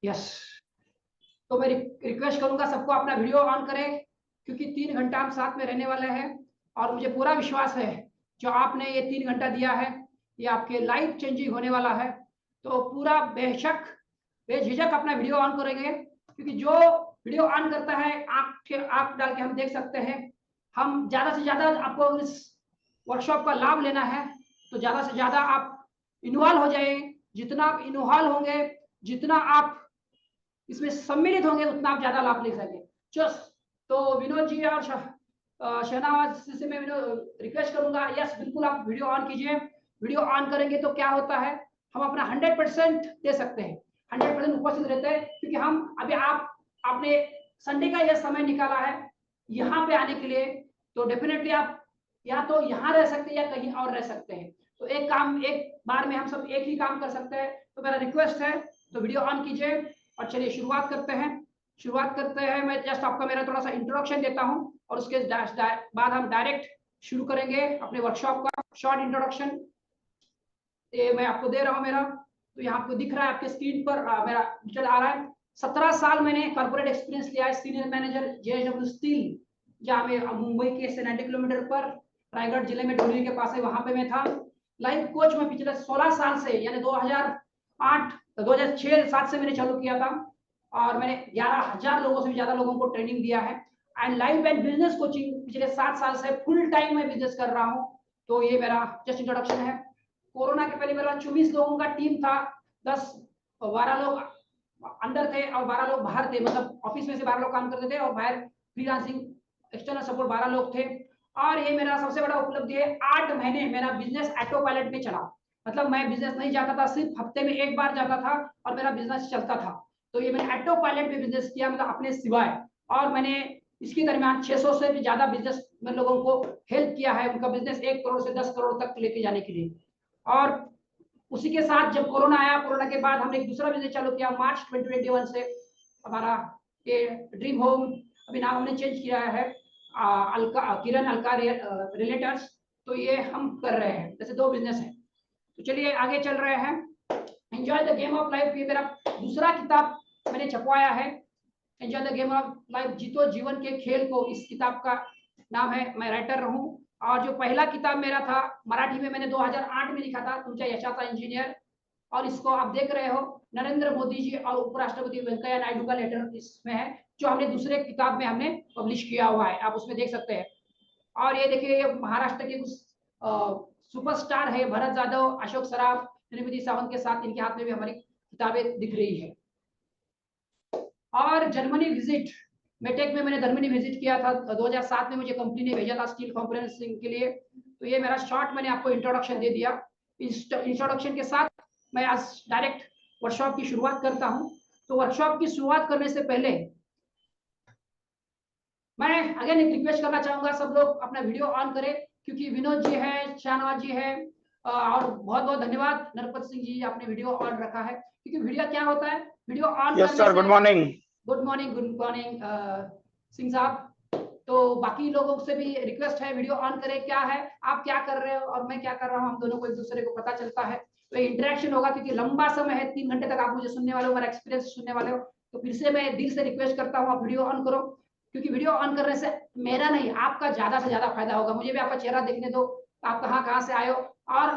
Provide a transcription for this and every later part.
Yes, तो मैं request करूंगा सबको अपना वीडियो ऑन करें, क्योंकि 3 घंटा हम साथ में रहने वाले हैं और मुझे पूरा विश्वास है जो आपने ये 3 घंटा दिया है ये आपके लाइफ चेंजिंग होने वाला है। तो पूरा बेशक बेझिझक अपना वीडियो ऑन करेंगे, क्योंकि जो वीडियो ऑन करता है आँख डाल के हम देख सकते हैं। हम ज़्यादा से ज़्यादा आपको इस वर्कशॉप का लाभ लेना है, तो ज़्यादा से ज़्यादा आप इन्वॉल्व हो जाएँ। जितना आप इन्वॉल्व होंगे, जितना आप इसमें सम्मिलित होंगे, उतना आप ज़्यादा लाभ ले सकेंगे। तो विनोद जी और शहनावाज से मैं रिक्वेस्ट करूँगा, यस बिल्कुल आप वीडियो ऑन कीजिए। वीडियो ऑन करेंगे तो क्या होता है, हम अपना 100% दे सकते हैं, 100% उपस्थित रहते हैं, क्योंकि हम अभी आपने संडे का यह समय निकाला है यहाँ पे आने के लिए, तो डेफिनेटली आप या तो यहाँ रह सकते हैं या कहीं और रह सकते हैं। तो एक बार में हम सब एक ही काम कर सकते हैं। तो मेरा रिक्वेस्ट है, तो वीडियो ऑन कीजिए और चलिए शुरुआत करते हैं। मैं जस्ट आपका मेरा थोड़ा सा इंट्रोडक्शन देता हूं और उसके बाद हम डायरेक्ट शुरू करेंगे अपने वर्कशॉप का। शॉर्ट इंट्रोडक्शन ये मैं आपको दे रहा हूं मेरा, तो यहाँ आपको दिख रहा है आपके स्क्रीन पर मेरा डिटेल आ रहा है। 17 साल मैंने कॉर्पोरेट एक्सपीरियंस लिया है, सीनियर मैनेजर जेएसडब्ल्यू स्टील, जहाँ में मुंबई के से 90 किलोमीटर पर रायगढ़ जिले में डोली के पास है, वहां पे मैं था। लाइफ कोच में पिछले 16 साल से, यानी 2008 2006-7 से मैंने चालू किया था और मैंने 11,000 लोगों से भी ज्यादा लोगों को ट्रेनिंग दिया है। And life and business coaching पिछले 7 साल से फुल टाइम में बिजनेस कर रहा हूँ। तो ये मेरा जस्ट इंट्रोडक्शन है। कोरोना के पहले मेरा 24 लोगों का टीम था, 10-12 लोग अंदर थे और 12 लोग बाहर थे, मतलब ऑफिस में से 12 लोग काम करते थे और बाहर फ्रीलांसिंग एक्सटर्नल सपोर्ट 12 लोग थे। और ये मेरा सबसे बड़ा उपलब्धि है, 8 महीने मेरा बिजनेस ऑटो पायलट में चला। मतलब मैं बिजनेस नहीं जाता था, सिर्फ हफ्ते में एक बार जाता था और मेरा बिजनेस चलता था। तो ये मैंने ऑटो पायलट में बिजनेस किया, मतलब अपने सिवाय। और मैंने इसके दरमियान 600 से भी ज्यादा बिजनेस में लोगों को हेल्प किया है, उनका बिजनेस 1 करोड़ से 10 करोड़ तक लेके जाने के लिए। और उसी के साथ जब कोरोना आया, कोरोना के बाद हमने एक दूसरा बिजनेस चालू किया मार्च 2021 से, हमारा ये ड्रीम होम, अभी नाम हमने चेंज किया है, किरण अलका रिलेटर्स। तो ये हम कर रहे हैं, जैसे 2 बिजनेस है। तो चलिए आगे चल रहे हैं। Enjoy the game of life, ये मेरा दूसरा किताब मैंने छपवाया है, enjoy the game of life, जीतो जीवन के खेल को, इस किताब का नाम है। मैं राइटर हूँ। और जो पहला किताब मेरा था मराठी में, मैंने 2008 में लिखा था, तुमच्या यशाचा इंजीनियर। और इसको आप देख रहे हो, नरेंद्र मोदी जी और उपराष्ट्रपति वेंकैया नायडू का लेटर इसमें है, जो हमने दूसरे किताब में हमने पब्लिश किया हुआ है, आप उसमें देख सकते हैं। और ये देखिए, ये महाराष्ट्र के कुछ सुपरस्टार है, भरत जाधव, अशोक सराफ, श्रीमती सावंत के साथ इनके हाथ में भी हमारी किताबें दिख रही है। और जर्मनी विजिट, मेटेक में मैंने जर्मनी विजिट किया था 2007 में, मुझे कंपनी ने भेजा था स्टील कॉन्फ्रेंसिंग के लिए। तो ये मेरा शॉर्ट मैंने आपको इंट्रोडक्शन दे दिया। इंट्रोडक्शन के साथ मैं आज डायरेक्ट वर्कशॉप की शुरुआत करता हूं। तो वर्कशॉप की शुरुआत करने से पहले मैं अगेन एक रिक्वेस्ट करना चाहूंगा, सब लोग अपना वीडियो ऑन करें, क्योंकि विनोद जी है, शाहनवाज जी है, और बहुत बहुत धन्यवाद नरपत सिंह जी, आपने वीडियो ऑन रखा है। क्योंकि वीडियो क्या होता है, video on yes sir, good morning. Good morning Singh साहब। तो बाकी लोगों से भी रिक्वेस्ट है, वीडियो ऑन करें। क्या है, आप क्या कर रहे हो और मैं क्या कर रहा हूँ, हम दोनों को एक दूसरे को पता चलता है, तो इंटरेक्शन होगा। क्योंकि लंबा समय है, 3 घंटे तक आप मुझे सुनने वाले हो, मेरा एक्सपीरियंस सुनने वाले हो। तो फिर से मैं दिल से रिक्वेस्ट करता हूँ, आप वीडियो ऑन करो, क्योंकि वीडियो ऑन करने से मेरा नहीं, आपका ज्यादा से ज्यादा फायदा होगा। मुझे भी आपका चेहरा देखने दो, आप कहाँ से आए हो। और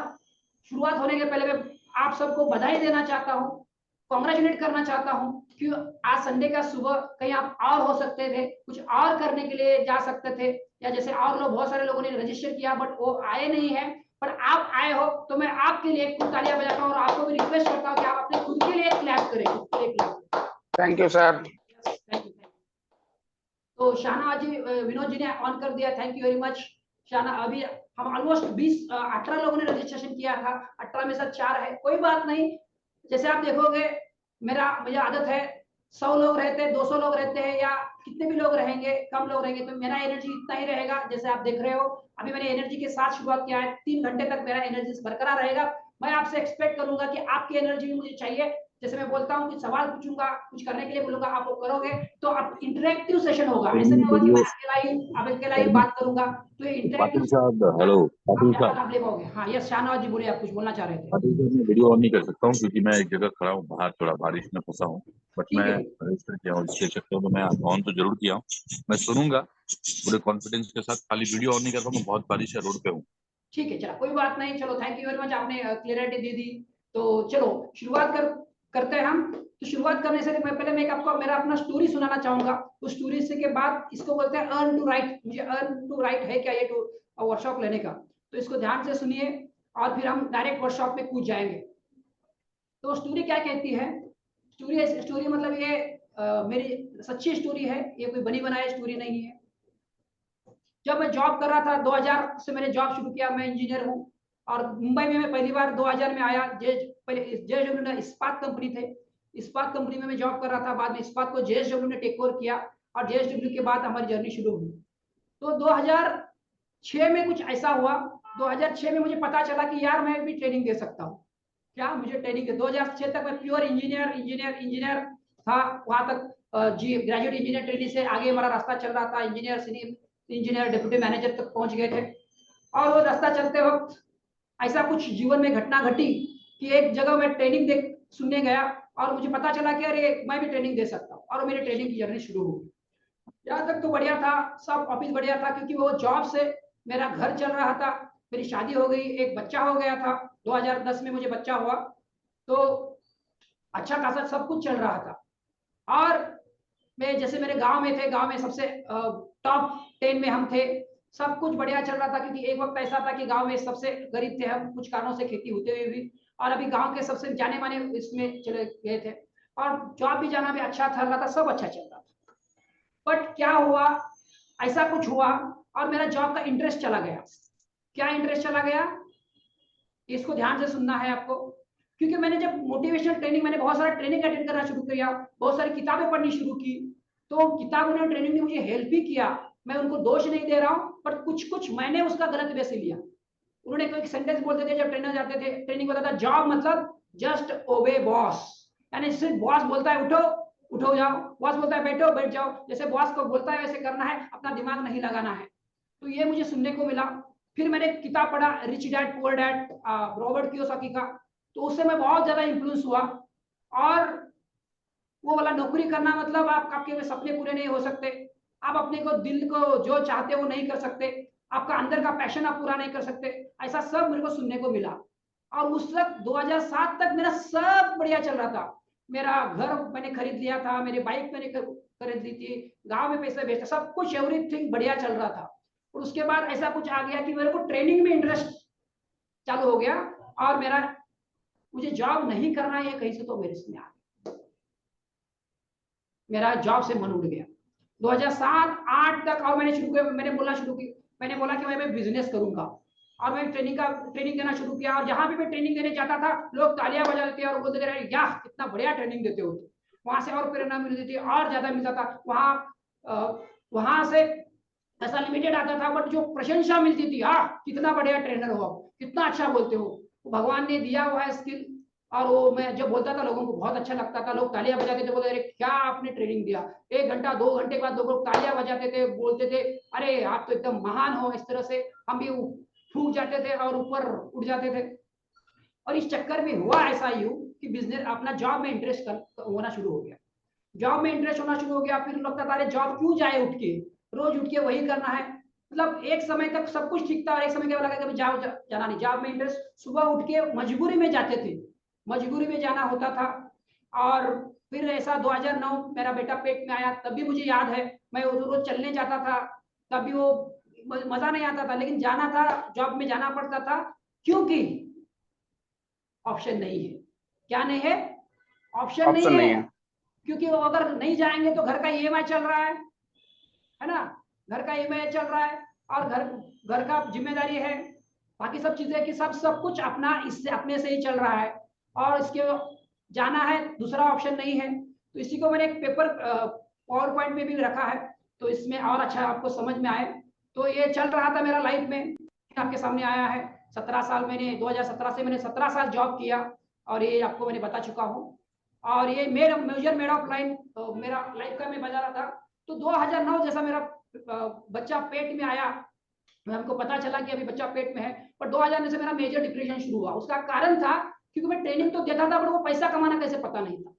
शुरुआत होने के पहले मैं आप सबको बधाई देना चाहता हूँ, कॉन्ग्रेचुलेट करना चाहता हूँ कि आज संडे का सुबह कहीं आप और हो सकते थे, कुछ और करने के लिए जा सकते थे, या जैसे और लोग, बहुत सारे लोगों ने रजिस्टर किया बट वो आए नहीं है, पर आप आए हो, तो मैं आपके लिए कुछ तालियां बजाता हूँ और आपको भी रिक्वेस्ट करता हूँ कि आप अपने खुद के लिए क्लैप करें। Thank you sir. तो शाहना जी, विनोद जी ने ऑन कर दिया, थैंक यू वेरी मच शाहना। अभी हम ऑलमोस्ट 18 लोगों ने रजिस्ट्रेशन किया था, 18 में से 4 है, कोई बात नहीं। जैसे आप देखोगे, मुझे आदत है, 100 लोग रहते हैं, 200 लोग रहते हैं, या कितने भी लोग रहेंगे, कम लोग रहेंगे, तो मेरा एनर्जी इतना ही रहेगा। जैसे आप देख रहे हो, अभी मैंने एनर्जी के साथ शुरुआत किया है, 3 घंटे तक मेरा एनर्जी बरकरार रहेगा। मैं आपसे एक्सपेक्ट करूंगा कि आपकी एनर्जी भी मुझे चाहिए। जैसे मैं बोलता हूँ, कुछ सवाल पूछूंगा, कुछ करने के लिए बोलूंगा, आप लोग करोगे, तो आप इंटरेक्टिव सेशन होगा। ऐसा नहीं होगा कि मैं अकेला ही बात करूंगा। तो ये इंटरेक्टिव, हेलो आप ले पाओगे। हाँ, यस शाहनवाज जी, बोलिए, आप कुछ बोलना चाह रहे थे। मैं वीडियो ऑन नहीं कर सकता हूँ क्योंकि मैं एक जगह खड़ा हूँ, बाहर थोड़ा बारिश में फंसा हूँ। बट ठीक मैं है। रजिस्टर किया हूँ, देख सकते हो। तो मैं ऑन तो जरूर किया हूँ, मैं सुनूंगा पूरे कॉन्फिडेंस के साथ। खाली वीडियो ऑन नहीं कर रहा हूँ, बहुत बारिश है, रोड पे हूँ। ठीक है, चलो कोई बात नहीं। चलो थैंक यू वेरी मच, आपने क्लियरिटी दे दी। तो चलो शुरुआत करते हैं हम। तो शुरुआत करने से मैं पहले मैं आपको मेरा अपना स्टोरी सुनाना चाहूंगा। उस स्टोरी से के बाद इसको बोलते हैं अर्न टू राइट। मुझे अर्न टू राइट है क्या ये वर्कशॉप लेने का, तो इसको ध्यान से सुनिए और फिर हम डायरेक्ट वर्कशॉप में कूद जाएंगे। तो स्टोरी क्या कहती है? स्टोरी मतलब ये मेरी सच्ची स्टोरी है, ये कोई बनी बनाई स्टोरी नहीं है। जब मैं जॉब कर रहा था 2000 से मैंने जॉब शुरू किया। मैं इंजीनियर हूँ और मुंबई में मैं पहली बार 2000 में आया। पहले जेएसडब्ल्यू इस्पात कंपनी थे, इस्पात कंपनी में मैं जॉब कर रहा था। बाद में इस्पात को जेएसडब्ल्यू ने टेक ओवर किया और जेएसडब्ल्यू के बाद हमारी जर्नी शुरू हुई। तो 2006 में कुछ ऐसा हुआ, 2006 में मुझे पता चला कि यार मैं भी ट्रेनिंग दे सकता हूँ। क्या मुझे ट्रेनिंग दे? 2006 तक मैं प्योर इंजीनियर था। वहां तक जी ग्रेजुएट इंजीनियर ट्रेनिंग से आगे हमारा रास्ता चल रहा था। Engineer, senior engineer, deputy manager तक पहुंच गए थे। और वो रास्ता चलते वक्त ऐसा कुछ जीवन में घटना घटी कि एक जगह मैं ट्रेनिंग देख सुनने गया और मुझे पता चला कि अरे मैं भी ट्रेनिंग दे सकता हूँ, और मेरी ट्रेनिंग की जर्नी शुरू हो गई। यहाँ तक तो बढ़िया था, सब ऑफिस बढ़िया था, क्योंकि वो जॉब से मेरा घर चल रहा था। मेरी शादी हो गई, एक बच्चा हो गया था। 2010 में मुझे बच्चा हुआ, तो अच्छा खासा सब कुछ चल रहा था। और मैं जैसे मेरे गांव में थे, गांव में सबसे टॉप 10 में हम थे। सब कुछ बढ़िया चल रहा था, क्योंकि एक वक्त ऐसा था कि गांव में सबसे गरीब थे हम, कुछ कारणों से खेती होते हुए भी। और अभी गांव के सबसे जाने माने इसमें चले गए थे, और जॉब भी जाना भी अच्छा चल रहा था, सब अच्छा चल रहा था। बट क्या हुआ, ऐसा कुछ हुआ और मेरा जॉब का इंटरेस्ट चला गया। क्या इंटरेस्ट चला गया, इसको ध्यान से सुनना है आपको। क्योंकि मैंने जब मोटिवेशनल ट्रेनिंग, मैंने बहुत सारा ट्रेनिंग अटेंड करना शुरू किया, बहुत सारी किताबें पढ़नी शुरू की। तो किताबों ने, ट्रेनिंग ने मुझे हेल्प भी किया, मैं उनको दोष नहीं दे रहा हूं, पर कुछ कुछ मैंने उसका गलत वे से लिया। उन्होंने कोई सेंटेंस बोलते थे जब ट्रेनर जाते थे, ट्रेनिंग होता था, जॉब मतलब जस्ट ओबे बॉस। यानी सिर्फ बॉस बोलता है उठो उठो जाओ, बॉस बोलता है बैठो बैठ जाओ, जैसे बॉस को बोलता है वैसे करना है, अपना दिमाग नहीं लगाना है। तो ये मुझे सुनने को मिला। फिर मैंने किताब पढ़ा, rich dad poor dad, Robert Kiyosaki का। तो उससे मैं बहुत ज्यादा इंफ्लुएंस हुआ। और वो वाला नौकरी करना मतलब आपके सपने पूरे नहीं हो सकते, आप अपने को दिल को जो चाहते हो नहीं कर सकते, आपका अंदर का पैशन आप पूरा नहीं कर सकते, ऐसा सब मेरे को सुनने को मिला। और उस वक्त 2007 तक मेरा सब बढ़िया चल रहा था। मेरा घर मैंने खरीद लिया था, मेरी बाइक मैंने खरीद ली थी, गांव में पैसे भेजते, सब कुछ एवरीथिंग बढ़िया चल रहा था। और उसके बाद ऐसा कुछ आ गया कि मेरे को ट्रेनिंग में इंटरेस्ट चालू हो गया, और मेरा मुझे जॉब नहीं करना है कहीं से, तो मेरे से आ मेरा जॉब से मन उड़ गया 2007-8 तक। और मैंने शुरू किया, मैंने बोलना शुरू की, मैंने बोला कि मैं बिजनेस करूंगा। और मैं ट्रेनिंग देना शुरू किया, और जहां भी मैं ट्रेनिंग देने जाता था, लोग तालियां बजा देते और बोलते थे यार कितना बढ़िया ट्रेनिंग देते हो। वहां से और प्रेरणा मिलती थी, और ज्यादा मिलता था। वहां से ऐसा लिमिटेड आता था, बट जो प्रशंसा मिलती थी, हाँ कितना बढ़िया ट्रेनर हो, कितना अच्छा बोलते हो, भगवान ने दिया हुआ है स्किल। और वो मैं जब बोलता था, लोगों को बहुत अच्छा लगता था, लोग तालियां बजाते थे, बोलते अरे क्या आपने ट्रेनिंग दिया। 1 घंटा 2 घंटे के बाद लोग तालियां बजाते थे, बोलते थे अरे आप तो एकदम महान हो। इस तरह से हम भी फूक जाते थे और ऊपर उठ जाते थे। और इस चक्कर में हुआ ऐसा यूं कि बिजनेस अपना जॉब में इंटरेस्ट होना शुरू हो गया। जॉब में इंटरेस्ट होना शुरू हो गया, फिर लगता था अरे जॉब क्यों जाए उठ के, रोज उठ के वही करना है। मतलब एक समय तक सब कुछ ठीक था, और एक समय क्या लगा कभी जाना नहीं। जॉब में इंटरेस्ट, सुबह उठ के मजबूरी में जाते थे, मजबूरी में जाना होता था। और फिर ऐसा 2009 मेरा बेटा पेट में आया, तब भी मुझे याद है मैं रोज चलने जाता था, तब भी वो मजा नहीं आता था, लेकिन जाना था, जॉब में जाना पड़ता था, क्योंकि ऑप्शन नहीं है। क्या नहीं है? ऑप्शन नहीं ऑप्शन है। नहीं है। क्योंकि वो अगर नहीं जाएंगे तो घर का ईएमआई चल रहा है ना, घर का ईएमआई चल रहा है, और घर घर का जिम्मेदारी है, बाकी सब चीजें कि सब कुछ अपना इससे अपने से ही चल रहा है, और इसके जाना है, दूसरा ऑप्शन नहीं है। तो इसी को मैंने एक पेपर पावर पॉइंट में भी रखा है, तो इसमें और अच्छा आपको समझ में आए। तो ये चल रहा था मेरा लाइफ में, आपके सामने आया है। 17 साल मैंने 2017 से मैंने 17 साल जॉब किया, और ये आपको मैंने बता चुका हूँ। और ये मेजर मेड ऑफ लाइन मेरा लाइफ का मैं बजा रहा था। तो 2009 जैसा मेरा बच्चा पेट में आया, हमको पता चला कि अभी बच्चा पेट में है, पर 2009 से मेरा मेजर डिप्रेशन शुरू हुआ। उसका कारण था क्योंकि मैं ट्रेनिंग तो देता था, पर वो पैसा कमाना कैसे पता नहीं था।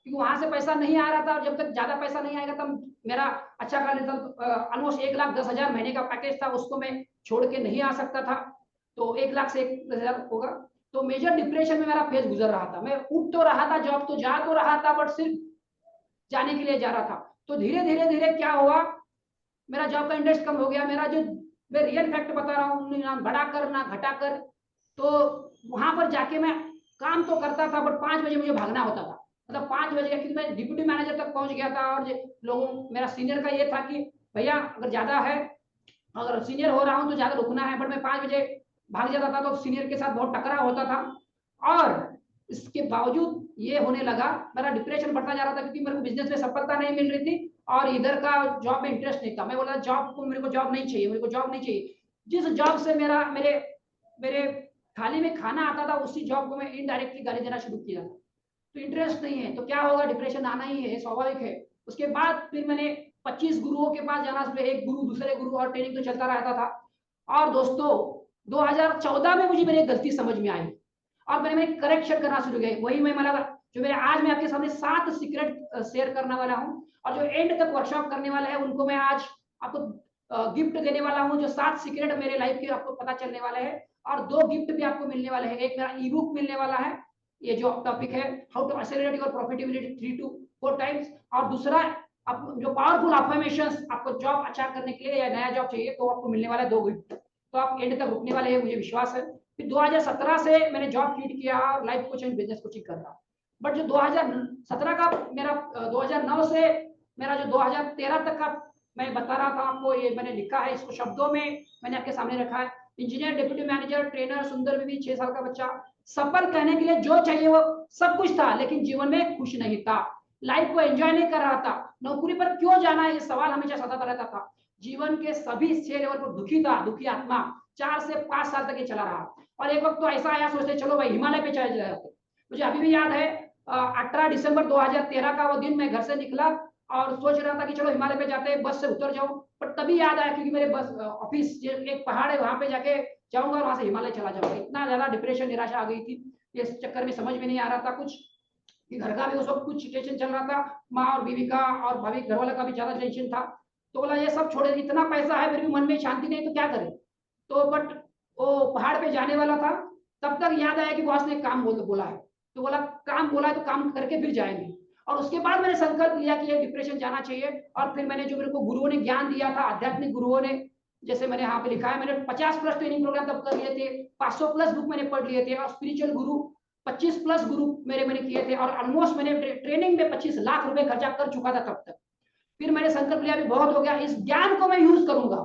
क्योंकि वहां से पैसा नहीं आ रहा था, और जब तक ज्यादा पैसा नहीं आएगा तब मेरा अच्छा खासा रिजल्ट, ऑलमोस्ट 1,10,000 महीने का पैकेज था, उसको मैं छोड़ के नहीं आ सकता था। तो 1,00,000 से 1,000 होगा। तो मेजर डिप्रेशन में मेरा फेज गुजर रहा था। मैं उठ तो रहा था, जॉब तो जा तो रहा था, बट सिर्फ जाने के लिए जा रहा था। तो धीरे धीरे धीरे क्या हुआ, मेरा जॉब का इंटरेस्ट कम हो गया। मेरा जो मैं रियल फैक्ट बता रहा हूँ, ना बढ़ाकर ना घटाकर। तो वहां पर जाके मैं काम तो करता था, बट 5 बजे मुझे भागना होता था। मतलब 5 बजे, क्योंकि मैं डिप्यूटी मैनेजर तक पहुंच गया था, और लोगों, मेरा सीनियर का ये था कि भैया अगर ज्यादा है, अगर सीनियर हो रहा हूँ तो ज्यादा रुकना है, बट मैं 5 बजे भाग जाता था, तो सीनियर के साथ बहुत टकराव होता था। और इसके बावजूद ये होने लगा, मेरा डिप्रेशन बढ़ता जा रहा था, क्योंकि मेरे को बिजनेस में सफलता नहीं मिल रही थी, और इधर का जॉब में इंटरेस्ट नहीं था। मैं बोला जॉब को, मेरे को जॉब नहीं चाहिए, मेरे को जॉब नहीं चाहिए। जिस जॉब से मेरा मेरे मेरे थाली में खाना आता था, उसी जॉब को मैं इनडायरेक्टली गाली देना शुरू किया। तो इंटरेस्ट नहीं है तो क्या होगा, डिप्रेशन आना ही है, स्वाभाविक है। उसके बाद फिर मैंने 25 गुरुओं के पास जाना, एक गुरु दूसरे गुरु, और ट्रेनिंग तो चलता रहता था। और दोस्तों 2014 में मुझे मेरी गलती समझ में आई, और मैंने करेक्शन करना शुरू किया। वही मैं मतलब जो मेरे आज मैं आपके सामने 7 सीक्रेट शेयर करने वाला हूँ, और जो एंड तक वर्कशॉप करने वाले हैं उनको मैं आज आपको गिफ्ट देने वाला हूँ। जो 7 सीक्रेट मेरे लाइफ के आपको पता चलने वाले हैं, और 2 गिफ्ट भी आपको मिलने वाले हैं। एक मेरा ई बुक मिलने वाला है, ये जो टॉपिक है, how to accelerate your profitability 3 to 4 times. और दूसरा आप जो पावरफुल अफर्मेशंस, आपको जॉब अच्छा करने के लिए या नया जॉब चाहिए तो आपको मिलने वाला है 2 गिफ्ट। तो आप एंड तक रुकने वाले हैं, मुझे विश्वास है। फिर 2017 से मैंने जॉब क्विट किया, life coach and business coaching कर रहा। बट जो 2017 का मेरा 2009 से मेरा जो 2013 तक का मैं बता रहा था आपको, ये मैंने लिखा है, इसको शब्दों में मैंने आपके सामने रखा है। इंजीनियर, डिप्यूटी मैनेजर, ट्रेनर, सुंदर बीबी, 6 साल का बच्चा, सफल कहने के लिए जो चाहिए वो सब कुछ था, लेकिन जीवन में खुश नहीं था, लाइफ को एंजॉय नहीं कर रहा था। नौकरी पर क्यों जाना है, ये सवाल हमेशा सताता रहता था। जीवन के सभी 6 लेवल पर दुखी था, दुखी आत्मा। 4 से 5 साल तक ये चला रहा। और एक वक्त तो ऐसा आया, सोचते चलो भाई हिमालय पे चले जाते। मुझे अभी भी याद है 18 दिसंबर 2013 का वो दिन, मैं घर से निकला और सोच रहा था कि चलो हिमालय पे जाते हैं, बस से उतर जाऊं। पर तभी याद आया, क्योंकि मेरे बस ऑफिस एक पहाड़ है, वहां पे जाके जाऊंगा और वहां से हिमालय चला जाऊंगा। इतना ज्यादा डिप्रेशन, निराशा आ गई थी, इस चक्कर में समझ में नहीं आ रहा था कुछ कि घर का भी उस वक्त कुछ सिचुएशन चल रहा था, माँ और बीवी का और भाभी घर वाला का भी ज्यादा टेंशन था। तो बोला ये सब छोड़े, इतना पैसा है फिर भी मन में शांति नहीं, तो क्या करें। तो बट वो पहाड़ पे जाने वाला था, तब तक याद आया कि बॉस ने काम बोला है। तो बोला काम बोला है तो काम करके फिर जाएंगे। और उसके बाद मैंने संकल्प लिया कि ये डिप्रेशन जाना चाहिए। और फिर मैंने जो मेरे को गुरुओं ने ज्ञान दिया था, आध्यात्मिक गुरुओं ने, जैसे मैंने यहाँ पे लिखा है, मैंने 50 प्लस ट्रेनिंग प्रोग्राम तब कर लिए थे, 500 प्लस बुक मैंने पढ़ लिए थे, और स्पिरिचुअल गुरु 25 प्लस गुरु मैंने किए थे, और ऑलमोस्ट मैंने ट्रेनिंग में 25 लाख रुपए खर्चा कर चुका था तब तक। फिर मैंने संकल्प लिया, भी बहुत हो गया, इस ज्ञान को मैं यूज करूंगा।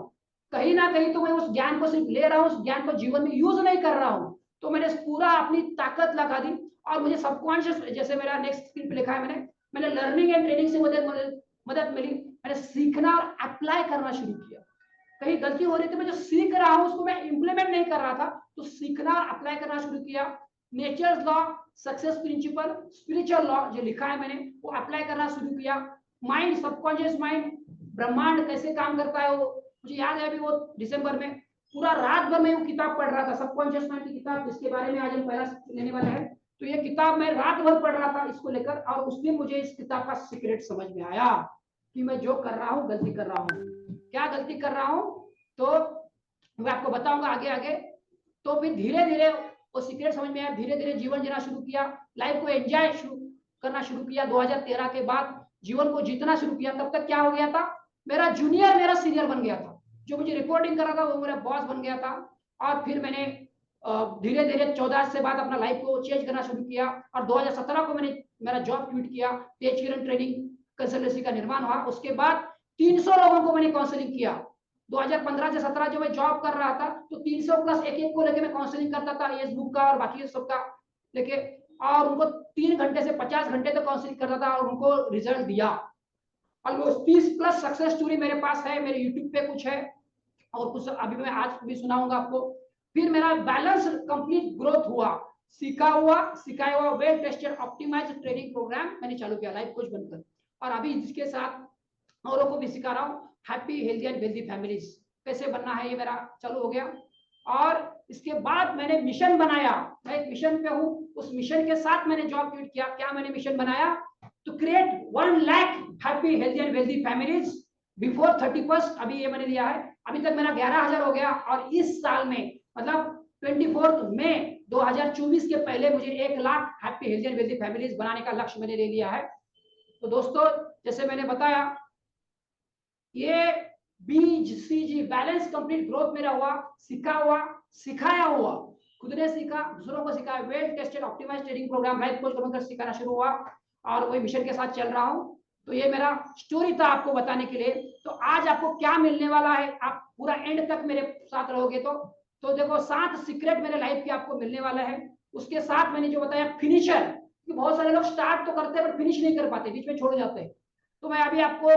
कहीं ना कहीं तो मैं उस ज्ञान को सिर्फ ले रहा हूँ, उस ज्ञान को जीवन में यूज नहीं कर रहा हूँ। तो मैंने पूरा अपनी ताकत लगा दी, और मुझे सबकॉन्शियस, जैसे मेरा नेक्स्ट स्क्रीन पे लिखा है, मैंने लर्निंग एंड ट्रेनिंग से मदद मिली। मैंने सीखना और अप्लाई करना शुरू किया। कहीं गलती हो रही थी, मैं जो सीख रहा हूं उसको मैं इंप्लीमेंट नहीं कर रहा था, तो सीखना और अप्लाई करना शुरू किया। Nature's law, success principle, spiritual law जो लिखा है मैंने, वो अप्लाई करना शुरू किया। माइंड, सबकॉन्शियस माइंड, ब्रह्मांड कैसे काम करता है, वो मुझे याद है अभी, वो दिसंबर में पूरा रात भर में वो किताब पढ़ रहा था, सबकॉन्शियस माइंड की किताब, जिसके बारे में आज हम पहला लेने वाले हैं। तो ये किताब मैं रात भर पढ़ रहा था इसको लेकर, और उस दिन मुझे इस किताब का सीक्रेट समझ में आया कि मैं जो कर रहा हूँ गलती कर रहा हूँ। क्या गलती कर रहा हूँ, तो मैं आपको बताऊंगा आगे आगे। तो फिर धीरे धीरे वो सीक्रेट समझ में आया, धीरे धीरे जीवन जीना शुरू किया, लाइफ को एंजॉय करना शुरू किया। 2013 के बाद जीवन को जीतना शुरू किया। तब तक क्या हो गया था, मेरा जूनियर मेरा सीनियर बन गया था, जो मुझे रिपोर्टिंग कर रहा था वो मेरा बॉस बन गया था। और फिर मैंने धीरे धीरे 14 से बाद अपना लाइफ को चेंज करना शुरू किया, और 2017 को मैंने मेरा जॉब क्विट किया। तेज किरण ट्रेनिंग कंसल्टेंसी का निर्माण हुआ। उसके बाद 300 लोगों को मैंने काउंसलिंग किया। 2015 से 17 जो मैं जॉब कर रहा था, तो 300 प्लस एक एक को लेके मैं काउंसलिंग करता था, एस बुक का और बाकी सबका लेके, और उनको 3 घंटे से 50 घंटे तक काउंसलिंग करता था, और उनको रिजल्ट दिया। ऑलमोस्ट 30 प्लस सक्सेस स्टोरी मेरे पास है, मेरे यूट्यूब पे कुछ है, और कुछ अभी मैं आज भी सुनाऊंगा आपको। फिर मेरा बैलेंस कंप्लीट ग्रोथ हुआ, सिखाया हुआ well tested optimised training programme मैंने चालू किया लाइफ कोच बनकर। और अभी इसके साथ औरों को भी सिखा रहा हूँ, happy healthy and wealthy families कैसे बनना है, ये मेरा चालू हो गया। और इसके बाद मैंने मिशन बनाया, मैं एक मिशन पे हूँ, उस मिशन के साथ मैंने जॉब क्विट किया। क्या मैंने मिशन बनाया, to create 1 lakh happy, healthy and wealthy families before 31st। अभी ये मैंने दिया है, अभी तक मेरा 11,000 हो गया, और इस साल में मतलब 24 मई 2024 के पहले मुझे 1 lakh happy, healthy and wealthy families बनाने का लक्ष्य मैंने ले लिया है। तो दोस्तों, जैसे मैंने बताया, ये BCG बैलेंस कंप्लीट ग्रोथ मेरा हुआ, सीखा हुआ, सिखाया हुआ, खुद ने सीखा, दूसरों को सिखाया, well tested optimised training programme life coach बनकर सिखाना शुरू हुआ, और वही मिशन के साथ चल रहा हूं। तो ये मेरा स्टोरी था आपको बताने के लिए। तो आज आपको क्या मिलने वाला है, आप पूरा एंड तक मेरे साथ रहोगे तो देखो 7 सीक्रेट मेरे लाइफ के आपको मिलने वाला है। उसके साथ मैंने जो बताया फिनिशर, कि बहुत सारे लोग स्टार्ट तो करते हैं बट फिनिश नहीं कर पाते, बीच में छोड़ जाते हैं। तो मैं अभी आपको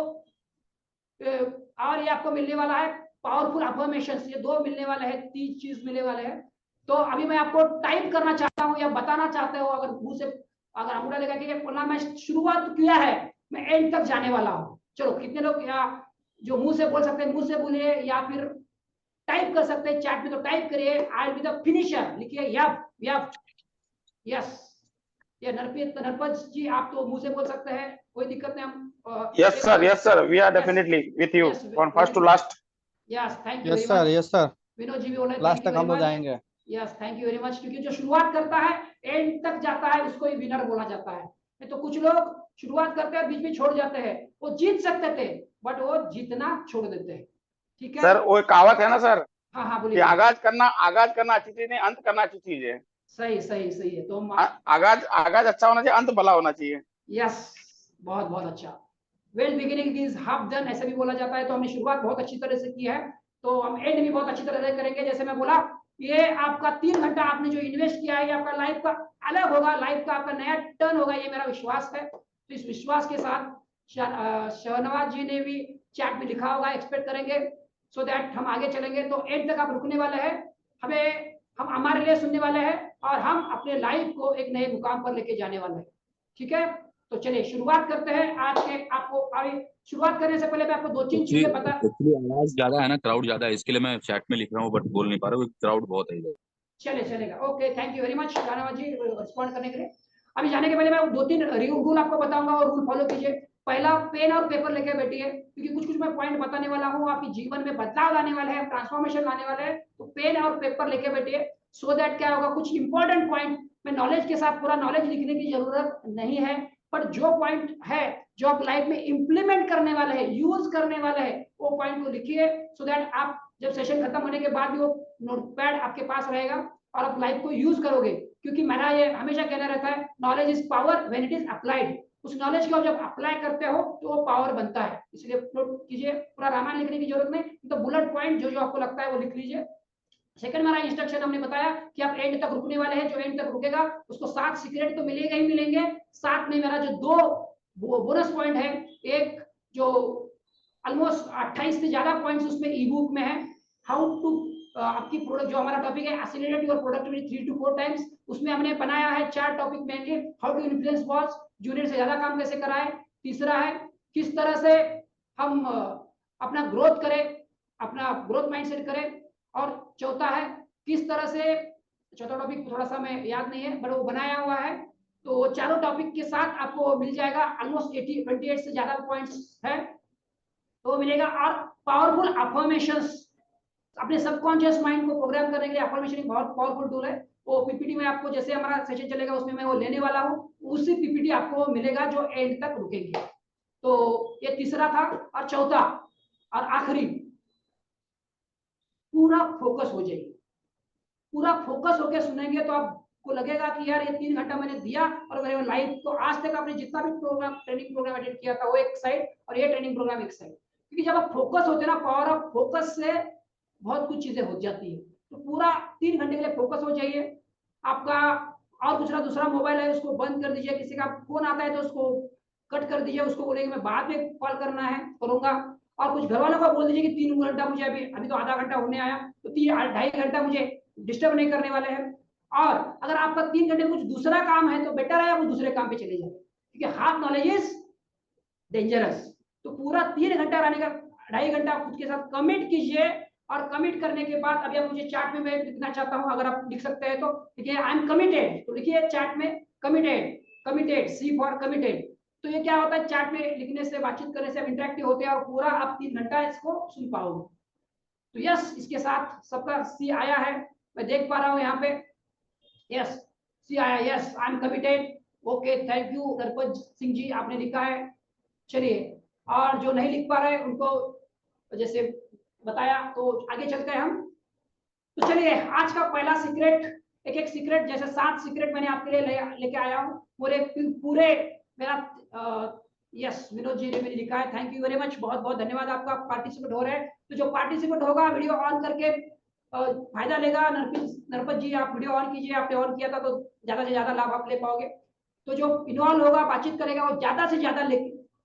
और ये आपको मिलने वाला है पावरफुल अफर्मेशंस, ये 2 मिलने वाले हैं, 3 चीज मिलने वाले हैं। तो अभी मैं आपको टाइप करना चाहता हूं या बताना चाहते हो, अगर मुंह से अगर अंगूठा लगा कि बोलना मैं शुरुआत किया है, मैं एंड तक जाने वाला हूं। चलो, कितने लोग या जो मुंह से बोल सकते हैं मुंह से बोलिए, या फिर टाइप कर सकते हैं चैट में, तो टाइप करिए I will be the finisher, लिखिए यप यप यस। ये नरपत जी, आप तो मुंह से बोल सकते हैं, कोई दिक्कत नहीं। हम yes sir, we are definitely with you from first to last। Yes, thank you very much. Yes sir, Vinod ji भी बोले लास्ट तक हम लोग जाएंगे। Yes, thank you very much. क्योंकि जो शुरुआत करता है एंड तक जाता है, उसको ही विनर बोला जाता है। नहीं तो कुछ लोग शुरुआत करते हैं बीच में छोड़ जाते हैं, वो जीत सकते थे बट वो जीतना छोड़ देते हैं। ठीक है सर, वो कहावत है ना सर, हाँ हाँ कि बोलिए। आगाज करना अच्छी चीज नहीं, अंत करना अच्छी चीज है। सही सही सही है। तो आगाज अच्छा होना चाहिए, अंत भला होना चाहिए। यस, बहुत बहुत अच्छा। Well beginning is half done, ऐसे भी बोला जाता है। तो हमने शुरुआत बहुत अच्छी तरह से की है, तो हम एंड भी बहुत अच्छी तरह से करेंगे। जैसे मैं बोला, ये आपका 3 घंटा आपने जो इन्वेस्ट किया है, ये आपका लाइफ का अलग होगा, लाइफ का आपका नया टर्न होगा, ये मेरा विश्वास है। तो इस विश्वास के साथ शहनवाज जी ने भी चैट में लिखा होगा, एक्सपेक्ट करेंगे सो दैट हम आगे चलेंगे। तो एंड तक आप रुकने वाले हैं, हम हमारे लिए सुनने वाले हैं, और हम अपने लाइफ को एक नए मुकाम पर लेके जाने वाले हैं। ठीक है, तो चलिए शुरुआत करते हैं आज के। आपको अभी शुरुआत करने से पहले मैं आपको 2-3 चीजें बता। एक्चुअली आवाज ज्यादा है ना, क्राउड ज्यादा है, इसके लिए मैं चैट में लिख रहा हूँ बट बोल नहीं पा रहा हूँ, क्राउड बहुत है इधर। चलेगा, okay, thank you very much Ranawat ji respond करने के लिए। अभी जाने के पहले मैं 2-3 रूल आपको बताऊंगा, और रूल फॉलो कीजिए। पहला, पेन और पेपर लेके बैठिए, क्योंकि कुछ मैं पॉइंट बताने वाला हूँ, आपके जीवन में बदलाव लाने वाले हैं, ट्रांसफॉर्मेशन लाने वाले हैं। तो पेन और पेपर लेके बैठिए, सो दैट क्या होगा, कुछ इंपॉर्टेंट पॉइंट में नॉलेज के साथ, पूरा नॉलेज लिखने की जरूरत नहीं है, पर जो पॉइंट है जो आप लाइफ में इंप्लीमेंट करने वाले हैं, यूज करने वाले हैं, वो पॉइंट को लिखिए, सो दैट आप जब सेशन खत्म होने के बाद भी वो नोटपैड आपके पास रहेगा और आप लाइफ को यूज करोगे। क्योंकि मेरा ये हमेशा कहना रहता है, knowledge is power when it is applied. उस नॉलेज को जब अप्लाई करते हो तो वो पावर बनता है। इसलिए नोट कीजिए, पूरा रामायण लिखने की जरूरत नहीं, तो बुलेट पॉइंट जो जो आपको लगता है वो लिख लीजिए। सेकंड, हमारा इंस्ट्रक्शन हमने बताया कि आप एंड तक रुकने वाले हैं। जो एंड तक रुकेगा उसको 7 सीक्रेट तो मिलेगा ही मिलेंगे, साथ में मेरा जो 2 बोनस पॉइंट है, एक जो ऑलमोस्ट 28 से ज्यादा पॉइंट्स उसमें ई बुक में है, हाउ टू आपकी प्रोडक्ट, जो हमारा टॉपिक है accelerate your productivity 3 to 4 times, उसमें हमने बनाया है 4 topic mainly. How to influence boss, junior से ज्यादा काम कैसे कराए। तीसरा है किस तरह से हम अपना ग्रोथ करें, अपना ग्रोथ माइंडसेट करें। और चौथा है किस तरह से, चौथा टॉपिक थोड़ा सा मैं याद नहीं है बट वो बनाया हुआ है। तो चारों टॉपिक के साथ आपको मिल जाएगा, ऑलमोस्ट 28 से ज्यादा पॉइंट्स है तो मिलेगा। और पावरफुल अफर्मेशंस, अपने सबकॉन्शियस माइंड को प्रोग्राम करने के लिए अफर्मेशन एक बहुत पावरफुल टूल है। वो पीपीटी में आपको, जैसे हमारा सेशन चलेगा उसमें मैं वो लेने वाला हूँ, उसी पीपीटी आपको मिलेगा जो एंड तक रुकेंगे। तो ये तीसरा था। और चौथा और आखिरी, पूरा फोकस हो जाइए। पूरा फोकस होकर सुनेंगे तो आपको लगेगा कि यार ये 3 घंटा मैंने दिया और मेरे लाइफ को आज तक आपने जितना भी प्रोग्राम, ट्रेनिंग प्रोग्राम अटेंड किया था वो एक साइड, और ये ट्रेनिंग प्रोग्राम एक साइड। क्योंकि जब आप फोकस होते हैं ना, पावर ऑफ फोकस से बहुत कुछ चीजें हो जाती है। तो पूरा 3 घंटे के लिए फोकस हो जाइए। आपका और दूसरा मोबाइल है उसको बंद कर दीजिए, किसी का फोन आता है तो उसको कट कर दीजिए, उसको बोलेंगे मैं बाद में कॉल करना है करूंगा। और कुछ घर वालों को बोल दीजिए कि 3 घंटा मुझे अभी तो आधा घंटा होने आया, तो 2.5 घंटा मुझे डिस्टर्ब नहीं करने वाले हैं। और अगर आपका 3 घंटे कुछ दूसरा काम है तो बेटर है आप दूसरे काम पे चले जाए, क्योंकि हाफ नॉलेज इज डेंजरस। तो पूरा 3 घंटा रहने का 2.5 घंटा खुद के साथ कमिट कीजिए। और कमिट करने के बाद अभी आप मुझे चैट में मैं लिखना चाहता हूं, अगर आप लिख सकते हैं तो लिखिए आई एम कमिटेड, तो लिखिए चैट में कमिटेड, सी फॉर कमिटेड। तो ये क्या होता है, चैट में लिखने से, बातचीत करने से हम इंटरेक्टिव होते हैं और पूरा आप 3 घंटा इसको सुन पाओगे। तो यस, इसके साथ सबका सी आया है, मैं देख पा रहा हूँ यहाँ पे। यस, सी आया, yes I am committed, okay thank you Narpat Singh ji, आपने लिखा है। चलिए, और जो नहीं लिख पा रहे उनको जैसे बताया, तो आगे चलते हैं हम। तो चलिए, आज का पहला सीक्रेट, एक सीक्रेट, जैसे 7 सीक्रेट मैंने आपके लिए लेके आया हूँ पूरे मेरा। यस, विनोद जी ने भी लिखा है, थैंक यू वेरी मच, बहुत बहुत धन्यवाद आपका, पार्टिसिपेट हो रहे हैं। तो जो पार्टिसिपेट होगा वीडियो ऑन करके फायदा लेगा। नरपत जी, आप वीडियो ऑन कीजिए, आपने ऑन किया था तो ज्यादा से ज्यादा लाभ आप ले पाओगे। तो जो इन्वॉल्व होगा, बातचीत करेगा, वो ज्यादा से ज्यादा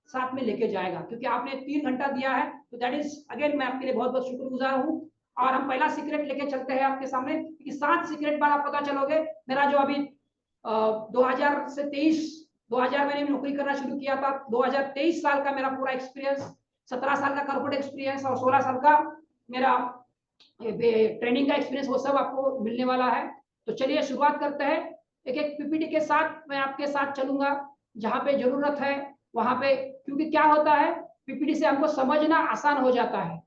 साथ में लेके जाएगा, क्योंकि आपने 3 घंटा दिया है। तो दैट इज अगेन मैं आपके लिए बहुत बहुत शुक्रगुजार हूँ। और हम पहला सीक्रेट लेके चलते हैं आपके सामने, कि 7 सीक्रेट बाद आप पता चलोगे। मेरा जो अभी 2000 से 2000 मैंने नौकरी करना शुरू किया था, 2023 साल का मेरा पूरा एक्सपीरियंस, 17 साल का कॉर्पोरेट एक्सपीरियंस और 16 साल का मेरा ट्रेनिंग का एक्सपीरियंस, वो सब आपको मिलने वाला है। तो चलिए शुरुआत करते हैं। एक पीपीटी के साथ मैं आपके साथ चलूंगा, जहां पे जरूरत है वहां पे, क्योंकि क्या होता है, पीपीटी से हमको समझना आसान हो जाता है।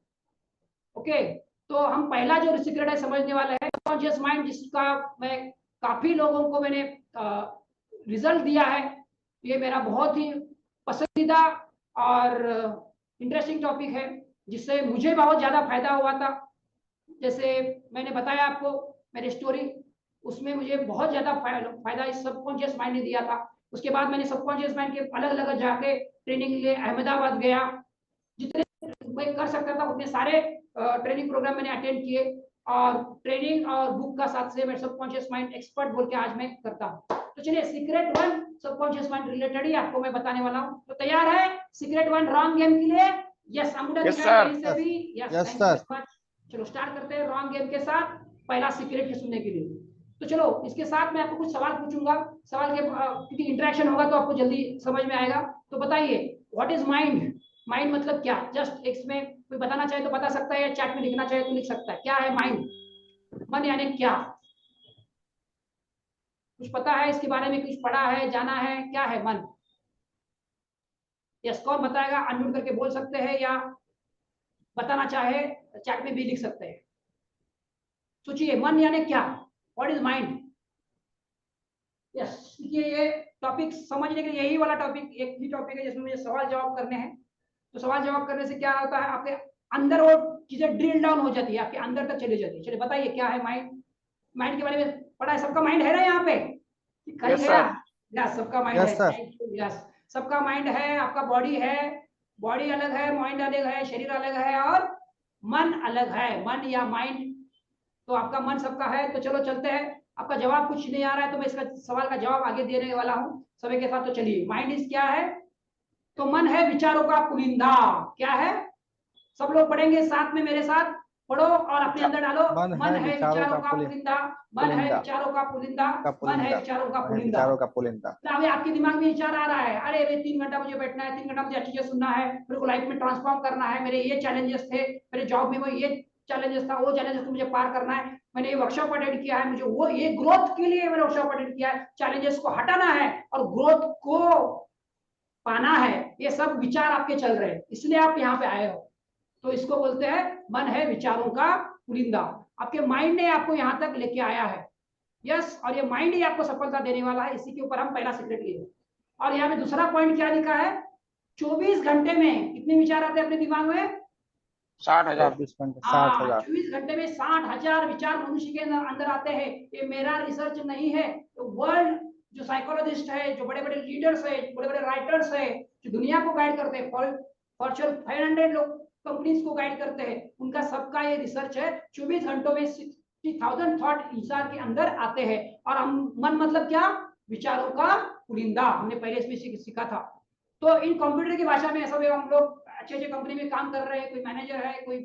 ओके, तो हम पहला जो सीक्रेट है समझने वाले हैं, कॉन्शियस माइंड, जिसका मैं काफी लोगों को मैंने रिजल्ट दिया है। ये मेरा बहुत ही पसंदीदा और इंटरेस्टिंग टॉपिक है, जिससे मुझे बहुत ज्यादा फायदा हुआ था। जैसे मैंने बताया आपको मेरी स्टोरी, उसमें मुझे बहुत ज्यादा फायदा इस सबकॉन्शियस माइंड ने दिया था। उसके बाद मैंने सबकॉन्शियस माइंड के अलग अलग जाके ट्रेनिंग लिए अहमदाबाद गया, जितने मैं कर सकता था उतने सारे ट्रेनिंग प्रोग्राम मैंने अटेंड किए, और ट्रेनिंग और बुक का साथ से मैं सबकॉन्शियस माइंड एक्सपर्ट बोल के आज मैं करता हूँ। तो चलिए, सीक्रेट 1 सबकॉन्शियस माइंड रिलेटेड ही आपको मैं बताने वाला हूँ। तो तैयार है सीक्रेट 1 रॉन्ग गेम के लिए? यस, अंगूठा दिखाएं कहीं से भी। Yes, thank you very much. चलो स्टार्ट करते हैं रॉन्ग गेम के साथ, पहला सीक्रेट के सुनने के लिए। तो चलो, इसके साथ मैं आपको कुछ सवाल पूछूंगा, सवाल के क्योंकि इंटरेक्शन होगा तो आपको जल्दी समझ में आएगा। तो बताइए, व्हाट इज माइंड? माइंड मतलब क्या? जस्ट इसमें कोई बताना चाहे तो बता सकता है, या चैट में लिखना चाहे तो लिख सकता है। क्या है माइंड? मन यानी क्या? कुछ पता है इसके बारे में? कुछ पढ़ा है, जाना है? क्या है मन? यस, कौन बताएगा? अनम्यूट करके बोल सकते हैं, या बताना चाहे चैट में भी लिख सकते हैं। सोचिए, मन यानी क्या? What is mind? यस, ये टॉपिक समझने के लिए यही वाला टॉपिक एक ही टॉपिक है जिसमें मुझे सवाल जवाब करने हैं। तो सवाल जवाब करने से क्या होता है, आपके अंदर वो चीजें ड्रिल डाउन हो जाती है, आपके अंदर तक चली जाती है। चलिए बताइए, क्या है माइंड? माइंड के बारे में पढ़ा है? सबका माइंड है ना यहाँ पे? कहीं Yes, गया? sir. यस, सबका माइंड है। Thank you. यस, सबका माइंड है। आपका बॉडी है, बॉडी अलग है, माइंड अलग है, शरीर अलग है, और मन अलग है। मन या माइंड, तो आपका मन सबका है। तो चलो चलते हैं। आपका जवाब कुछ नहीं आ रहा है तो मैं इसका सवाल का जवाब आगे देने वाला हूँ सभी के साथ। तो चलिए, माइंड इज क्या है? तो मन है विचारों का पुलिंदा। क्या है? सब लोग पढ़ेंगे साथ में, मेरे साथ पढ़ो और अपने अंदर डालो। मन है विचारों का पुलिंदा, मन है विचारों का पुलिंदा, मन है विचारों का पुलिंदा। अभी आपके दिमाग में विचार आ रहा है, अरे 3 घंटा मुझे बैठना है, 3 घंटा मुझे अच्छी चीजें सुनना है, मेरे को लाइफ में ट्रांसफॉर्म करना है, मेरे ये चैलेंजेस थे, मेरे जॉब में वो ये चैलेंजेस था, वो चैलेंजेस को मुझे पार करना है, मैंने ये वर्कशॉप अटेंड किया है, मुझे वो ये ग्रोथ के लिए मैंने वर्कशॉप अटेंड किया है, चैलेंजेस को हटाना है और ग्रोथ को पाना है। ये सब विचार आपके चल रहे हैं, इसलिए आप यहाँ पे आए हो। तो इसको बोलते हैं मन है विचारों का पुलिंदा। आपके माइंड ने आपको यहाँ तक लेके आया है। यस, और ये माइंड ही आपको सफलता देने वाला है। इसी के ऊपर हम पहला सीक्रेट लिए। और यहाँ पे दूसरा पॉइंट क्या लिखा है? 24 घंटे में कितने विचार आते हैं अपने दिमाग में? 60,000। 24 घंटे में 60,000 विचार मनुष्य के अंदर आते हैं। ये मेरा रिसर्च नहीं है, तो वर्ल्ड जो साइकोलॉजिस्ट है, जो बड़े बड़े लीडर्स है, बड़े बड़े राइटर्स है, जो दुनिया को गाइड करते हैं, फॉर्च्यून 500 लोग कंपनीज को गाइड करते हैं, उनका सबका ये रिसर्च है। 24 घंटों में 60,000 थॉट इंसान के अंदर आते हैं। और हम मन मतलब क्या? विचारों का पुलिंदा, हमने पहले इसमें सीखा था। तो इन कंप्यूटर की भाषा में ऐसा भी, हम लोग अच्छे अच्छे कंपनी में काम कर रहे हैं, कोई मैनेजर है, कोई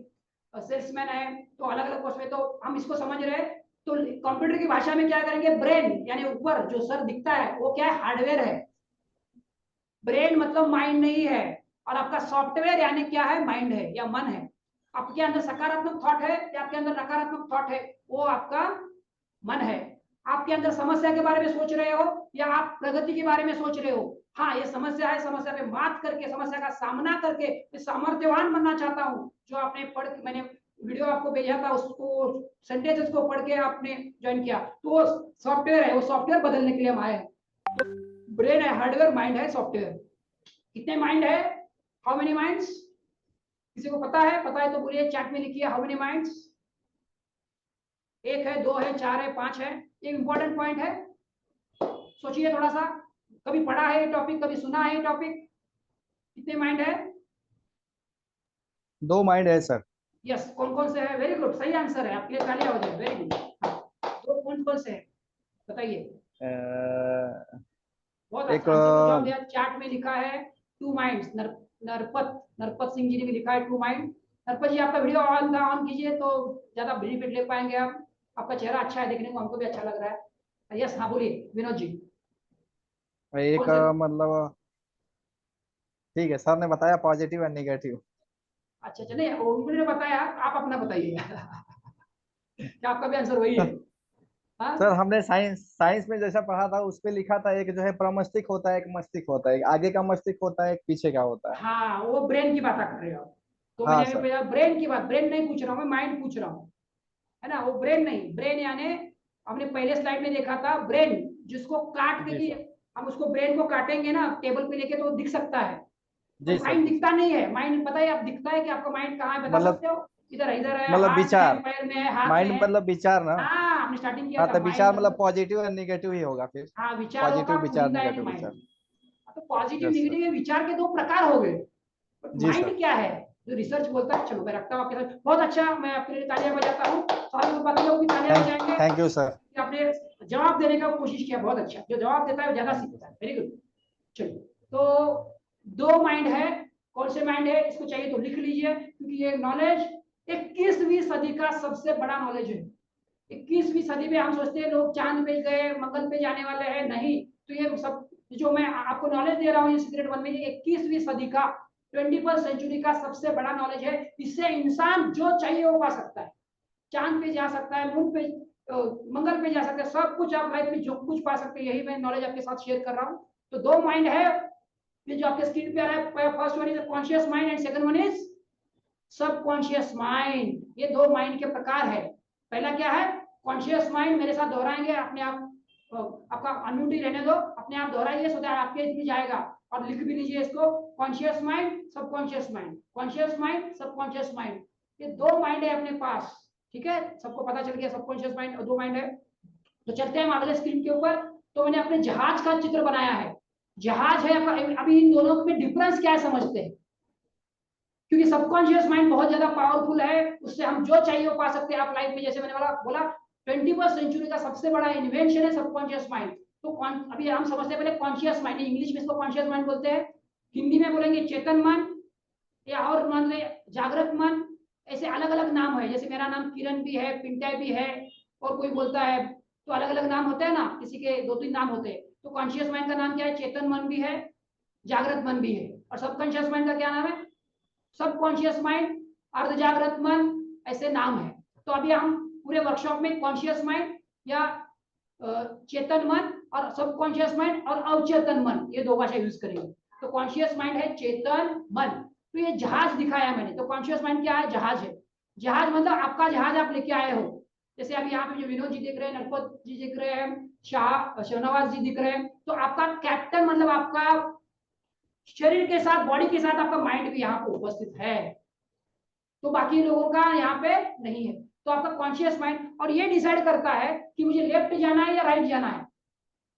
सेल्समैन है, तो अलग अलग पोस्ट में, तो हम इसको समझ रहे हैं। तो कंप्यूटर की भाषा में क्या करेंगे? ब्रेन यानी ऊपर जो सर दिखता है वो क्या है? हार्डवेयर है। ब्रेन मतलब माइंड नहीं है। और आपका सॉफ्टवेयर यानी क्या है? माइंड है या मन है। आपके अंदर सकारात्मक थॉट है या आपके अंदर नकारात्मक थॉट है, वो आपका मन है। आपके अंदर समस्या के बारे में सोच रहे हो या आप प्रगति के बारे में सोच रहे हो, हाँ ये समस्या है, समस्या पे मात करके, समस्या का सामना करके मैं सामर्थ्यवान बनना चाहता हूँ। जो आपने पढ़ के मैंने वीडियो आपको भेजा था, उसको सेंटेंसेस को पढ़ के आपने ज्वाइन किया, तो वो सॉफ्टवेयर है, वो सॉफ्टवेयर बदलने के लिए हम आए हैं। तो ब्रेन है हार्डवेयर, माइंड है सॉफ्टवेयर। कितने माइंड है? How many minds? किसी को पता है? पता है तो बोलिए, चैट में लिखिए हाउ मेनी माइंड्स। 1 है, 2 है, 4 है, 5 है। एक इंपॉर्टेंट पॉइंट है, सोचिए थोड़ा सा। कभी पढ़ा है ये टॉपिक, कभी सुना है ये टॉपिक? कितने माइंड है? 2 माइंड है सर। यस, कौन कौन से है? वेरी गुड, सही आंसर है, आपके लिए तालियां हो जाए, वेरी गुड। तो कौन कौन से है बताइए? बहुत एक अच्छा आंसर तो जवाब दिया, चैट में लिखा है 2 माइंड्स। नरपत सिंह जी ने भी लिखा है 2 माइंड। नरपत जी आपका वीडियो ऑन कीजिए तो ज्यादा बेनिफिट ले पाएंगे आप। आपका चेहरा अच्छा है देखने को, हमको भी अच्छा लग रहा है। यस, हाँ बोलिए विनोद जी। एक कौन से? मतलब ठीक है, सर ने बताया पॉजिटिव एंड नेगेटिव। अच्छा अच्छा, नहीं वो उन्होंने बताया, आप अपना बताइए। क्या आपका भी आंसर वही है? हाँ सर हमने साइंस साइंस में जैसा पढ़ा था उस पे लिखा था, एक जो है प्रमस्तिष्क होता है, एक मस्तिष्क होता है, एक आगे का मस्तिष्क होता है, एक पीछे का होता है। हाँ, वो ब्रेन की बात कर रहे हो। तो मैंने हाँ अभी सर। पूछा ब्रेन की बात, ब्रेन नहीं पूछ रहा हूँ मैं, माइंड पूछ रहा हूँ, है ना? वो ब्रेन नहीं, ब्रेन यानी हमने पहले स्लाइड में देखा था ब्रेन, जिसको काट के जी कि सर। हम उसको ब्रेन को काटेंगे ना टेबल पे लेके तो दिख सकता है, जी पर सर। माइंड जी सर। दिखता नहीं है। माइंड पता है, आप दिखता है कि आपका माइंड कहाँ है, बता मतलब सकते हो? इधर है, मतलब हाथ में है, विचार। पैर में है, हाथ में माइंड है। मतलब विचार ना। हाँ, हमने स्टार्टिंग किया हाँ था तो माइंड विचार मतलब मतलब, पॉजिटिव एंड नेगेटिव ही होगा फिर। हाँ विचारों का पॉजिटिव विचार, पुलिंदा है नेगेटिव माइंड। विचार। तो पॉजिटिव यस सर। नेगेटिव विचार के 2 प्रकार हो गए। जी सर। माइंड क्या है जो रिसर्च बोलता है? चलो मैं रखता हूँ आपके साथ। बहुत अच्छा, मैं आपके लिए तालियां बजाता हूँ, सारे बाकी लोग भी तालियां बजाएंगे थैंक यू सर। कि आपने जवाब देने का कोशिश किया। बहुत अच्छा, जो जवाब देता है वो ज्यादा थैंक यू। सीखता है। Very good. चलिए, तो 2 माइंड है। कौन से माइंड है? इसको चाहिए तो लिख लीजिए, क्योंकि ये नॉलेज 21वीं सदी का सबसे बड़ा नॉलेज है। 21वीं सदी में हम सोचते हैं लोग चांद पे गए, मंगल पे जाने वाले हैं, नहीं। तो ये सब जो मैं आपको नॉलेज दे रहा हूँ, ये सीक्रेट वन में, ये 21वीं सदी का, 21st सेंचुरी का सबसे बड़ा नॉलेज है। इससे इंसान जो चाहिए वो पा सकता है। चांद पे जा सकता है, मून पे, मंगल पे जा सकता है, सब कुछ आप लाइफ में जो कुछ पा सकते हैं। यही मैं नॉलेज आपके साथ शेयर कर रहा हूँ। तो 2 माइंड है, ये जो आपके स्क्रीन पे आ रहा है। First one is conscious mind and second one is subconscious mind. ये 2 माइंड के प्रकार है। पहला क्या है? Conscious mind. मेरे साथ दोहराएंगे, अपने आप आपका अनम्यूट रहने दो, अपने आप दोहराइए, सो दैट आपके इसमें जाएगा। और लिख भी लीजिए इसको, conscious mind, subconscious mind, conscious mind, subconscious mind. ये 2 माइंड है अपने पास। ठीक है, सबको पता चल गया सबकॉन्शियस माइंड और 2 माइंड है। तो चलते हैं हम अगले स्क्रीन के ऊपर। तो मैंने अपने जहाज का चित्र बनाया है। जहाज है अभी इन दोनों में डिफरेंस क्या है समझते हैं, क्योंकि सबकॉन्शियस माइंड बहुत ज्यादा पावरफुल है, उससे हम जो चाहिए वो पा सकते हैं आप लाइफ में। जैसे मैंने बोला 21st सेंचुरी का सबसे बड़ा इन्वेंशन है सबकॉन्शियस माइंड। तो अभी हम समझते हैं पहले कॉन्शियस माइंड, इंग्लिश में इसको कॉन्शियस माइंड बोलते हैं, हिंदी में बोलेंगे चेतन मन, या और मान ले जागृत मन। ऐसे अलग अलग नाम है, जैसे मेरा नाम किरण भी है, पिंटा भी है, और कोई बोलता है, तो अलग अलग नाम होते हैं ना, किसी के 2-3 नाम होते हैं। तो कॉन्शियस माइंड का नाम क्या है? चेतन मन भी है, जागृत मन भी है। और सबकॉन्शियस माइंड का क्या नाम है? सबकॉन्शियस माइंड, अर्ध जागृत मन, ऐसे नाम है। तो अभी हम पूरे वर्कशॉप में कॉन्शियस माइंड या चेतन मन और सबकॉन्शियस माइंड और अवचेतन मन, ये 2 भाषा यूज करेंगे। तो कॉन्शियस माइंड है चेतन मन। तो ये जहाज दिखाया मैंने, तो कॉन्शियस माइंड क्या है? जहाज है। जहाज मतलब आपका जहाज आप लेके आए हो। जैसे अभी यहाँ पे जो विनोद जी दिख रहे हैं, नरपत जी दिख रहे हैं, शाहनवाज जी दिख रहे हैं, तो आपका कैप्टन मतलब आपका शरीर के साथ, बॉडी के साथ आपका माइंड भी यहाँ पे उपस्थित है। तो बाकी लोगों का यहाँ पे नहीं है। तो आपका कॉन्शियस माइंड, और ये डिसाइड करता है कि मुझे लेफ्ट जाना है या राइट जाना है।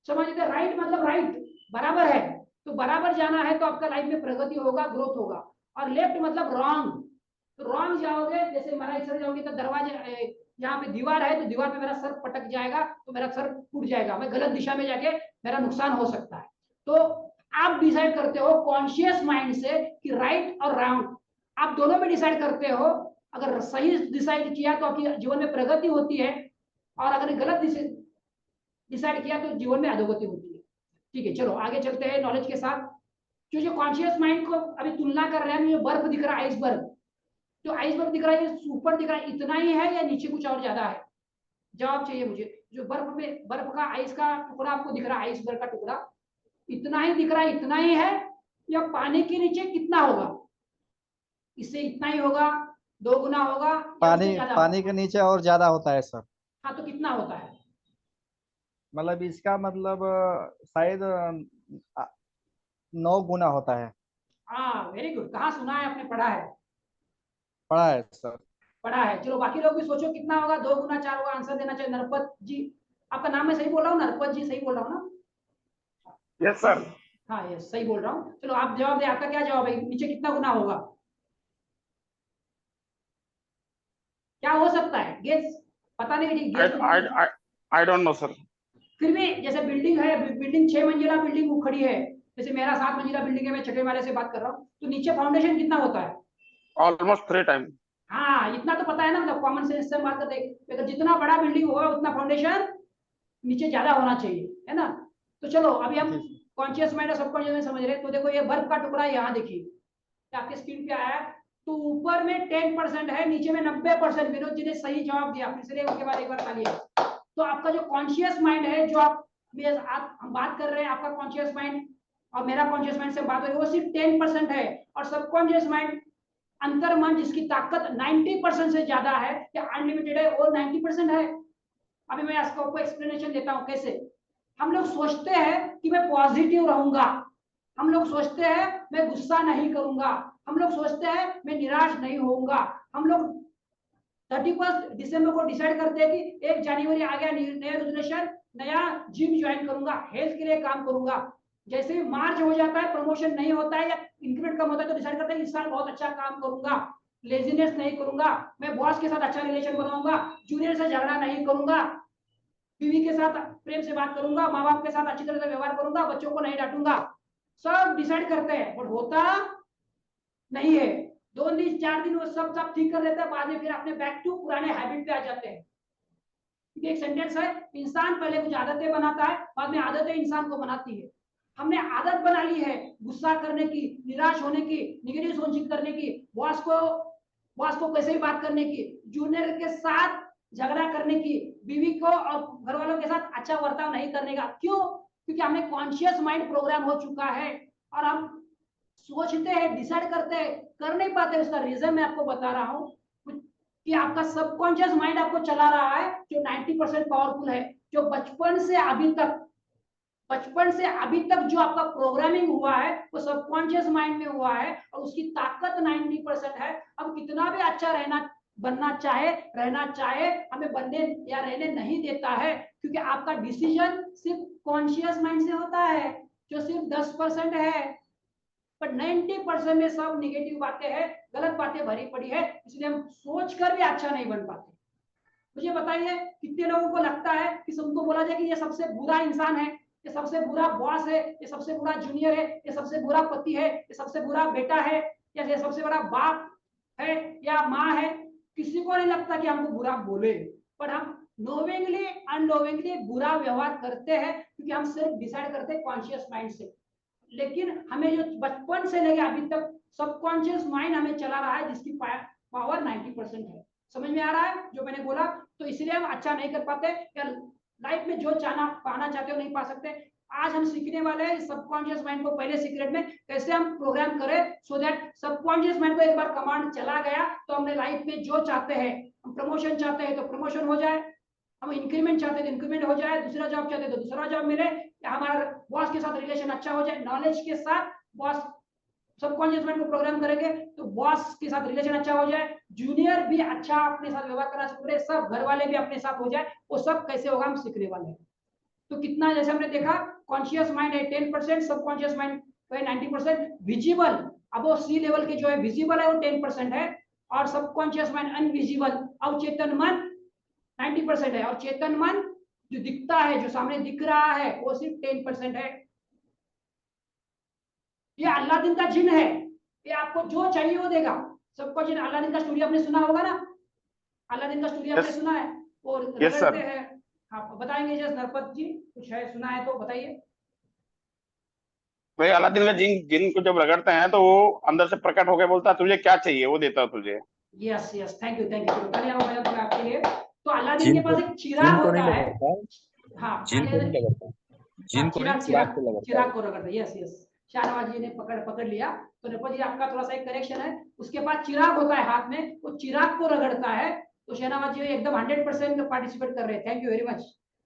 समझ लीजिए, राइट मतलब राइट, बराबर है, तो बराबर जाना है तो आपका लाइफ में प्रगति होगा, ग्रोथ होगा। और लेफ्ट मतलब रॉन्ग, तो रॉन्ग जाओगे, जैसे मेरा इधर जाओगे तो दरवाजे, यहाँ पे दीवार है तो दीवार पे मेरा सर पटक जाएगा, तो मेरा सर टूट जाएगा, मैं गलत दिशा में जाके मेरा नुकसान हो सकता है। तो आप डिसाइड करते हो कॉन्शियस माइंड से कि राइट और रॉन्ग, आप दोनों में डिसाइड करते हो। अगर सही डिसाइड किया तो आपकी जीवन में प्रगति होती है, और अगर गलत डिसाइड किया तो जीवन में अधोगति होती है। ठीक है, चलो आगे चलते हैं नॉलेज के साथ। जो कॉन्शियस माइंड को अभी तुलना कर रहे हैं, मुझे बर्फ दिख रहा है, आइसबर्ग, जो आइसबर्ग दिख रहा है ये ऊपर दिख रहा है, इतना ही है या नीचे कुछ और ज्यादा है? जवाब चाहिए मुझे। जो बर्फ में, बर्फ का, आइस का टुकड़ा आपको दिख रहा है, आइसबर्ग का टुकड़ा, इतना ही दिख रहा है, इतना ही है, या पानी के नीचे कितना होगा? इससे इतना ही होगा, 2 गुना होगा, या उससे पानी ज्यादा पानी होगा? के नीचे और ज्यादा होता है सर। हाँ, तो कितना होता है? मतलब इसका मतलब शायद 9 गुना होता है। हाँ, वेरी गुड। कहाँ सुना है आपने, पढ़ा है? पढ़ा है सर। पढ़ा है। चलो बाकी लोग भी सोचो कितना होगा, 2 गुना 4 होगा, आंसर देना चाहिए। नरपत जी, आपका नाम मैं सही बोल रहा हूँ? नरपत जी सही बोल रहा हूँ ना? Yes, sir. हाँ, ये सही बोल रहा हूँ। चलो आप जवाब दे, आपका क्या जवाब है? नीचे कितना गुना होगा? क्या हो सकता है? गेस, पता नहीं, I, गेस तो I, I, I don't know, sir. फिर भी जैसे बिल्डिंग है, बिल्डिंग 6 मंजिला बिल्डिंग खड़ी है, जैसे मेरा 7 मंजिला बिल्डिंग है, मैं छठे वाले से बात कर रहा हूँ, तो नीचे फाउंडेशन कितना होता है? Almost 3 times. हाँ, इतना तो पता है ना, मतलब कॉमन सेंस से हम बात करते हैं। अगर जितना बड़ा बिल्डिंग होगा उतना फाउंडेशन नीचे ज्यादा होना चाहिए, है ना? तो चलो अभी हम जी सर। कॉन्शियस माइंड और सबकॉन्शियस माइंड समझ रहे हैं। तो देखो ये बर्फ का टुकड़ा यहाँ देखिए, क्या आपके स्क्रीन पे आया है? तो ऊपर में 10% है, नीचे में 90%। विनोद जी ने सही जवाब दिया, फिर से उसके बाद एक बार खाली है। तो आपका जो कॉन्शियस माइंड है, जो आप हम बात कर रहे हैं, आपका कॉन्शियस माइंड और मेरा कॉन्शियस माइंड से बात हो रही है, वो सिर्फ 10% है। और सबकॉन्शियस माइंड, अंतर्मन, जिसकी ताकत 90% से ज्यादा है, या अनलिमिटेड है, और 90% है। अभी मैं आपको एक्सप्लेनेशन देता हूं कैसे। हम लोग सोचते हैं कि मैं पॉजिटिव रहूंगा, हम लोग सोचते हैं मैं गुस्सा नहीं करूंगा, हम लोग सोचते हैं मैं निराश नहीं होऊंगा। हम लोग 31 दिसंबर को डिसाइड करते हैं कि 1 जनवरी आ गया, नया रेजोल्यूशन, नया जिम ज्वाइन करूंगा, हेल्थ के लिए काम करूंगा। जैसे ही मार्च हो जाता है, प्रमोशन नहीं होता है या इंक्रीमेंट कम होता है, तो डिसाइड करते हैं इस साल बहुत अच्छा काम करूंगा, लेजीनेस नहीं करूंगा, मैं बॉस के साथ अच्छा रिलेशन बनाऊंगा, जूनियर से झगड़ा नहीं करूंगा, बीवी के साथ प्रेम से बात करूंगा, माँ बाप के साथ अच्छी तरह से व्यवहार करूंगा, बच्चों को नहीं डांटूंगा। सब डिसाइड करते हैं, बट होता नहीं है। 2 दिन 4 दिन वो सब ठीक कर लेते हैं, बाद में फिर अपने बैक टू पुराने हैबिट पे आ जाते हैं। क्योंकि एक सेंटेंस है, इंसान पहले कुछ आदतें बनाता है, बाद में आदतें इंसान को बनाती है। हमने आदत बना ली है गुस्सा करने की, निराश होने की, निगेटिव सोचिंग करने की, बॉस को कैसे भी बात करने की, जूनियर के साथ झगड़ा करने की, बीवी को और घर वालों के साथ अच्छा बर्ताव नहीं करने का। क्यों? क्योंकि हमने कॉन्शियस माइंड प्रोग्राम हो चुका है, और हम सोचते हैं, डिसाइड करते हैं, कर नहीं पाते। उसका रीजन मैं आपको बता रहा हूँ कि आपका सबकॉन्शियस माइंड आपको चला रहा है, जो 90% पावरफुल है, जो बचपन से अभी तक जो आपका प्रोग्रामिंग हुआ है, वो सबकॉन्शियस माइंड में हुआ है, और उसकी ताकत 90% है। अब कितना भी अच्छा बनना चाहे, रहना चाहे, हमें बनने या रहने नहीं देता है, क्योंकि आपका डिसीजन सिर्फ कॉन्शियस माइंड से होता है, जो सिर्फ 10% है। पर 90% में सब निगेटिव बातें हैं, गलत बातें भरी पड़ी है, इसलिए हम सोचकर भी अच्छा नहीं बन पाते। मुझे बताइए, कितने लोगों को लगता है कि तुमको बोला जाए कि ये सबसे बुरा इंसान है, ये सबसे बुरा बॉस है, ये सबसे बुरा जूनियर है, ये सबसे बुरा पति है, ये सबसे बुरा बेटा है, या ये सबसे बड़ा बाप है या माँ है? किसी को नहीं लगता कि हमको बुरा बोले, पर हम नोविंगली अननोविंगली बुरा व्यवहार करते हैं, क्योंकि हम सिर्फ डिसाइड करते हैं कॉन्शियस माइंड से। लेकिन हमें जो बचपन से लेके अभी तक सबकॉन्शियस माइंड हमें चला रहा है, जिसकी पावर 90% है। समझ में आ रहा है जो मैंने बोला? तो इसलिए हम अच्छा नहीं कर पाते, या लाइफ में जो पाना चाहते हो नहीं पा सकते। आज हम सीखने वाले हैं सबकॉन्शियस माइंड को पहले सीक्रेट में कैसे हम प्रोग्राम करें, सो दैट सबकॉन्शियस माइंड को एक बार कमांड चला गया तो हमने लाइफ में जो चाहते हैं, हम प्रमोशन चाहते हैं तो प्रमोशन हो जाए, हम इंक्रीमेंट चाहते हैं तो इंक्रीमेंट हो जाए, दूसरा जॉब चाहते हैं तो दूसरा जॉब मिले, या हमारा बॉस के साथ रिलेशन अच्छा हो जाए। नॉलेज के साथ बॉस, सबकॉन्शियस माइंड को प्रोग्राम करेंगे तो बॉस के साथ रिलेशन अच्छा हो जाए, जूनियर भी अच्छा अपने साथ व्यवहार करना शुरू करे, सब घर वाले भी अपने साथ हो जाए। वो सब कैसे होगा, हम सीखने वाले हैं। तो कितना, जैसे हमने देखा, कॉन्शियस माइंड है 10%, सबकॉन्शियस माइंड है 90%। विजिबल, अब वो सी लेवल के जो है विजिबल है वो 10% है, और सबकॉन्शियस माइंड अनविजिबल, अवचेतन मन 90% है, और चेतन मन जो दिखता है, जो सामने दिख रहा है, वो सिर्फ 10% है। ये अलादीन का जिन है, ये आपको जो चाहिए वो देगा। सबको जिन, अलादीन का स्टोरी आपने सुना होगा ना, अलादीन का स्टोरी आपने सुना है, वो रगड़ते हैं। आप बताएंगे जैसे नरपत जी, कुछ है सुना है तो बताइए। भाई अलादीन का जिन जिन को जब रगड़ते हैं तो वो अंदर से प्रकट होकर बोलता है तुझे क्या चाहिए, वो देता है तुझे। Yes yes, thank you thank you, तालियां हो आपके लिए। तो अलादीन जिन के को पास एक चिराग जिन को नहीं होता है। लगाता, हाँ, जिन को नहीं लगाता। जिन को नहीं, चिराग को रगड़ता चिराग को रगड़ता है। यस यस, शाहनवाज जी ने पकड़ लिया। तो नरपत जी आपका थोड़ा सा एक करेक्शन है, उसके बाद चिराग होता है हाथ में, वो चिराग को रगड़ता है। तो शाहनवाज जी एकदम 100% पार्टिसिपेट कर रहे हैं। थैंक यू वेरी मच,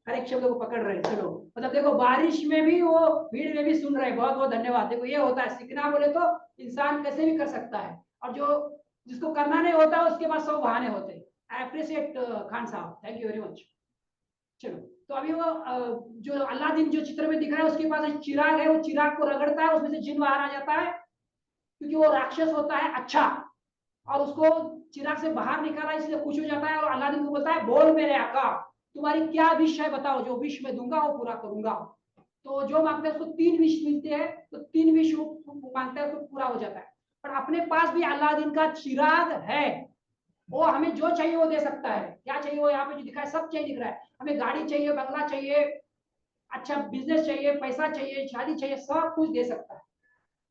हर एक शब्द को पकड़ रहे हैं। चलो, मतलब देखो बारिश में भी वो भीड़ में भी सुन रहे हैं। बहुत बहुत धन्यवाद। देखो ये होता है सीखना, बोले तो इंसान कैसे भी कर सकता है, और जो जिसको करना नहीं होता उसके पास 100 बहाने होते हैं। आई अप्रिशिएट खान साहब, थैंक यू वेरी मच। चलो, तो अभी वो जो अलादीन जो चित्र में दिख रहा है उसके पास एक चिराग है, वो चिराग को रगड़ता है, उसमें से जिन बाहर आ जाता है, क्योंकि वो राक्षस होता है अच्छा, और उसको चिराग से बाहर निकाला इसलिए खुश हो जाता है, और अलादीन को बोलता है बोल मेरे आका तुम्हारी क्या विश है बताओ, जो विश मैं दूंगा वो पूरा करूंगा। तो जो मांगता है उसको 3 विश मिलते हैं, तो 3 विश वो मांगता है उसको पूरा हो जाता है। पर अपने पास भी अलादीन का चिराग है, वो हमें जो चाहिए वो दे सकता है। क्या चाहिए वो यहाँ पे जो दिखा है, सब चाहिए दिख रहा है। हमें गाड़ी चाहिए, बंगला चाहिए, अच्छा बिजनेस चाहिए, पैसा चाहिए, शादी चाहिए, सब कुछ दे सकता है।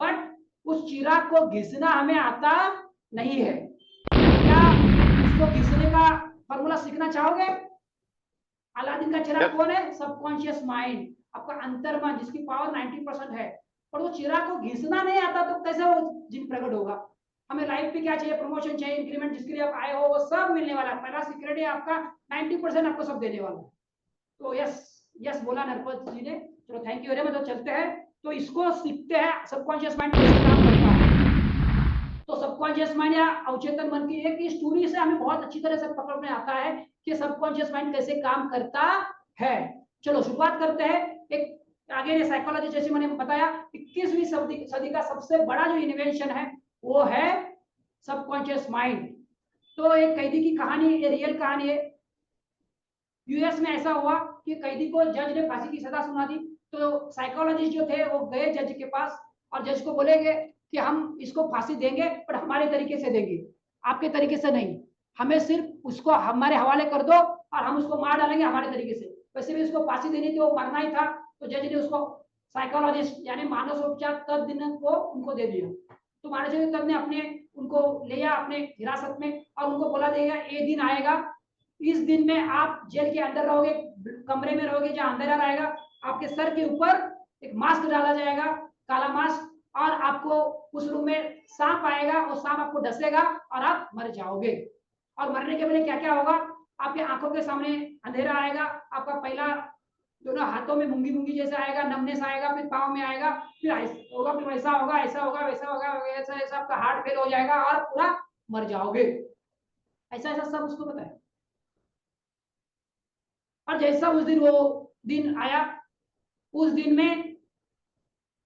बट उस चिराग को घिसना हमें आता नहीं है। क्या उसको घिसने का फॉर्मूला सीखना चाहोगे? अलादीन का चिराग कौन है? सबकॉन्शियस माइंड, आपका अंतर्मन, जिसकी पावर 90% है। और वो चिराग को घिसना नहीं आता तो कैसे वो जिन प्रकट होगा? हमें लाइफ पे क्या चाहिए? प्रमोशन चाहिए, इंक्रीमेंट, जिसके लिए आप आए हो वो सब मिलने वाला है। पहला सीक्रेट है आपका, 90% आपको सब देने वाला है। तो यस यस बोला नरपत जी ने। चलो थैंक यू वेरी मच। चलते हैं, तो इसको सीखते हैं सबकॉन्शियस माइंड कैसे काम करता है। तो सबकॉन्शियस माइंड या अवचेतन मन की एक स्टोरी से हमें बहुत अच्छी तरह से पकड़ में आता है कि सबकॉन्शियस माइंड कैसे काम करता है। चलो शुरुआत करते हैं। एक आगे साइकोलॉजी, जैसे मैंने बताया 21वीं सदी का सबसे बड़ा जो इन्वेंशन है वो है सबकॉन्शियस माइंड। तो एक कैदी की कहानी, ये रियल कहानी है। यूएस में ऐसा हुआ कि कैदी को जज ने फांसी की सजा सुना दी। तो साइकोलॉजिस्ट जो थे वो गए जज के पास, और जज को बोलेंगे कि हम इसको फांसी देंगे, पर हमारे तरीके से देंगे, आपके तरीके से नहीं। हमें सिर्फ उसको हमारे हवाले कर दो और हम उसको मार डालेंगे हमारे तरीके से। वैसे भी उसको फांसी देनी थी, वो मरना ही था। तो जज ने उसको साइकोलॉजिस्ट यानी मानसोपचार तज्ञ को उनको दे दिया। तो मानसोपचार तज्ञ ने अपने उनको लिया अपने हिरासत में, और उनको बोला देगा ये दिन आएगा, इस दिन में आप जेल के अंदर रहोगे, कमरे में रहोगे जहां अंधेरा रहेगा। आपके सर के ऊपर एक मास्क डाला जाएगा, काला मास्क, और आपको उस रूम में सांप आएगा और सांप आपको डसेगा और आप मर जाओगे। और मरने के पहले क्या क्या होगा? आपके आंखों के सामने अंधेरा आएगा, आपका पहला दोनों हाथों में मूंगी मूंगी जैसा आएगा, नमनेस आएगा, फिर पाँव में आएगा, फिर ऐसा होगा, फिर वैसा होगा, ऐसा होगा, वैसा होगा, ऐसा ऐसा आपका हार्ट फेल हो जाएगा और पूरा मर जाओगे। ऐसा ऐसा सब उसको पता है। और जैसा उस दिन वो दिन आया, उस दिन में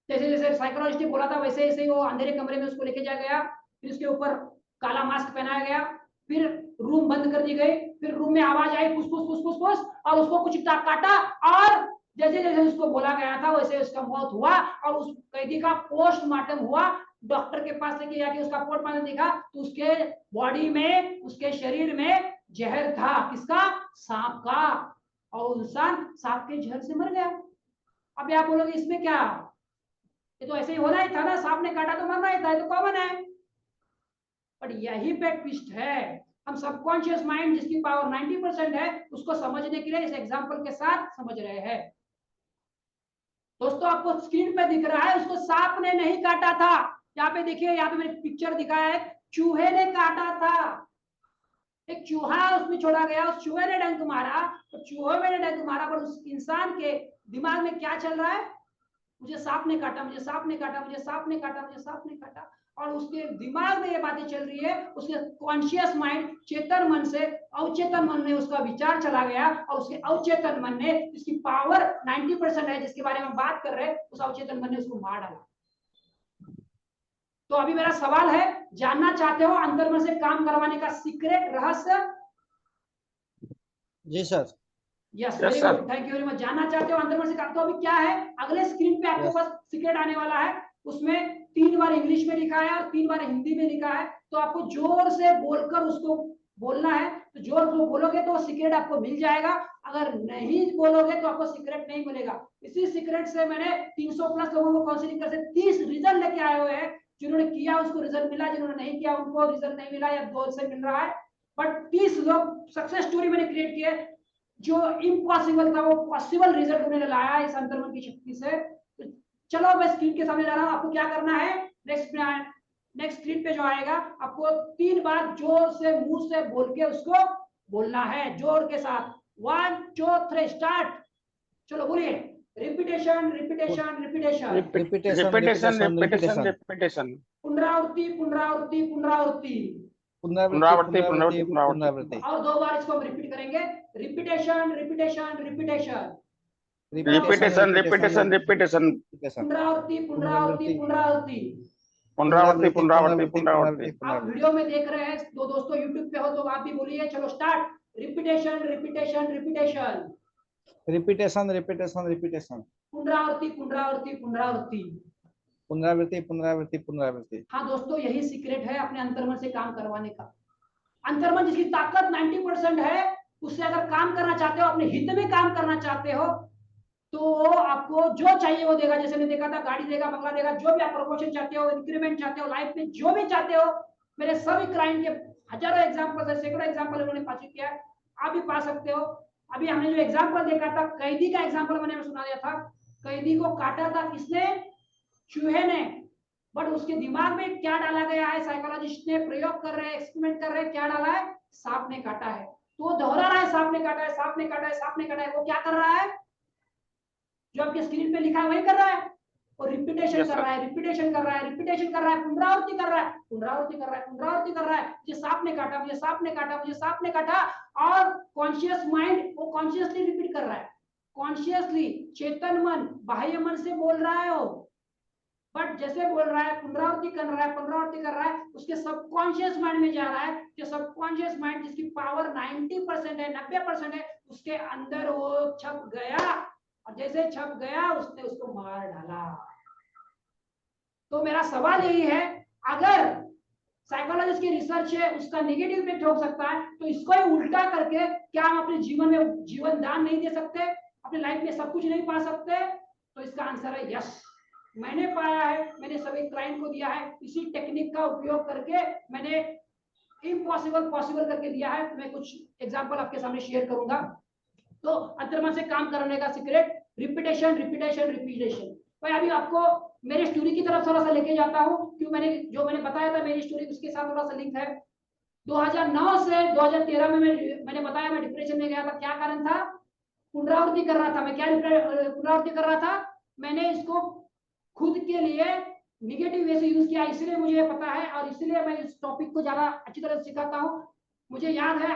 जैसे जैसे साइकोलॉजिस्ट ने बोला था वैसे वैसे ही वो अंधेरे कमरे में उसको लेके जाया गया। फिर उसके ऊपर काला मास्क पहनाया गया, फिर रूम बंद कर दी गई। फिर रूम में आवाज आई फुस फुस फुस फुस फुस, और उसको कुछ काटा, और जैसे जैसे उसको बोला गया था वैसे उसका मौत हुआ। और उस कैदी का पोस्टमार्टम हुआ। डॉक्टर के पास लेके जाके उसका पोस्टमार्टम देखा तो उसके बॉडी में, उसके शरीर में जहर था। किसका? सांप का। और इंसान सांप के जहर से मर गया। अब आप बोलोगे इसमें क्या, ये तो ऐसे ही होना ही था ना, सांप ने काटा तो मरना ही था, ये तो कॉमन है। पर यही पे ट्विस्ट है। हम सबकॉन्शियस माइंड जिसकी पावर 90% है उसको समझने के लिए इस एग्जांपल के साथ समझ रहे हैं। दोस्तों आपको स्क्रीन पे दिख रहा है, उसको सांप ने नहीं काटा था। यहाँ पे देखिए, यहाँ पे मैंने पिक्चर दिखाया है, चूहे ने काटा था। एक चूहा उसमें छोड़ा गया, उस चूहे ने डंक मारा, तो चूहे ने डंक मारा, पर उस इंसान के दिमाग में क्या चल रहा है? मुझे सांप ने काटा, मुझे सांप ने काटा, मुझे सांप ने काटा, मुझे सांप ने काटा। और उसके दिमाग में ये बातें चल रही है। उसके कॉन्शियस माइंड, चेतन मन से अवचेतन मन में उसका विचार चला गया, और उसके अवचेतन मन ने, जिसकी पावर 90% है, जिसके बारे में बात कर रहे हैं, उस अवचेतन मन ने उसको मार डाला। तो अभी मेरा सवाल है, जानना चाहते हो अंतर्मन से काम करवाने का सीक्रेट, रहस्य? जी sir. Yes very good, thank you very much. जानना चाहते हो अंतर्मन से काम, तो अभी क्या है, अगले स्क्रीन पे आपके पास सीक्रेट आने वाला है। उसमें 3 बार इंग्लिश में लिखा है और 3 बार हिंदी में लिखा है। तो आपको जोर से बोलकर उसको बोलना है। तो जोर से बोलोगे तो सीक्रेट आपको मिल जाएगा, अगर नहीं बोलोगे तो आपको सीक्रेट नहीं मिलेगा। इसी सीक्रेट से मैंने 300 प्लस लोगों को काउंसलिंग कर 30 रिजल्ट लेके आए हुए हैं। जिन्होंने किया उसको रिजल्ट मिला, जिन्होंने नहीं किया उनको रिजल्ट नहीं मिला या 2 से मिल रहा है। बट 30 लोग सक्सेस स्टोरी मैंने क्रिएट की है। जो इम्पॉसिबल था वो पॉसिबल रिजल्ट उन्होंने लाया इस अंतर्मन की शक्ति से। तो चलो मैं स्क्रीन के सामने जा रहा हूँ, आपको क्या करना है, नेक्स्ट स्क्रीन पे जो आएगा आपको 3 बार जोर से मुंह से बोल के उसको बोलना है, जोर के साथ। 1 2 3 स्टार्ट। चलो बोलिए, repetition repetition repetition, repetition repetition repetition repetition repetition, repetition, पुनरावृत्ति पुनरावृत्ति पुनरावृत्ति, पुनरावृत्ति पुनरावृत्ति पुनरावृत्ति पुनरावृत्ति पुनरावृत्ति, और 2 बार इसको हम रिपीट करेंगे, repetition repetition repetition, repetition repetition repetition, पुनरावृत्ति पुनरावृत्ति पुनरावृत्ति। पुनरावृत्ति पुनरावृत्ति पुनरावृत्ति। पुनरावृत्ति आप पुनरावृत्ति, वीडियो में देख रहे हैं, दो दोस्तों यूट्यूब पे हो तो आप भी बोलिए। चलो start, repetition repetition repetition, repetition repetition repetition, पुनरावृत्ति पुनरावृत्ति पुनरावृत्ति। पुनरावृत्ति पुनरावृत्ति पुनरावृत्ति। हाँ दोस्तों, यही सीक्रेट है अपने अंतर्मन से काम करवाने का। अंतर्मन जिसकी ताकत 90% है, उससे अगर काम करना चाहते हो, अपने हित में काम करना चाहते हो, तो आपको जो चाहिए वो देगा। जैसे मैंने देखा था, गाड़ी देगा, बंगला देगा, जो भी आप प्रमोशन चाहते हो, इंक्रीमेंट चाहते हो, लाइफ में जो भी चाहते हो। मेरे सभी क्लाइंट के हजारों एग्जांपल है, सैकड़ों एग्जांपल उन्होंने पास किया है, आप भी पा सकते हो। अभी हमने जो एग्जांपल देखा था, कैदी का एग्जांपल मैंने सुना दिया था। कैदी को काटा था किसने? चूहे ने। बट उसके दिमाग में क्या डाला गया है, साइकोलॉजिस्ट ने प्रयोग कर रहे हैं, एक्सपेरिमेंट कर रहे हैं, क्या डाला है? सांप ने काटा है। तो वो दोहरा रहा है, सांप ने काटा है, सांप ने काटा है, सांप ने काटा है। वो क्या कर रहा है? जो आपके स्क्रीन पे लिखा है वही कर रहा है, और रिपीटेशन कर रहा है, रिपीटेशन कर रहा है, रिपीटेशन कर रहा है, पुनरावृत्ति कर रहा है, पुनरावृत्ति कर रहा है, पुनरावृत्ति कर रहा है। मुझे सांप ने काटा, मुझे सांप ने काटा, मुझे सांप ने काटा। और कॉन्शियस माइंड वो कॉन्शियसली रिपीट कर रहा है, कॉन्शियसली, चेतन मन, बाह्य मन से बोल रहा है वो। बट जैसे बोल रहा है, पुनरावृत्ति कर रहा है, पुनरावृत्ति कर रहा है, उसके सबकॉन्शियस माइंड में जा रहा है। जो सबकॉन्शियस माइंड जिसकी पावर 90% है, 90% है, उसके अंदर वो छप गया, और जैसे छप गया उसने उसको मार डाला। तो मेरा सवाल यही है, अगर साइकोलॉजिस्ट की रिसर्च है उसका नेगेटिव इफेक्ट हो सकता है, तो इसको ही उल्टा करके क्या हम अपने जीवन में जीवन दान नहीं दे सकते, अपनी लाइफ में सब कुछ नहीं पा सकते? तो इसका आंसर है यस। मैंने पाया है, मैंने सभी क्लाइंट को दिया है, इसी टेक्निक का उपयोग करके मैंने इम्पॉसिबल पॉसिबल करके दिया है। मैं कुछ एग्जांपल आपके सामने शेयर करूंगा। तो अंतर्मन से काम करने का सीक्रेट, रिपीटेशन रिपीटेशन रिपीटेशन। भाई अभी आपको मेरी स्टोरी की तरफ थोड़ा सा लेके जाता हूँ, क्यों मैंने बताया था मेरी स्टोरी, उसके साथ थोड़ा सा लिंक है। 2009 से 2013 में मैंने बताया मैं डिप्रेशन में गया था। क्या कारण था? पुनरावृत्ति कर रहा था मैं। क्या पुनरावृत्ति कर रहा था? मैंने इसको खुद के लिए निगेटिव वे से यूज किया, इसलिए मुझे पता है, और इसलिए मैं इस टॉपिक को ज्यादा अच्छी तरह से सिखाता हूँ। मुझे याद है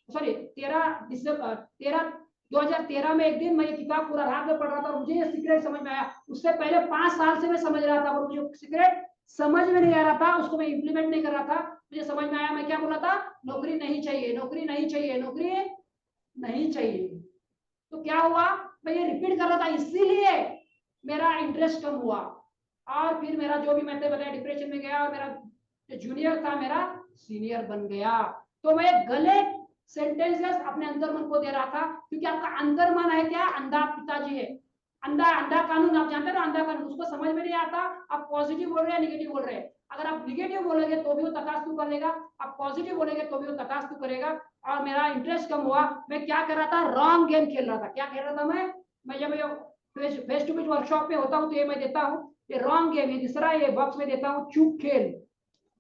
13 2013 में एक दिन मैं ये किताब पूरा रात में पढ़ रहा था, और मुझे ये सीक्रेट समझ में आया। उससे पहले 5 साल से मैं समझ रहा था, पर मुझे सीक्रेट समझ में नहीं आ रहा था, उसको मैं इंप्लीमेंट नहीं कर रहा था। मुझे समझ में आया, मैं क्या बोला था? नौकरी नहीं चाहिए, नौकरी नहीं चाहिए, नौकरी नहीं चाहिए। तो क्या हुआ? मैं ये रिपीट कर रहा था, इसीलिए मेरा इंटरेस्ट कम हुआ, और फिर मेरा जो भी मैंने बताया डिप्रेशन में गया, और मेरा जो जूनियर था मेरा सीनियर बन गया। तो मैं गलत सेंटेंसेस अपने अंतर्मन को दे रहा था, क्योंकि आपका अंतर्मन है क्या? अंधा पिताजी है। अंधा कानून आप जानते हो ना, अंधा कानून, उसको समझ में नहीं आता आप पॉजिटिव बोल रहे हैं नेगेटिव बोल रहे हैं। अगर आप नेगेटिव बोलेंगे तो भी वो तथास्तु कर लेगा, आप पॉजिटिव बोलेंगे तो भी वो तथास्तु करेगा। और मेरा इंटरेस्ट कम हुआ। मैं क्या कर रहा था? रॉन्ग गेम खेल रहा था। क्या खेल रहा था मैं जब फेस टू फेस वर्कशॉप में होता हूँ तो ये मैं देता हूँ, ये रॉन्ग गेम, ये दूसरा ये बॉक्स में देता हूँ, चूक खेल,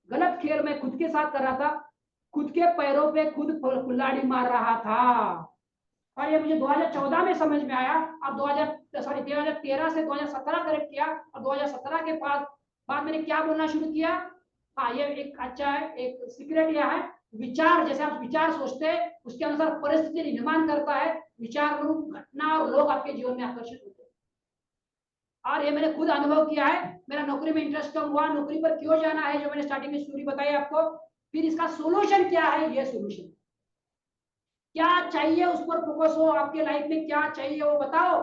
गलत खेल मैं खुद के साथ कर रहा था। खुद के पैरों पे खुद कुल्हाड़ी मार रहा था, और ये मुझे 2014 में समझ में आया। अब 2013 से 2017 करेक्ट किया, और 2017 के बाद मैंने क्या बोलना शुरू किया? हाँ, ये एक अच्छा है, एक सीक्रेट यह है, विचार, जैसे आप विचार सोचते हैं उसके अनुसार परिस्थिति निर्माण करता है। विचार, रूप, घटना और लोग आपके जीवन में आकर्षित होते हैं, और ये मैंने खुद अनुभव किया है। मेरा नौकरी में इंटरेस्ट कम हुआ, नौकरी पर क्यों जाना है, जो मैंने स्टार्टिंग में स्टोरी बताई आपको। फिर इसका सोल्यूशन क्या है, ये सोल्यूशन क्या चाहिए, उस पर फोकस हो। आपके लाइफ में क्या चाहिए वो बताओ,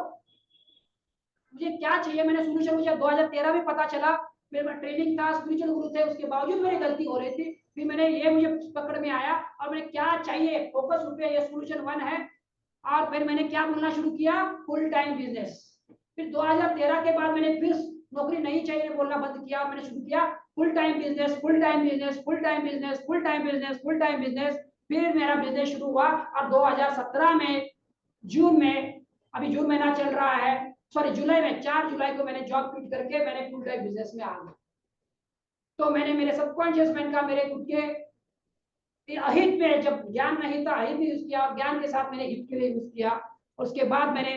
मुझे क्या चाहिए। मैंने सोल्यूशन, मुझे 2013 में पता चला। मेरा ट्रेनिंग था, स्पिरिचुअल गुरु थे, उसके बावजूद मेरी गलती हो रही थी। फिर मैंने ये मुझे पकड़ में आया, और मैंने क्या चाहिए, फोकस उस पे, ये सोल्यूशन 1 है। और फिर मैंने क्या बोलना शुरू किया? Full time business. फिर 2013 के बाद मैंने फिर नौकरी नहीं चाहिए बोलना बंद किया, मैंने शुरू किया full time business, full time business, full time business, full time business, full time business. फिर मेरा बिजनेस शुरू हुआ और 2017 में जून में, अभी जून महीना चल रहा है, सॉरी जुलाई में, 4 जुलाई को मैंने जॉब क्विट करके मैंने फुल टाइम बिजनेस में आ गया। तो मैंने मेरे सबकॉन्शियस माइंड का, मेरे खुद के अहित में, जब ज्ञान नहीं था अहित यूज किया, और ज्ञान के साथ मैंने हित के लिए यूज किया। और उसके बाद मैंने,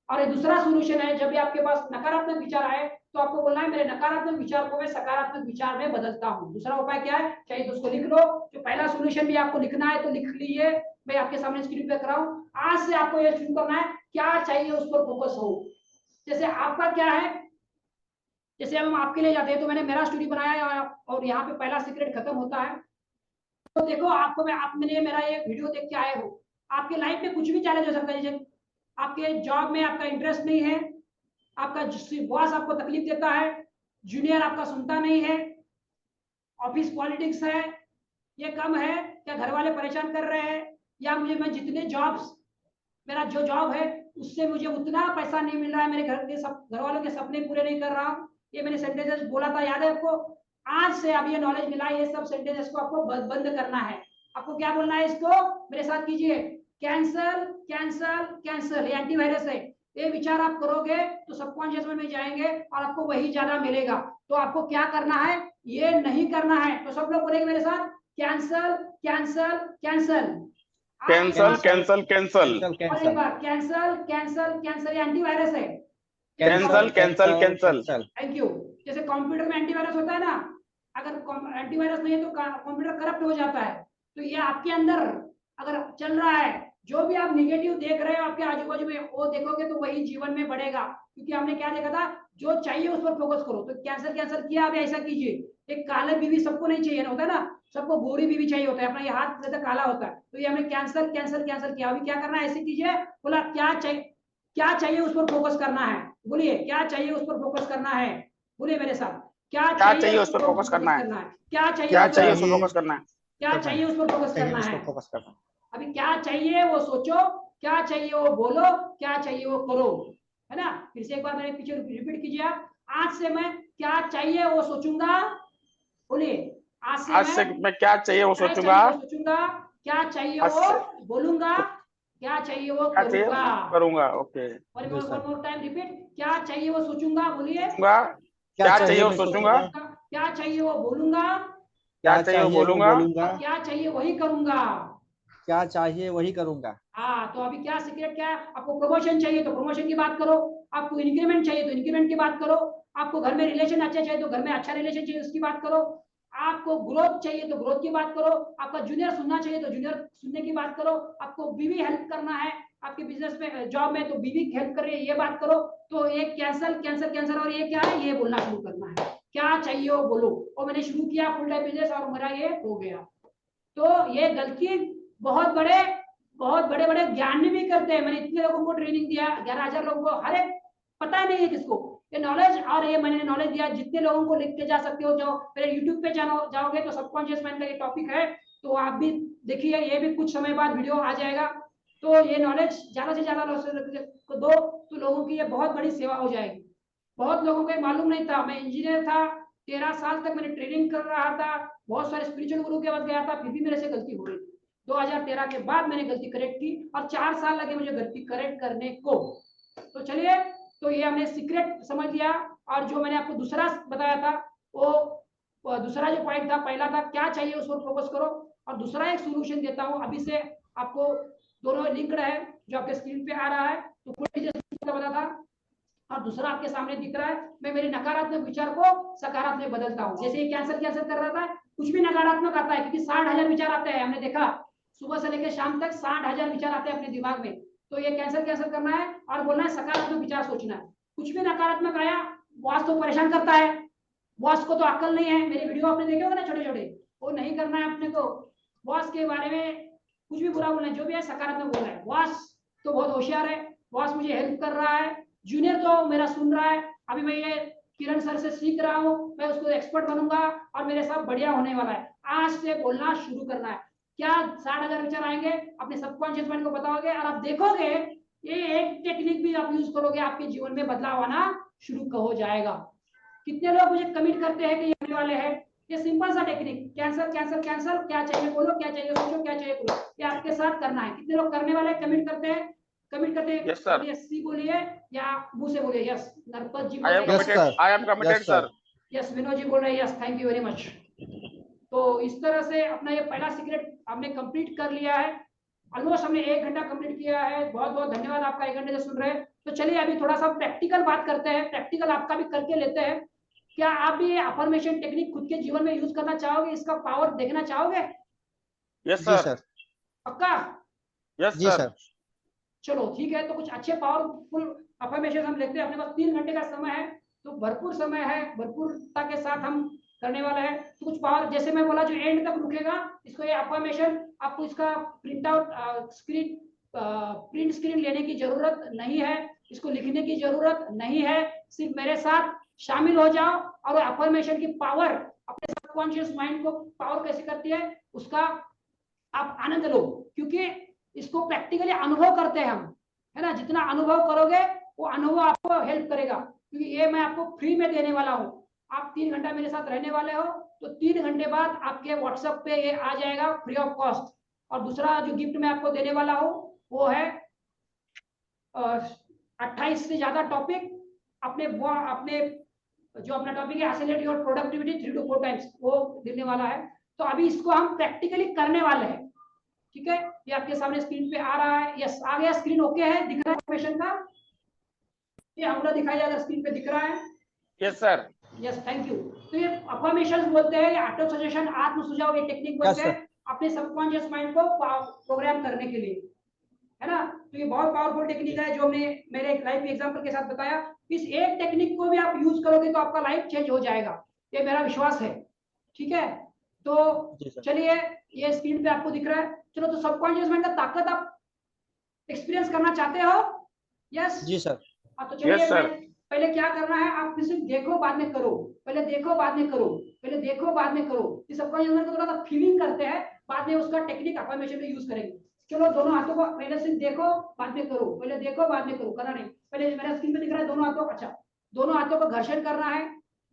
और ये दूसरा सोल्यूशन है, जब भी आपके पास नकारात्मक विचार आए तो आपको बोलना है मेरे नकारात्मक विचार को मैं सकारात्मक विचार में बदलता हूँ। दूसरा उपाय क्या है, चाहिए तो उसको लिख लो। जो पहला सोल्यूशन भी आपको लिखना है तो लिख लीजिए, मैं आपके सामने स्क्रीन पे कराऊं। आज से आपको ये शुरू करना है, क्या चाहिए उस पर फोकस हो। जैसे आपका क्या है, जैसे हम आपके लिए जाते हैं, तो मैंने मेरा स्टोरी बनाया और यहाँ पे पहला सीक्रेट खत्म होता है। तो देखो आपको मैंने मेरा ये वीडियो देख के आए हो, आपके लाइफ में कुछ भी चैलेंज हो सकता है। जैसे आपके जॉब में आपका इंटरेस्ट नहीं है, आपका बॉस आपको तकलीफ देता है, जूनियर आपका सुनता नहीं है, ऑफिस पॉलिटिक्स है, ये कम है, क्या घर वाले परेशान कर रहे हैं, या मैं जितने जॉब्स, मेरा जो जॉब है उससे मुझे उतना पैसा नहीं मिल रहा है, मेरे घर वालों के सपने पूरे नहीं कर रहा हूँ। ये मैंने सेंटेंसेस बोला था, याद है आपको? आज से अब ये नॉलेज मिला, ये सब सेंटेंसेस को आपको बंद करना है। आपको क्या बोलना है, इसको मेरे साथ कीजिए, कैंसल कैंसल कैंसल। ये एंटीवायरस है, ये विचार आप करोगे तो सबकॉन्शियस में जाएंगे और आपको वही ज्यादा मिलेगा। तो आपको क्या करना है, ये नहीं करना है। तो सब लोग बोलेंगे मेरे साथ, cancel cancel cancel cancel cancel cancel और एक बार कैंसल कैंसल कैंसल। ये एंटीवायरस है, cancel cancel cancel. Thank you. जैसे कंप्यूटर में एंटीवायरस होता है ना, अगर एंटीवायरस नहीं है तो कंप्यूटर करप्ट हो जाता है। तो ये आपके अंदर अगर चल रहा है, जो भी आप नेगेटिव देख रहे हो आपके आजू बाजू में, वो देखोगे तो वही जीवन में बढ़ेगा। क्योंकि हमने क्या देखा था, जो चाहिए उस पर फोकस करो। तो कैंसल कैंसल किया, अभी ऐसा कीजिए, एक काले बीवी सबको नहीं चाहिए ना, होता है ना, सबको गोरी बीवी चाहिए होता है, अपना ये हाथ ज्यादा काला होता है। तो ये हमने कैंसल कैंसल कैंसल किया। अभी क्या करना है, ऐसे कीजिए, बोला क्या चाहिए उस पर फोकस करना है। बोलिए क्या चाहिए उस पर फोकस करना है, बोलिए मेरे साथ, क्या चाहिए उस पर फोकस करना है, क्या क्या चाहिए चाहिए उस पर फोकस करना है, क्या चाहिए उस पर फोकस करना है। अभी क्या चाहिए वो सोचो, क्या चाहिए वो बोलो, क्या चाहिए वो करो, है ना। फिर से एक बार मेरे पीछे रिपीट कीजिए आप, आज से मैं क्या चाहिए वो सोचूंगा। बोलिए, आज से मैं क्या चाहिए वो सोचूंगा, क्या चाहिए वो बोलूंगा, क्या चाहिए वो क्या चाहिए करूंगा। Okay, one more time repeat, क्या चाहिए वो सोचूंगा। बोलिए, क्या चाहिए वो सोचूंगा, क्या चाहिए वो बोलूंगा, क्या चाहिए वो बोलूंगा, क्या चाहिए वही करूंगा, क्या चाहिए वही करूंगा। हाँ। तो अभी क्या सीक्रेट क्या है, आपको प्रमोशन चाहिए तो प्रमोशन की बात करो, आपको इंक्रीमेंट चाहिए तो इंक्रीमेंट की बात करो, आपको घर में रिलेशन अच्छा चाहिए तो घर में अच्छा रिलेशन चाहिए उसकी बात करो, आपको ग्रोथ चाहिए तो ग्रोथ की बात करो, आपका जूनियर सुनना चाहिए तो जूनियर सुनने की बात करो, आपको बीवी हेल्प करना है आपके बिजनेस में, जॉब में, तो बीवी हेल्प कर रही है ये बात करो। तो ये कैंसल कैंसल कैंसल, और ये क्या है, ये बोलना शुरू करना है, क्या चाहिए वो बोलो। और मैंने शुरू किया फुल टाइम बिजनेस और मेरा ये हो गया। तो ये गलती बहुत बड़े बड़े ज्ञानी भी करते हैं। मैंने इतने लोगों को ट्रेनिंग दिया, 11,000 लोगों को, हर एक पता नहीं है किसको ये नॉलेज, और ये मैंने नॉलेज दिया जितने लोगों को लिख के जा सकते हो। जो मेरे यूट्यूब पे जाओगे तो सबकॉन्शियस माइंड का ये टॉपिक है, तो आप भी देखिए, ये भी कुछ समय बाद वीडियो आ जाएगा। तो ये नॉलेज ज्यादा से ज्यादा को दो, तो लोगों की ये बहुत बड़ी सेवा हो जाएगी। बहुत लोगों को मालूम नहीं था, मैं इंजीनियर था, 13 साल तक मैंने ट्रेनिंग कर रहा था, बहुत सारे स्पिरिचुअल गुरु के पास गया था, फिर भी मेरे से गलती हो रही थी। 2013 के बाद मैंने गलती करेक्ट की और 4 साल लगे मुझे गलती करेक्ट करने को। तो चलिए, तो ये हमने सीक्रेट समझ लिया। और जो मैंने आपको दूसरा बताया था, वो दूसरा जो पॉइंट था, पहला था क्या चाहिए उस पर फोकस करो, और दूसरा एक सोल्यूशन देता हूं अभी से आपको, दोनों लिंक्ड है जो आपके स्क्रीन पे आ रहा है। तो बता था, और दूसरा आपके सामने दिख रहा है, मैं मेरे नकारात्मक विचार को सकारात्मक बदलता हूँ। जैसे ये कैंसर कर रहा था, कुछ भी नकारात्मक आता है, क्योंकि 60,000 विचार आते हैं, हमने देखा सुबह से लेकर शाम तक 60,000 विचार आते हैं अपने दिमाग में। तो ये कैंसर करना है और बोलना है सकारात्मक विचार सोचना है। कुछ भी नकारात्मक आया, बॉस तो परेशान करता है, बॉस को तो अक्ल नहीं है, मेरे वीडियो आपने देखे होंगे ना छोटे छोटे, वो नहीं करना है अपने को। बॉस के बारे में कुछ भी बुरा बोलना है, जो भी है सकारात्मक बोलना है। बॉस तो बहुत होशियार है, बॉस मुझे हेल्प कर रहा है, जूनियर तो मेरा सुन रहा है, अभी मैं ये किरण सर से सीख रहा हूँ, मैं उसको एक्सपर्ट बनूंगा और मेरे साथ बढ़िया होने वाला है। आज से बोलना शुरू करना है। क्या 60,000 विचार आएंगे, अपने सबकॉन्शियस माइंड को बताओगे और आप देखोगे ये एक टेक्निक भी आप यूज करोगे, आपके जीवन में बदलाव आना शुरू हो जाएगा। कितने लोग मुझे कमिट करते हैं कि ये होने वाले हैं, ये सिंपल सा टेक्निक, कैंसर कैंसर कैंसर, क्या चाहिए बोलो, क्या चाहिए सोचो, क्या चाहिए बोलो, ये आपके साथ करना है। कितने लोग करने वाले कमेंट करते हैं, कमेंट करते हैं? Yes, sir. बोलिए सी बोलिए या मुंह से बोलिए यस। नरपत जी बोल I रहे am हैं Yes, committed. sir. I am committed, Yes, sir. sir. Yes. Vinod ji बोल रहे हैं yes, thank you very much. तो इस तरह से अपना ये पहला सीक्रेट हमने कंप्लीट कर लिया है। ऑलमोस्ट हमने 1 घंटा कंप्लीट किया है। बहुत बहुत धन्यवाद आपका 1 घंटे से सुन रहे हैं। तो चलिए अभी थोड़ा सा प्रैक्टिकल बात करते हैं, प्रैक्टिकल आपका भी करके लेते हैं। क्या आप भी ये अफर्मेशन टेक्निक खुद के जीवन में यूज करना चाहोगे, इसका पावर देखना चाहोगे? Yes, जी sir. सर। पक्का? Yes, जी sir. सर। चलो ठीक है, तो कुछ अच्छे पावरफुल अफर्मेशन हम लेते हैं। अपने पास 3 घंटे का समय है, तो भरपूर समय है, भरपूरता के साथ हम करने वाले हैं। तो कुछ पावर, जैसे मैं बोला, जो एंड तक रुकेगा इसको, ये अफर्मेशन आपको इसका print out screen print screen लेने की जरूरत नहीं है, इसको लिखने की जरूरत नहीं है। सिर्फ मेरे साथ शामिल हो जाओ और अफर्मेशन की पावर, अपने सबकॉन्शियस माइंड को पावर कैसे करती है उसका आप आनंद लो, क्योंकि इसको प्रैक्टिकली अनुभव करते हैं हम, है ना। जितना अनुभव करोगे वो अनुभव आपको हेल्प करेगा, क्योंकि ये मैं आपको फ्री में देने वाला हूँ। आप 3 घंटा मेरे साथ रहने वाले हो, तो 3 घंटे बाद आपके व्हाट्सएप पे ये आ जाएगा फ्री ऑफ कॉस्ट। और दूसरा जो गिफ्ट मैं आपको देने वाला हूँ वो है 28 से ज्यादा टॉपिक, अपने जो अपना टॉपिक है एसिलिटी और प्रोडक्टिविटी 3 to 4 टाइम्स, वो देने वाला है। तो अभी इसको हम प्रैक्टिकली करने वाले हैं, ठीक है। ये आपके सामने स्क्रीन पे आ रहा है, यस आ गया, स्क्रीन ओके है, दिख रहा है इन्फॉर्मेशन का, ये हमको दिखाई जाएगा, स्क्रीन पे दिख रहा है। Yes, sir. Yes thank you. तो ये अफर्मेशंस बोलते हैं, ये ऑटो सजेशन, आत्म सुझाव, ये टेक्निक बोलते हैं अपने सबकॉन्शियस माइंड को प्रोग्राम करने के लिए, है ना। तो ये बहुत पावरफुल टेक्निक है जो हमने मेरे एक लाइफ एग्जांपल के साथ बताया। इस एक टेक्निक को भी आप यूज करोगे तो आपका लाइफ चेंज हो जाएगा, ये मेरा विश्वास है, ठीक है। तो चलिए, ये स्क्रीन पे आपको दिख रहा है। चलो, तो सबकॉन्शियस माइंड का ताकत आप एक्सपीरियंस करना चाहते हो? यस जी सर। तो चलिए, Yes, sir. पहले क्या करना है, आप सिर्फ देखो बाद में करो, पहले देखो बाद में करो, पहले देखो बाद में करो। इस सबकॉन्शियस माइंड को थोड़ा सा फीलिंग करते हैं, बाद में उसका टेक्निक अफर्मेशन में यूज करेंगे। चलो, दोनों हाथों को पहले सिर्फ देखो बाद में करो, पहले देखो बाद में करो, करना नहीं। पहले मेरा स्क्रीन पे दिख रहा है दोनों हाथों, अच्छा, दोनों हाथों को घर्षण करना है,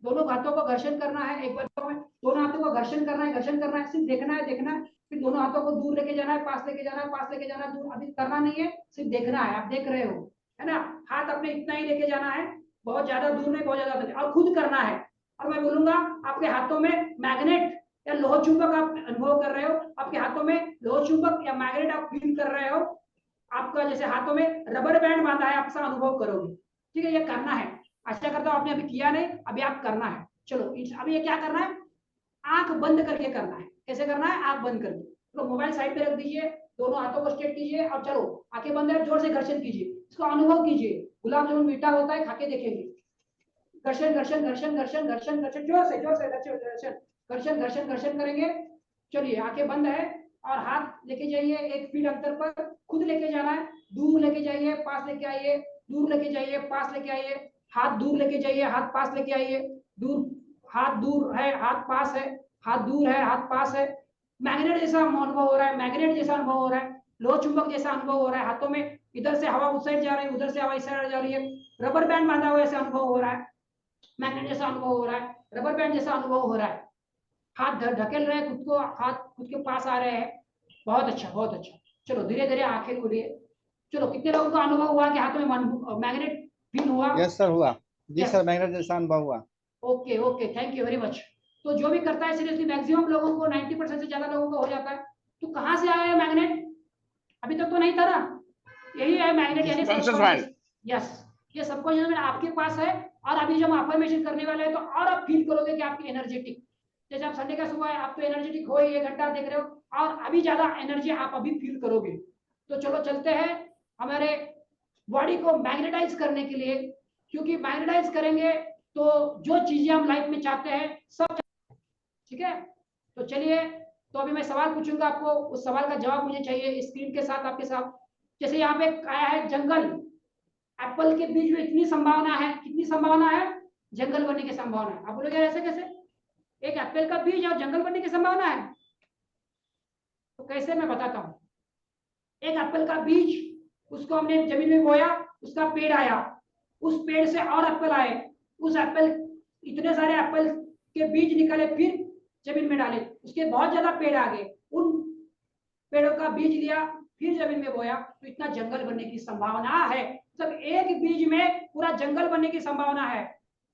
दोनों हाथों को घर्षण करना है। एक बार दोनों हाथों को घर्षण करना है, घर्षण करना है, सिर्फ देखना है, देखना है। फिर दोनों हाथों को दूर लेके जाना है, पास लेके जाना है, पास लेके जाना है, दूर अभी करना नहीं है, सिर्फ देखना है। आप देख रहे हो, है ना। हाथ अपने इतना ही लेके जाना है, बहुत ज्यादा दूर नहीं, बहुत ज्यादा नहीं, और खुद करना है। और मैं बोलूंगा आपके हाथों में मैग्नेट या लोह चुंबक आप अनुभव कर रहे हो, आपके हाथों में लोह चुंबक या मैग्नेट आप फील कर रहे हो, आपका जैसे हाथों में रबर बैंड बांधा है, आप ऐसा अनुभव करोगे, ठीक है। ये करना है, अच्छा करता हूं, आपने अभी किया नहीं, अभी आप करना है। चलो, अभी ये क्या करना है, आंख बंद करके करना है। कैसे करना है, आंख बंद करके। तो मोबाइल साइड पे रख दीजिए, दोनों हाथों को स्ट्रेट कीजिए और चलो, आंखें बंद है, जोर से घर्षण कीजिए, इसको अनुभव कीजिए। गुलाब जामुन मीठा होता है, खाके देखेंगे। घर्षण घर्षण घर्षण घर्षण घर्षण घर्षण, जोर से घर्षण घर्षण घर्षण घर्षण घर्षण करेंगे। चलिए, आंखें बंद है और हाथ लेके जाइए 1 फीट अंतर पर, खुद लेके जाना है, दूर लेके जाइए, पास लेके आइए, दूर लेके जाइए, पास लेके आइए, हाथ दूर लेके जाइए, हाथ पास लेके आइए, दूर, हाथ दूर है, हाथ पास है, हाथ दूर है, हाथ पास है। मैग्नेट जैसा अनुभव हो रहा है, मैग्नेट जैसा अनुभव हो रहा है, लोह चुंबक जैसा अनुभव हो रहा है। हाथों में इधर से हवा उस साइड जा रही है, उधर से हवा इस साइड जा रही है। रबर बैंड बांधा हुआ ऐसा अनुभव हो रहा है, मैग्नेट जैसा अनुभव हो रहा है, रबर बैंड जैसा अनुभव हो रहा है। हाथ ढकेल रहे हैं खुद को, हाथ खुद के पास आ रहे हैं। बहुत अच्छा, बहुत अच्छा। चलो, धीरे धीरे आंखें खोलिए। चलो, कितने लोगों का अनुभव हुआ कि हाथों में मैग्नेट फील हुआ? यस सर, हुआ जी Yes. सर, मैग्नेट जैसा अनुभव हुआ। Okay okay, thank you very much. तो जो भी करता है, सीरियसली मैक्सिमम लोगों को, 90% से ज्यादा लोगों को हो जाता है। तो कहाँ से आया है मैग्नेट? अभी तक तो नहीं था ना, यही है मैग्नेट, यानी Subconscious mind. यस, ये सबकॉन्शियस माइंड आपके पास है। और अभी जब हम अफर्मेशन करने वाले हैं तो और आप फील करोगे कि आपकी एनर्जेटिक, जैसे आप संडे का सुबह है, आप तो एनर्जेटिक हो ही, 1 घंटा देख रहे हो, और अभी ज्यादा एनर्जी आप अभी फील करोगे। तो चलो चलते हैं हमारे बॉडी को मैग्नेटाइज करने के लिए, क्योंकि मैग्नेटाइज करेंगे तो जो चीजें हम लाइफ में चाहते हैं सब, ठीक है। तो चलिए, तो अभी मैं सवाल पूछूंगा आपको, उस सवाल का जवाब मुझे चाहिए स्क्रीन के साथ आपके साथ। जैसे यहाँ पे आया है जंगल, एप्पल के बीज में इतनी संभावना है, कितनी संभावना है? जंगल बनने की संभावना है। आप बोलोगे ऐसे कैसे, एक एप्पल का बीज और जंगल बनने की संभावना है? तो कैसे, मैं बताता हूँ। एक एप्पल का बीज, उसको हमने जमीन में बोया, उसका पेड़ आया, उस पेड़ से और एप्पल आए, उस एप्पल, इतने सारे एप्पल के बीज निकले, फिर जमीन में डाले, उसके बहुत ज्यादा पेड़ आ गए, उन पेड़ों का बीज लिया, फिर जमीन में बोया, तो इतना जंगल बनने की संभावना है। मतलब एक बीज में पूरा जंगल बनने की संभावना है।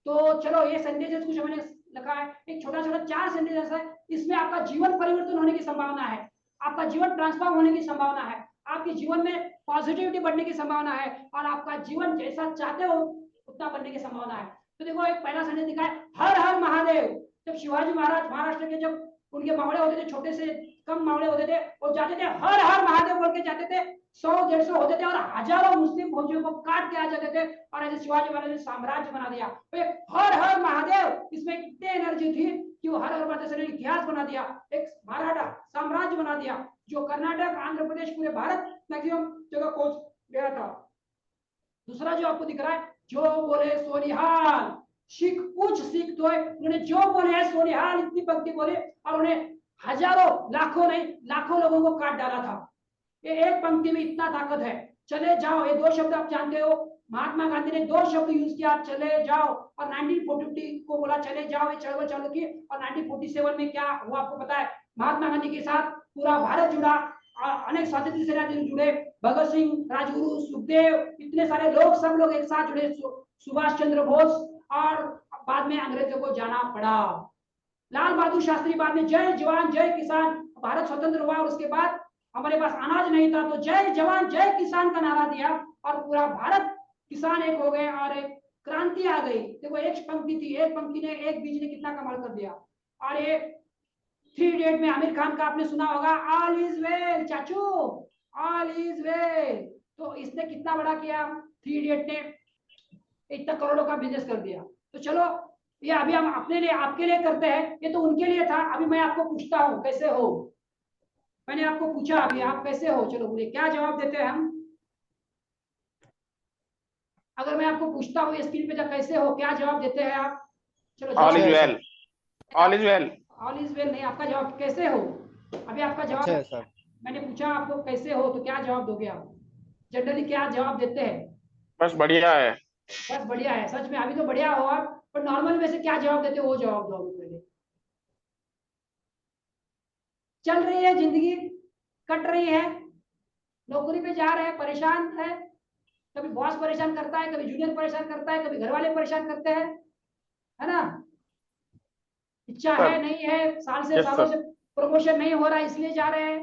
तो चलो ये सेंटेंसेस कुछ मैंने लिखा है, एक छोटा छोटा 4 सेंटेंसेस है, इसमें आपका जीवन परिवर्तन होने की संभावना है, आपका जीवन ट्रांसफॉर्म होने की संभावना है, आपके जीवन में पॉजिटिविटी बढ़ने की संभावना है, और आपका जीवन जैसा चाहते हो उतना बनने की संभावना है। तो देखो एक पहला सेंटेंस दिखा है, हर हर महादेव। जब शिवाजी महाराज महाराष्ट्र के, जब उनके मावड़े होते थे, छोटे से कम मावड़े होते थे, और जाते थे हर हर महादेव बोल के जाते थे, 100-150 होते थे, और हजारों मुस्लिम फौजियों को काट के आ जाते थे, और ऐसे शिवाजी महाराज ने साम्राज्य बना दिया। तो हर हर महादेव, इसमें कितनी एनर्जी थी कि वो हर हर महादेव ने इतिहास बना दिया, एक मराठा साम्राज्य बना दिया, जो कर्नाटक, आंध्र प्रदेश, पूरे भारत मैक्सिमम जगह पहुंच गया था। दूसरा जो आपको दिख रहा है, जो बोले सोनिहाल, सिख कुछ सिख तो है, उन्होंने जो बोले है सोनिहाल, इतनी पंक्ति बोले, और उन्हें हजारों, लाखों नहीं, लाखों लोगों को काट डाला था। ये एक पंक्ति में इतना ताकत है। चले जाओ, ये 2 शब्द आप जानते हो, महात्मा गांधी ने 2 शब्द यूज किया, चले जाओ, और 1940 को बोला चले जाओ, ये चळवळ चालू की, और 1947 में क्या हुआ आपको पता है, महात्मा गांधी के साथ पूरा भारत जुड़ा, अनेक स्वतंत्र सेनानी जुड़े, भगत सिंह, राजगुरु, सुखदेव, इतने सारे लोग, सब लोग एक साथ जुड़े, सुभाष चंद्र बोस, और बाद में अंग्रेजों को जाना पड़ा। लाल बहादुर शास्त्री बाद में जय जवान जय किसान, भारत स्वतंत्र हुआ, और उसके बाद हमारे पास अनाज नहीं था, तो जय जवान जय किसान का नारा दिया, और पूरा भारत किसान एक हो गए, और एक क्रांति आ गई। देखो एक पंक्ति थी, एक पंक्ति ने, एक बीज ने कितना कमाल कर दिया। और ये 3 इडियट में आमिर खान का आपने सुना होगा, ऑल इज वेल चाचू, ऑल इज वेल। तो इसने कितना बड़ा किया, 3 इडियट ने इतना करोड़ों का बिजनेस कर दिया। तो चलो ये अभी हम अपने लिए, आपके लिए करते हैं, ये तो उनके लिए था। अभी मैं आपको पूछता हूँ, कैसे हो? मैंने आपको पूछा अभी, आप कैसे हो? चलो बोलिए, क्या जवाब देते हैं हम? अगर मैं आपको पूछता हूँ स्क्रीन पे, जब कैसे हो, क्या जवाब देते हैं आप? चलो all is well, all is well. All is well नहीं, आपका जवाब कैसे हो? अभी आपका जवाब अच्छा सर, मैंने पूछा आपको कैसे हो, तो क्या जवाब दोगे आप? जनरली क्या जवाब देते हैं? बस बढ़िया है। बस बढ़िया है। सच में अभी तो बढ़िया हो आप, पर नॉर्मल में से क्या जवाब देते हो वो जवाब दो पहले। चल रही है जिंदगी, कट रही है, नौकरी पे जा रहे हैं, परेशान है, कभी बॉस परेशान करता है, कभी जूनियर परेशान करता है, कभी घर वाले परेशान करते हैं, है ना? इच्छा है नहीं है, सालों से प्रमोशन नहीं हो रहा है, इसलिए जा रहे हैं।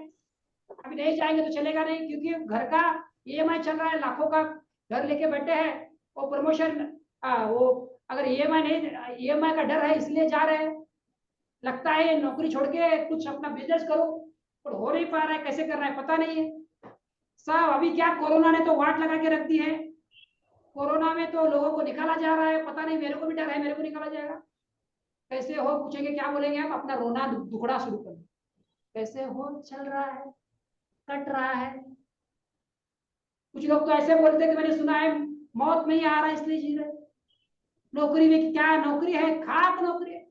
अभी नहीं जाएंगे तो चलेगा नहीं, क्योंकि घर का ईएमआई चल रहा है, लाखों का घर लेके बैठे हैं, वो प्रमोशन, वो अगर ईएमआई नहीं, ईएमआई का डर है इसलिए जा रहे हैं। लगता है नौकरी छोड़ के कुछ अपना बिजनेस करो, पर हो नहीं पा रहा है, कैसे करना है पता नहीं है साहब। अभी क्या कोरोना ने तो वाट लगा के रख दी है, कोरोना में तो लोगों को निकाला जा रहा है, पता नहीं, मेरे को भी डर है, मेरे को निकाला जाएगा। कैसे हो पूछेंगे, क्या बोलेंगे हम? अपना रोना दुखड़ा शुरू कर, कैसे हो, चल रहा है, कट रहा है। कुछ लोग तो ऐसे बोलते हैं कि मैंने सुना है मौत में ही आ रहा है इसलिए जी रहे। नौकरी में क्या नौकरी है, खाक नौकरी है।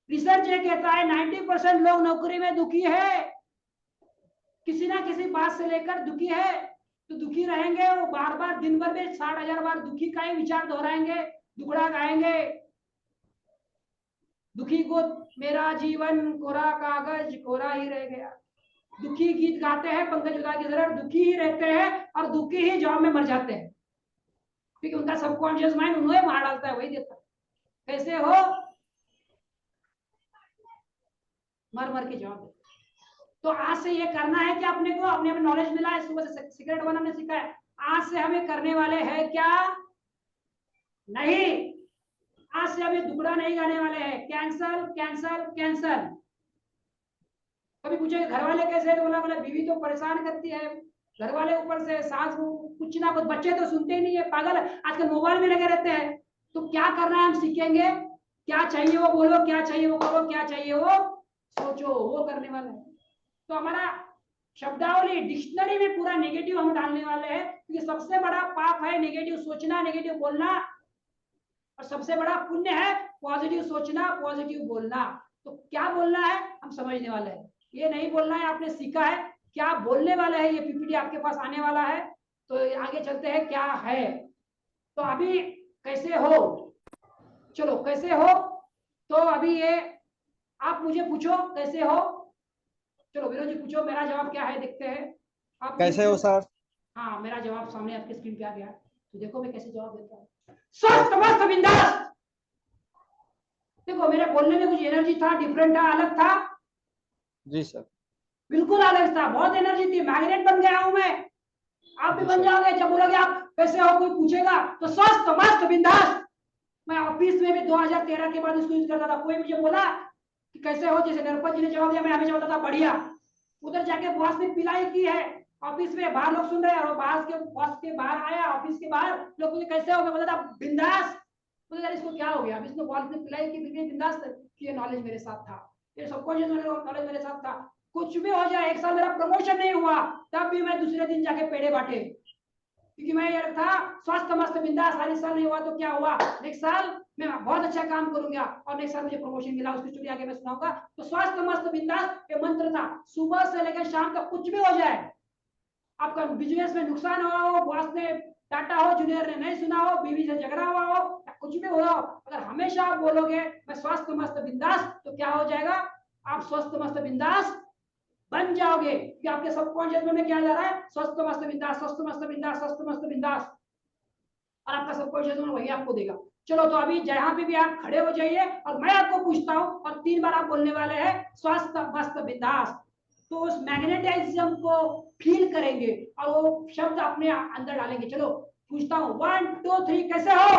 रिसर्च ये कहता है 90% लोग नौकरी में दुखी है, किसी ना किसी बात से लेकर दुखी है। तो दुखी रहेंगे, वो बार बार दिन भर में 60,000 बार दुखी का ही विचार दोहराएंगे, दुखड़ा गाएंगे। दुखी को मेरा जीवन कोरा कागज कोरा ही रह गया, दुखी गीत गाते हैं पंकज उधार की तरह, दुखी ही रहते हैं और दुखी ही जॉब में मर जाते हैं, क्योंकि उनका सबकॉन्शियस माइंड उन्हें मार डालता है, वही देता है। कैसे हो, मर मर के जॉब। तो आज से ये करना है कि अपने को, अपने नॉलेज मिला है, सुबह से सिगरेट बनाने सीखा है, आज से हमें करने वाले हैं क्या? नहीं, आज से हमें दुखड़ा नहीं गाने वाले हैं। Cancel cancel cancel. कभी पूछे घर वाले कैसे है, तो बोला बीवी तो परेशान करती है, घर वाले ऊपर से सास कुछ ना कुछ, बच्चे तो सुनते ही नहीं है, पागल आजकल मोबाइल में लगे रहते हैं। तो क्या करना है हम सीखेंगे, क्या चाहिए वो बोलो, क्या चाहिए वो करो, क्या चाहिए वो सोचो, वो करने वाले हैं। तो हमारा शब्दावली डिक्शनरी में पूरा नेगेटिव हम डालने वाले हैं, क्योंकि सबसे बड़ा पाप है नेगेटिव सोचना, नेगेटिव बोलना, और सबसे बड़ा पुण्य है पॉजिटिव सोचना, पॉजिटिव बोलना। तो क्या बोलना है हम समझने वाले हैं, ये नहीं बोलना है, आपने सीखा है क्या बोलने वाले हैं। ये पीपीटी आपके पास आने वाला है, तो आगे चलते हैं क्या है। तो अभी कैसे हो, चलो कैसे हो, तो अभी ये आप मुझे पूछो कैसे हो। चलो विनोद जी पूछो, मेरा जवाब क्या है देखते हैं। आप कैसे हो सर? हाँ, मेरा जवाब सामने आपके स्क्रीन पे आ गया, तो देखो मैं कैसे जवाब देता हूँ। स्वस्थ मस्त बिंदास। देखो मेरे बोलने में कुछ एनर्जी था, डिफरेंट था, अलग था। जी सर। बिल्कुल अलग था, बहुत एनर्जी थी, मैग्नेट बन गया हूं मैं। आप भी बन जाओगे जब बोलोगे आप कैसे हो, कोई पूछेगा तो स्वस्थ मस्त बिंदास। मैं ऑफिस में भी 2013 के बाद इसको यूज करता था। कोई मुझे बोला कि कैसे हो, जैसे नरपत जी ने जवाब दिया, मैं हमेशा बोलता था बढ़िया। उधर जाके बॉस ने पिलाई की है ऑफिस में, बाहर लोग सुन रहे हैं, और बॉस के बाहर आया, ऑफिस के बाहर लोग मुझे कैसे हो, मैं बोला था बिंदास। मुझे यार इसको क्या हो गया, अब इसने बॉस ने पिलाई की, फिर बिंदास कि ये नॉलेज मेरे साथ था, ये सबको नॉलेज मेरे साथ था। कुछ भी हो जाए, एक साल मेरा प्रमोशन नहीं हुआ तब भी मैं दूसरे दिन जाके पेड़े बांटे, क्योंकि मैं ये था स्वस्थ मस्त बिंदास। हर साल नहीं हुआ तो क्या हुआ, नेक्स्ट साल मैं बहुत अच्छा काम करूंगा और नेक्स्ट साल मुझे प्रमोशन मिला, उसकी स्टोरी आगे मैं सुनाऊंगा। तो स्वस्थ मस्त बिंदास ये मंत्र था। सुबह से लेकर शाम तक कुछ भी हो जाए, आपका बिजनेस में नुकसान हुआ हो, बॉस ने डांटा हो, जूनियर ने नहीं सुना हो, बीवी से झगड़ा हुआ हो, कुछ भी हुआ हो, अगर हमेशा आप बोलोगे मैं स्वस्थ मस्त बिंदास, तो क्या हो जाएगा, आप स्वस्थ मस्त बिंदास बन जाओगे। कि आपके सबकॉन्शियस में क्या जा रहा है, स्वस्थ मस्त बिंदास, स्वस्थ मस्त बिंदास, स्वस्थ मस्त बिंदास, और आपका सबकॉन्शियस में वही आपको देगा। चलो तो अभी जहां पे भी आप खड़े हो जाइए और मैं आपको पूछता हूं, और 3 बार आप बोलने वाले हैं स्वस्थ मस्त बिंदास। तो उस मैग्नेटिज्म को फील करेंगे और वो शब्द अपने अंदर डालेंगे। चलो पूछता हूँ, 1 2 3 कैसे हो।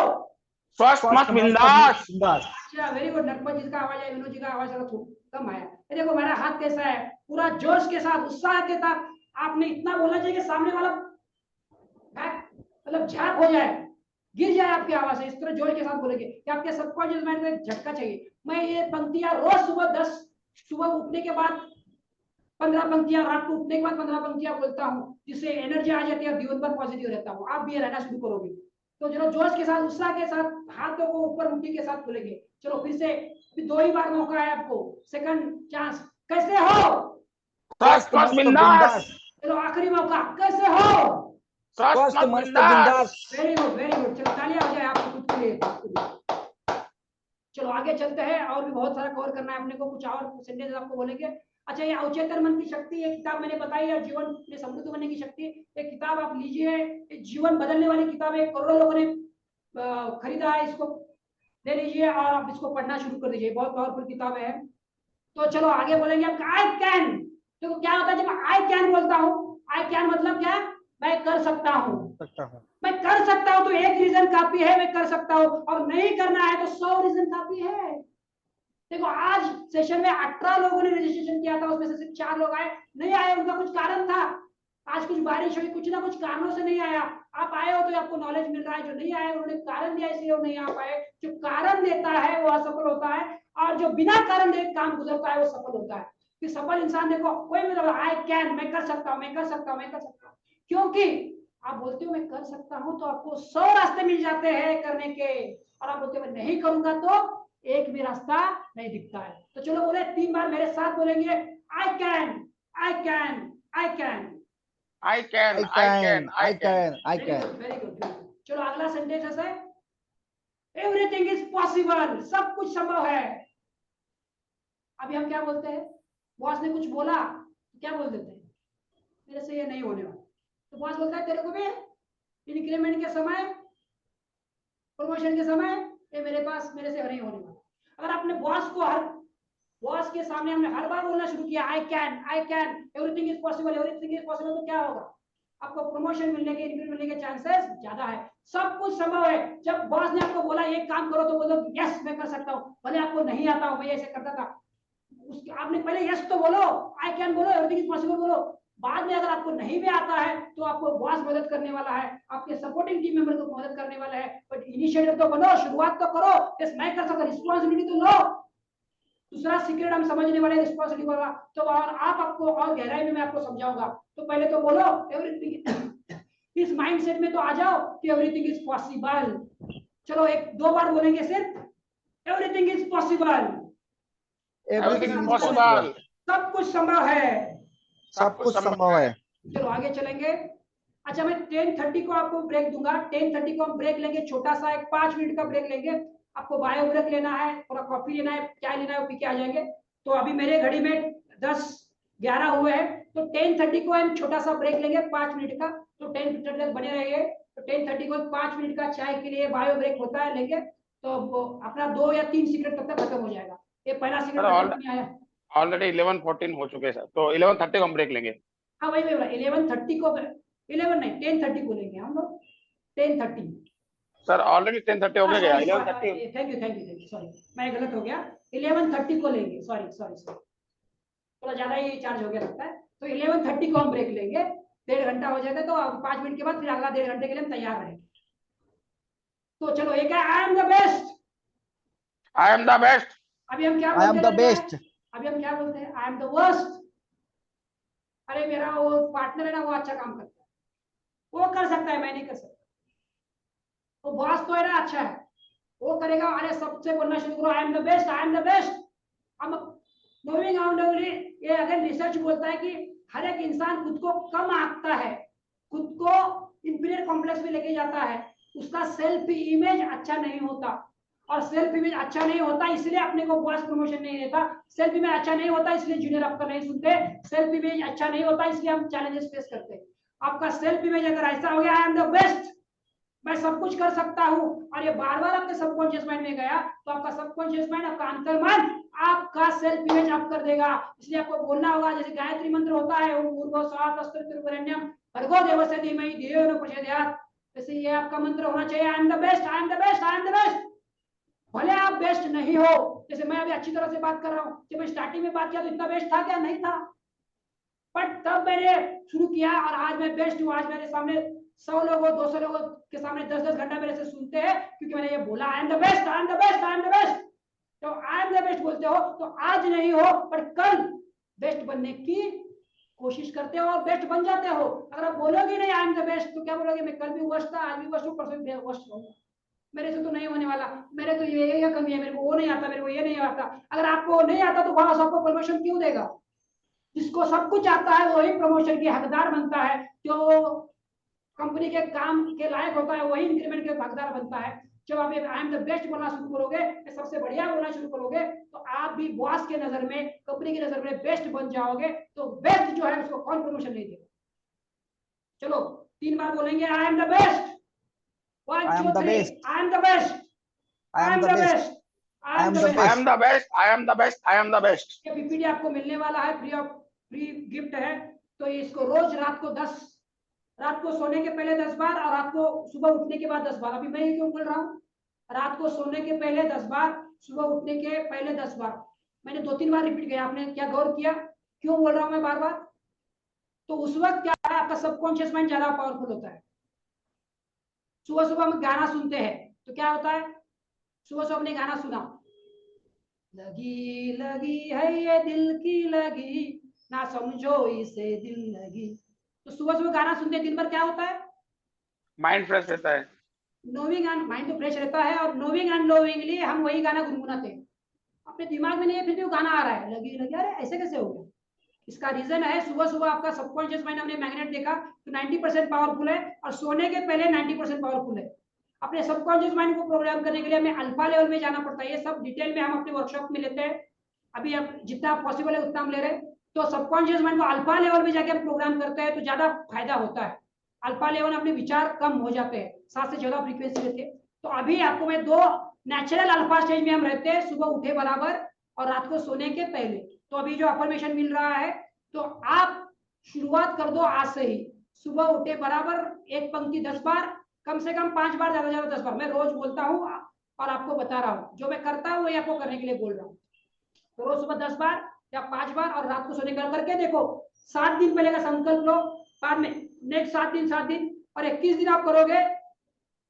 स्वस्थ मस्त बिंदास। अच्छा वेरी गुड। नरपत जी का आवाज है, विनोद जी का आवाज थोड़ा कम आया। ये देखो मेरा हाथ कैसा है, पूरा जोश के साथ, उत्साह के साथ। आपने इतना बोलना चाहिए कि सामने वाला मतलब झाप हो जाए, गिर जाए आपकी आवाज से। इस तरह जोश के साथ बोलेंगे कि आपके सबकॉन्शियस माइंड को एक झटका चाहिए। मैं ये पंक्तियां रोज सुबह उठने के बाद 15 पंक्तियां, रात को उठने के बाद 15 पंक्तियां बोलता हूँ, जिससे एनर्जी आ जाती है, जीवन भर पॉजिटिव रहता हूँ। आप भी ये रहना शुरू करोगे तो चलो जोश के साथ, उत्साह के साथ, हाथों को ऊपर मुट्ठी के साथ बोलेंगे। चलो फिर से, 2 ही बार मौका है आपको, सेकंड चांस। कैसे हो। स्वस्थ मस्त बिंदास। चलो आखिरी मौका, कैसे हो। स्वस्थ मस्त बिंदास। Very good very good. चलो तालियां हो जाए आपको खुद के लिए। चलो आगे चलते हैं, और भी बहुत सारा कवर करना है अपने को, कुछ और सेंटेंस आपको बोलेंगे। अच्छा, ये अवचेतन मन की शक्ति, ये किताब मैंने बताई है, जीवन में समृद्ध बनने की शक्ति। ये किताब आप लीजिए, जीवन बदलने वाली किताब है, करोड़ों लोगों ने खरीदा है, इसको ले लीजिए और आप इसको पढ़ना शुरू कर दीजिए, बहुत पावरफुल किताब है। तो चलो आगे बोलेंगे हम, आई कैन। देखो क्या होता है जब आई कैन बोलता हूँ, आई कैन मतलब क्या, मैं कर सकता हूँ। मैं कर सकता हूं तो एक रीजन काफी है, मैं कर सकता हूं, और नहीं करना है तो 100 रीजन काफी है। देखो आज सेशन में 18 लोगों ने रजिस्ट्रेशन किया था, उसमें से सिर्फ 4 लोग आए, नहीं आए उनका कुछ कारण था। आज कुछ बारिश हुई, कुछ ना कुछ कारणों से नहीं आया। आप आए हो तो आपको नॉलेज मिल रहा है, जो नहीं आए उन्होंने कारण दिया इसलिए वो नहीं आ पाए। जो कारण देता है वो असफल होता है, और जो बिना कारण दे काम गुजरता है वो सफल होता है। कि सफल इंसान देखो, कोई मतलब आई कैन, मैं कर सकता हूँ, मैं कर सकता हूँ, मैं कर सकता हूँ, क्योंकि आप बोलते हो मैं कर सकता हूं तो आपको 100 रास्ते मिल जाते हैं करने के, और आप बोलते हो मैं नहीं करूंगा तो एक भी रास्ता नहीं दिखता है। तो चलो बोले 3 बार मेरे साथ बोलेंगे, I can, I can, I can, I can, I can, I can. I can. Very good. चलो अगला सेंटेंस है, एवरीथिंग इज पॉसिबल, सब कुछ संभव है। अभी हम क्या बोलते हैं, बॉस ने कुछ बोला तो क्या बोल देते हैं, मेरे से ये नहीं होने वाला। तो बॉस बोलता है तेरे को भी इंक्रीमेंट के समय, प्रमोशन के समय, ये मेरे से नहीं होने वाला। अगर आपने बॉस के सामने हमने हर बार बोलना शुरू किया I can, everything is possible, everything is possible, तो क्या होगा, आपको प्रमोशन मिलने के, इंक्रीमेंट मिलने के चांसेस ज्यादा है। सब कुछ संभव है। जब बॉस ने आपको बोला ये काम करो तो बोलो यस मैं कर सकता हूँ, भले आपको नहीं आता हो, मैं ऐसे करता था, उसके आपने पहले यस तो बोलो, आई कैन बोलो, एवरीथिंग इज पॉसिबल बोलो। बाद में अगर आपको नहीं भी आता है तो आपको बॉस मदद करने वाला है, आपके सपोर्टिंग टीम मेंबर को मदद करने वाला है, बट इनिशिएटिव तो बनो, शुरुआत तो करो, यस मैं कर सकता, रिस्पांसिबिलिटी तो लो। दूसरा सीक्रेट हम समझने वाले, रिस्पांसिबिलिटी वाला तो, और आपको और गहराई में मैं आपको समझाऊंगा। तो पहले तो बोलो एवरीथिंग, इस माइंडसेट में तो आ जाओ कि एवरीथिंग इज पॉसिबल। चलो 1-2 बार बोलेंगे सिर्फ, everything is possible, everything is possible, सब कुछ संभव है, सब कुछ संभव है। चलो आगे चलेंगे। अच्छा मैं 10:30 को आपको ब्रेक दूंगा, 10:30 को हम ब्रेक लेंगे, छोटा सा एक 5 मिनट का ब्रेक लेंगे। आपको बायो ब्रेक लेना है, थोड़ा कॉफी लेना है, चाय लेना है, वो पी के आ जाएंगे। तो अभी मेरे घड़ी में 10:11 हुए हैं, तो 10:30 को हम छोटा सा ब्रेक लेंगे 5 मिनट का। तो 10:30 तक बने रहिए। तो 10:30 को 5 मिनट का चाय के लिए बायो ब्रेक होता है, लेंगे तो अपना 2 या 3 सिगरेट तब तक खत्म हो जाएगा। ये पहला सिगरेट खत्म नहीं आया। ऑलरेडी 11:14 हो चुके हैं सर, तो 11:30 को हम ब्रेक लेंगे। हाँ वही बोला, 11:30 को, 11 नहीं 10:30 को लेंगे हम लोग, 10:30। सर ऑलरेडी 10:30 हो गया, 11:30। थैंक यू सॉरी, मैं गलत हो गया, 11:30 को लेंगे, सॉरी थोड़ा ज्यादा ही चार्ज हो गया लगता है। तो 11:30 को हम ब्रेक लेंगे, 1.5 घंटा हो जाएगा, तो 5 मिनट के बाद फिर अगला 1.5 घंटे के लिए हम तैयार रहेंगे। तो चलो एक है I am the best. I am the best. अभी हम क्या आई एम बोलते द हैं? बेस्ट। अभी हम क्या बोलते हैं? I am the worst. अरे मेरा वो पार्टनर है ना, वो अच्छा काम करता है, वो कर सकता है, मैं नहीं कर सकता। वो बॉस तो है ना, अच्छा है, वो करेगा। अरे सबसे बोलना शुरू करो, I am the best, I am the best. अब मूविंग ऑन, ये अगर रिसर्च बोलता है कि हर एक इंसान खुद को कम आंकता है, खुद को इंफीरियर कॉम्प्लेक्स में लेके जाता है, उसका सेल्फ इमेज अच्छा नहीं होता। और सेल्फ इमेज अच्छा नहीं होता इसलिए अपने को बॉस प्रमोशन नहीं देता, सेल्फ इमेज अच्छा नहीं होता इसलिए जूनियर आपका नहीं सुनते, सेल्फ इमेज अच्छा नहीं होता इसलिए हम चैलेंजेस फेस करते हैं। आपका सेल्फ इमेज अगर ऐसा हो गया, आई एम द बेस्ट, मैं सब कुछ कर सकता हूं, और ये बार बार आपके सबकॉन्शियस माइंड में गया, तो आपका सबकॉन्शियस माइंड, आपका अंतर्मन आपका सेल्फ इमेज अप कर देगा। इसलिए आपको बोलना होगा, जैसे गायत्री मंत्र होता है, ओम भूर्भुवः स्वः तत्सवितुर्वरेण्यं भर्गो देवस्य धीमहि धियो यो न प्रचोदयात्, वैसे ये आपका मंत्र होना चाहिए, I am the best, I am the best, I am the best. भले आप बेस्ट नहीं हो, जैसे मैं अभी अच्छी तरह से बात कर रहा हूं, जब मैं स्टार्टिंग में बात किया तो इतना बेस्ट था क्या? नहीं था, बट तब मैंने शुरू किया और आज मैं बेस्ट हूं। आज मेरे सामने 100 लोगों 200 लोगों के सामने 10-10 घंटा मेरे से सुनते हैं, क्योंकि मैंने ये बोला I am the best, I am the best, I am the best. तो आई एम द बेस्ट बोलते हो तो आज नहीं हो, पर कल बेस्ट बनने की कोशिश करते हो और बेस्ट बन जाते हो। अगर आप बोलोगे नहीं आई एम द बेस्ट, तो क्या बोलोगे? मैं कल भी वर्स्ट था, आज भी वर्स्ट हूं, परसों भी वर्स्ट रहूंगा, मेरे से तो नहीं होने वाला, मेरे तो ये कमी है, मेरे को वो नहीं आता, मेरे को ये नहीं आता। अगर आपको नहीं आता तो बॉस आपको प्रमोशन क्यों देगा? जिसको सब कुछ आता है वही प्रमोशन के हकदार बनता है, जो कंपनी के काम के लायक होता है वही इंक्रीमेंट के हकदार बनता है। जब आप आई एम द बेस्ट बोलना शुरू करोगे, सबसे बढ़िया बोलना शुरू करोगे, तो आप भी बॉस के नजर में, कंपनी की नजर में बेस्ट बन जाओगे। तो बेस्ट जो है उसको कौन प्रमोशन नहीं देगा? चलो 3 बार बोलेंगे, I am the best, 1 2 3, I am the best, I am the best, I am the best, I am the best, I am the best, I am the best. ये पीपीटी आपको मिलने वाला है, फ्री गिफ्ट है। तो इसको रोज रात को सोने के पहले 10 बार और रात को सुबह उठने के बाद 10 बार। अभी मैं ये क्यों बोल रहा हूँ? रात को सोने के पहले 10 बार, सुबह उठने के पहले 10 बार। मैंने 2-3 बार रिपीट किया, आपने क्या गौर किया क्यों बोल रहा हूँ मैं बार बार? तो उस वक्त क्या है, आपका सबकॉन्शियस माइंड ज्यादा पावरफुल होता है। सुबह सुबह हम गाना सुनते हैं तो क्या होता है? सुबह सुबह हमने गाना सुना, लगी लगी है ये दिल की लगी, ना समझो इसे दिल लगी। तो सुबह सुबह गाना सुनते दिन भर क्या होता है? माइंड फ्रेश रहता है, नोविंग एंड माइंड तो फ्रेश रहता है, और नोविंग एंड नोविंगली हम वही गाना गुनगुनाते हैं। अपने दिमाग में नहीं है फिर भी वो गाना आ रहा है, लगी लगी, अरे ऐसे कैसे हो गया? इसका रीजन है सुबह सुबह आपका सबकॉन्शियस माइंड, हमने मैग्नेट देखा तो 90% पावरफुल है, और सोने के पहले 90% पावरफुल है। अपने सबकॉन्शियस माइंड को प्रोग्राम करने के लिए हमें अल्फा लेवल में जाना पड़ता है। ये सब डिटेल में हम अपने वर्कशॉप में लेते हैं, अभी अब जितना पॉसिबल है उतना हम ले रहे हैं। तो सबकॉन्शियस माइंड को अल्फा लेवल में जाके हम प्रोग्राम करते हैं तो ज्यादा फायदा होता है। अल्फा लेवल अपने विचार कम हो जाते हैं, 7 से 14 फ्रीक्वेंसी रहते हैं। तो अभी आपको मैं 2 नेचुरल अल्फा स्टेज में हम रहते हैं, सुबह उठे बराबर और रात को सोने के पहले। तो अभी जो अफर्मेशन मिल रहा है, तो आप शुरुआत कर दो आज से ही। सुबह उठे बराबर एक पंक्ति 10 बार, कम से कम 5 बार, ज्यादा ज्यादा 10 बार। मैं रोज बोलता हूँ और आपको बता रहा हूँ, जो मैं करता हूँ वही आपको करने के लिए बोल रहा हूँ। तो रोज सुबह 10 बार या 5 बार और रात को सोने के बाद करके देखो। 7 दिन पहले का संकल्प लो, बाद में नेक्स्ट 7 दिन और 21 दिन आप करोगे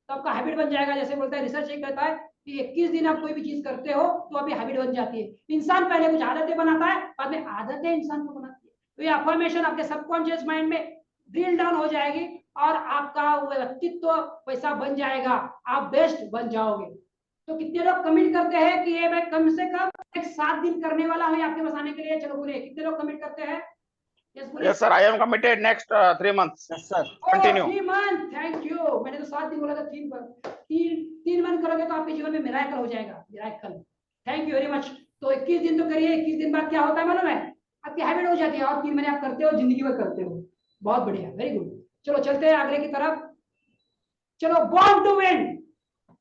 तो आपका हैबिट बन जाएगा। जैसे बोलता है रिसर्च ये कहता है कि 21 दिन आप कोई भी चीज करते हो तो अभी हैबिट बन जाती है। इंसान पहले कुछ आदतें बनाता है, बाद में आदतें इंसान को बनाती है। तो ये अफर्मेशन आपके सबकॉन्शियस माइंड में ड्रिल डाउन हो जाएगी और आपका व्यक्तित्व वैसा बन जाएगा, आप बेस्ट बन जाओगे। तो कितने लोग कमिट करते हैं कि ये मैं कम से कम 7 दिन करने वाला हूँ आपके पास आने के लिए? चलो बोलिए, कितने लोग कमिट करते हैं? Yes sir, I am committed next 3 months. Yes sir. Continue. 3 month, thank you. मैंने तो 7 दिन बोला था, 3 मंथ करोगे तो आपके जीवन में मिराकल हो जाएगा, miracle. Thank you very much. तो 21 दिन तो करिए, 21 दिन बाद क्या होता है मालूम है, आपकी हैबिट हो जाती है और 3 महीने आप करते हो, जिंदगी भर करते हो। बहुत बढ़िया, वेरी गुड। चलो चलते हैं आगे की तरफ। चलो, बॉर्न टू विन,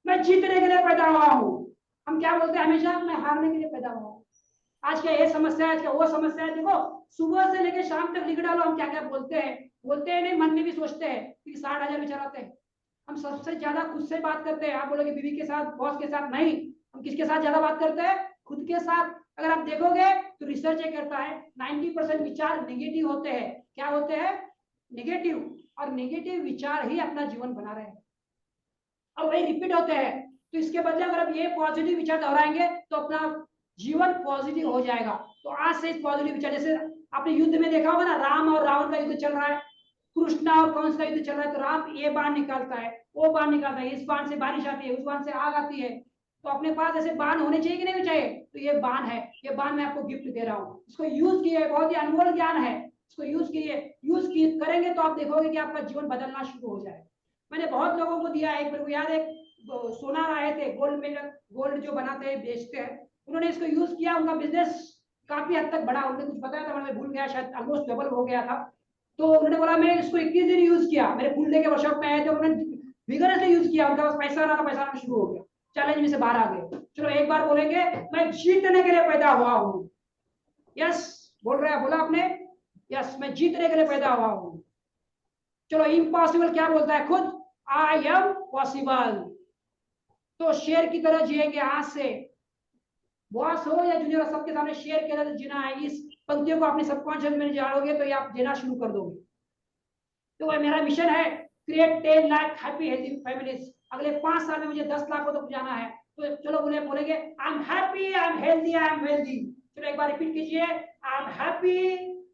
मैं जीतने के लिए पैदा हुआ हूँ। हम क्या बोलते हैं हमेशा, मैं हारने के लिए पैदा हुआ हूँ। आज क्या ये समस्या है, आज क्या वो समस्या है, देखो सुबह से लेकर शाम तक लिख डालो हम क्या क्या बोलते हैं नहीं, मन में भी सोचते हैं कि 60,000 विचार आते हैं। हम सबसे ज्यादा खुद से बात करते हैं। आप बोलोगे बीवी के साथ, बॉस के साथ, नहीं, हम किसके साथ ज्यादा बात करते हैं, खुद के साथ। अगर आप देखोगे तो रिसर्च ये कहता है 90% विचार नेगेटिव होते हैं। क्या होते हैं, नेगेटिव। और नेगेटिव विचार ही अपना जीवन बना रहे हैं और वही रिपीट होते हैं। तो इसके बदले अगर आप ये पॉजिटिव विचार दोहराएंगे तो अपना जीवन पॉजिटिव हो जाएगा। तो आज से इस पॉजिटिव विचार, जैसे आपने युद्ध में देखा होगा ना, राम और रावण का युद्ध चल रहा है, कृष्ण और कंस का युद्ध चल रहा है। तो राम ये बाण निकालता है, वो बाण निकालता है, इस बाण से बारिश आती है, उस बाण से आग आती है। तो अपने पास ऐसे बाण होने चाहिए कि नहीं चाहिए। तो ये बाण है, ये बाण मैं आपको गिफ्ट दे रहा हूँ, इसको यूज कीजिए, बहुत ही अनमोल ज्ञान है, इसको यूज कीजिए, करेंगे तो आप देखोगे कि आपका जीवन बदलना शुरू हो जाएगा। मैंने बहुत लोगों को दिया है, मेरे को याद है सोना लाए थे, गोल्ड मेडल, गोल्ड जो बनाते हैं बेचते हैं, उन्होंने इसको यूज किया, उनका बिजनेस काफी हद तक बढ़ा। उन्होंने कुछ बताया था, मैं भूल गया, शायद ऑलमोस्ट डबल हो गया था। तो उन्होंने बोला मैं इसको 21 दिन यूज किया, मेरे फूल के वर्कशॉप में आए थे, उन्होंने विगरसली यूज किया, उनका पास पैसा आना शुरू हो गया, चैलेंज में से बाहर आ गए। चलो एक बार बोलेंगे, मैं जीतने के लिए पैदा हुआ हूँ। यस बोल रहे हैं, बोला आपने, यस मैं जीतने के लिए पैदा हुआ हूँ। चलो इम्पॉसिबल क्या बोलता है खुद, आई एम पॉसिबल। तो शेर की तरह जिएंगे आज से, बॉस हो या जूनियर, सबके सामने शेर की तरह जीना है। इस पंक्तियों को अपने सबकॉन्शियस में जाओगे तो ये आप जीना शुरू कर दोगे। तो वह मेरा मिशन है, create 10 lakh happy healthy families. अगले 5 साल में मुझे 10 लाख को तो जाना है। तो चलो बोलेंगे I am happy, I am healthy, I am wealthy. चलो एक बार रिपीट कीजिए, I am happy,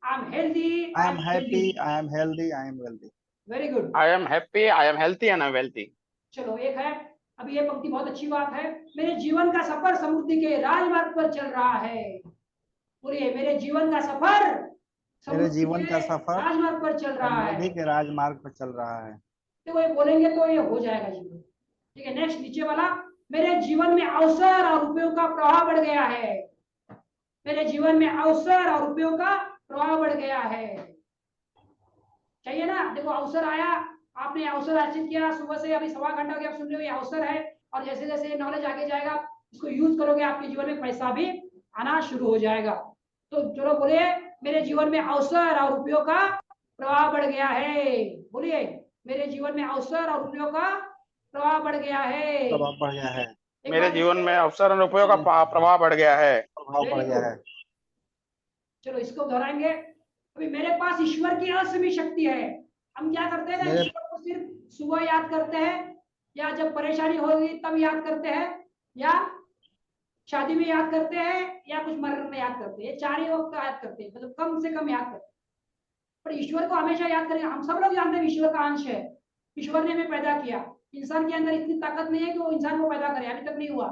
I am healthy, I am happy, I am healthy, I am wealthy. Very good. I am happy, I am healthy and I am wealthy. चलो एक है, अभी ये पंक्ति बहुत अच्छी बात है, मेरे जीवन का सफर समृद्धि के राजमार्ग पर चल रहा है। बोलिए, मेरे जीवन का सफर मेरे समृद्धि जीवन के का सफर राजमार्ग पर चल रहा है। समृद्धि के राजमार्ग पर चल रहा है। तो ये बोलेंगे तो ये हो जाएगा जीवन। ठीक है, नेक्स्ट नीचे वाला, मेरे जीवन में अवसर और रुपयों का प्रवाह बढ़ गया है। मेरे जीवन में अवसर और रुपयों का प्रवाह बढ़ गया है। चाहिए ना, देखो अवसर आया, आपने अवसर अर्जित किया, सुबह से अभी 1.25 घंटा हो गया आप सुन रहे हो, ये अवसर है। और जैसे जैसे नॉलेज आगे जाएगा, इसको यूज करोगे, आपके जीवन में पैसा भी आना शुरू हो जाएगा। तो चलो बोलिए, मेरे जीवन में अवसर और रुपयों का प्रवाह बढ़ गया है। बोलिए, मेरे जीवन में अवसर और रुपयों का प्रवाह बढ़ गया है। प्रभाव बढ़ गया है। मेरे जीवन में अवसर और रुपयों का प्रभाव बढ़ गया है। प्रभाव बढ़ गया है। चलो इसको दोहराएंगे, अभी मेरे पास ईश्वर की असीमित शक्ति है। हम क्या करते हैं ना, ईश्वर को सिर्फ सुबह याद करते हैं, या जब परेशानी होगी तब याद करते हैं, या शादी में याद करते हैं, या कुछ मरण में याद करते हैं। 4 ही वक्त याद करते हैं, मतलब कम से कम याद करते हैं। पर ईश्वर को हमेशा याद करेंगे। हम सब लोग जानते हैं ईश्वर का अंश है, ईश्वर ने हमें पैदा किया। इंसान के अंदर इतनी ताकत नहीं है कि वो इंसान को पैदा करे, अभी तक नहीं हुआ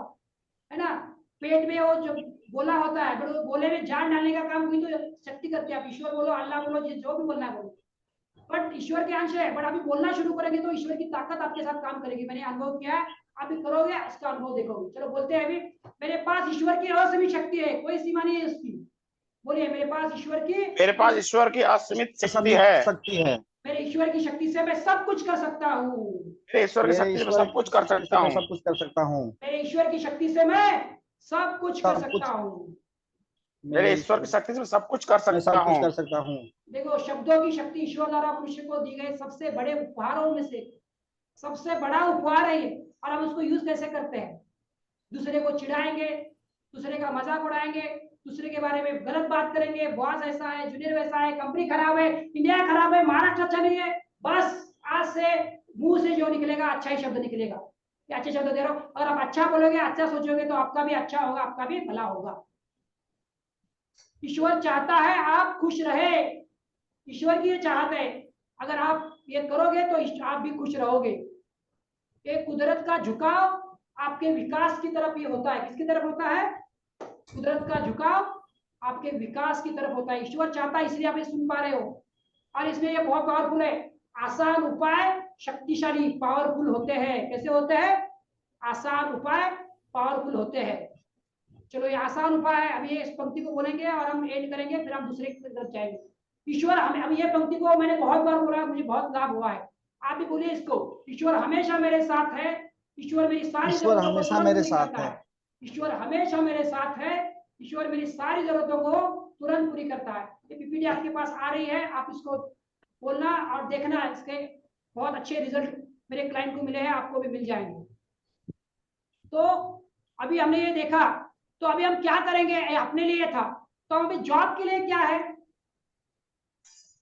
है ना। पेट में वो जो बोला होता है, बट वो बोले में जान डालने का काम कोई तो शक्ति करती है। आप ईश्वर बोलो, अल्लाह बोलो, जो भी बोलना है बोलो, बट ईश्वर के अंश है। बट अभी बोलना शुरू करेंगे तो ईश्वर की ताकत आपके साथ काम करेगी। मैंने अनुभव किया है, आप भी करोगे, इसका अनुभव देखोगे। चलो बोलते हैं, अभी मेरे पास ईश्वर की असीमित शक्ति है, कोई सीमा नहीं है उसकी। बोलिए, मेरे पास ईश्वर की असीमित शक्ति है। मेरे ईश्वर की शक्ति से मैं सब कुछ कर सकता हूँ। मेरे ईश्वर की शक्ति से मैं सब कुछ कर सकता हूँ। सब कुछ कर सकता हूँ। मेरे ईश्वर की शक्ति से मैं सब कुछ कर सकता हूँ। मेरे ईश्वर की शक्ति से मैं सब कुछ कर सकता हूँ। देखो, शब्दों की शक्ति ईश्वर द्वारा मनुष्य को दी गई सबसे बड़े उपहारों में से सबसे बड़ा उपहार है ये। और हम उसको यूज कैसे करते हैं, दूसरे को चिढ़ाएंगे, दूसरे का मजाक उड़ाएंगे, दूसरे के बारे में गलत बात करेंगे, बॉस ऐसा है, जूनियर वैसा है, कंपनी खराब है, इंडिया खराब है, महाराष्ट्र अच्छा नहीं है। बस आज से मुंह से जो निकलेगा अच्छा ही शब्द निकलेगा। ये अच्छे शब्द दे रहा हूं, अगर आप अच्छा बोलोगे, अच्छा सोचोगे तो आपका भी अच्छा होगा, आपका भी भला होगा। ईश्वर चाहता है आप खुश रहे, ईश्वर की ये चाहत है। अगर आप ये करोगे तो आप भी खुश रहोगे। ये कुदरत का झुकाव आपके विकास की तरफ ये होता है। किसकी तरफ होता है? कुदरत का झुकाव आपके विकास की तरफ होता है। ईश्वर चाहता है, इसलिए आप ये सुन पा रहे हो। और इसमें ये बहुत पावरफुल है, आसान उपाय शक्तिशाली पावरफुल होते हैं। कैसे होते हैं? आसान उपाय पावरफुल होते हैं। चलो ये आसान उपाय है। अभी ये इस पंक्ति को बोलेंगे और हम एंड करेंगे, फिर हम दूसरे की तरफ जाएंगे। ईश्वर हमें, अभी ये पंक्ति को मैंने बहुत बार बोला, मुझे बहुत लाभ हुआ है। आप भी बोलिए इसको, ईश्वर हमेशा मेरे साथ है, ईश्वर मेरी सारी ईश्वर जरूरतों को हमेशा तुरंत मेरे पूरी साथ करता है। है। ईश्वर हमेशा मेरे साथ है, ईश्वर मेरी सारी जरूरतों को तुरंत पूरी करता है। ये पीपीटी आपके पास आ रही है, आप इसको बोलना और देखना, इसके बहुत अच्छे रिजल्ट मेरे क्लाइंट को मिले हैं, आपको भी मिल जाएंगे। तो अभी हमने ये देखा, तो अभी हम क्या करेंगे, अपने लिए था। तो अभी जॉब के लिए क्या है,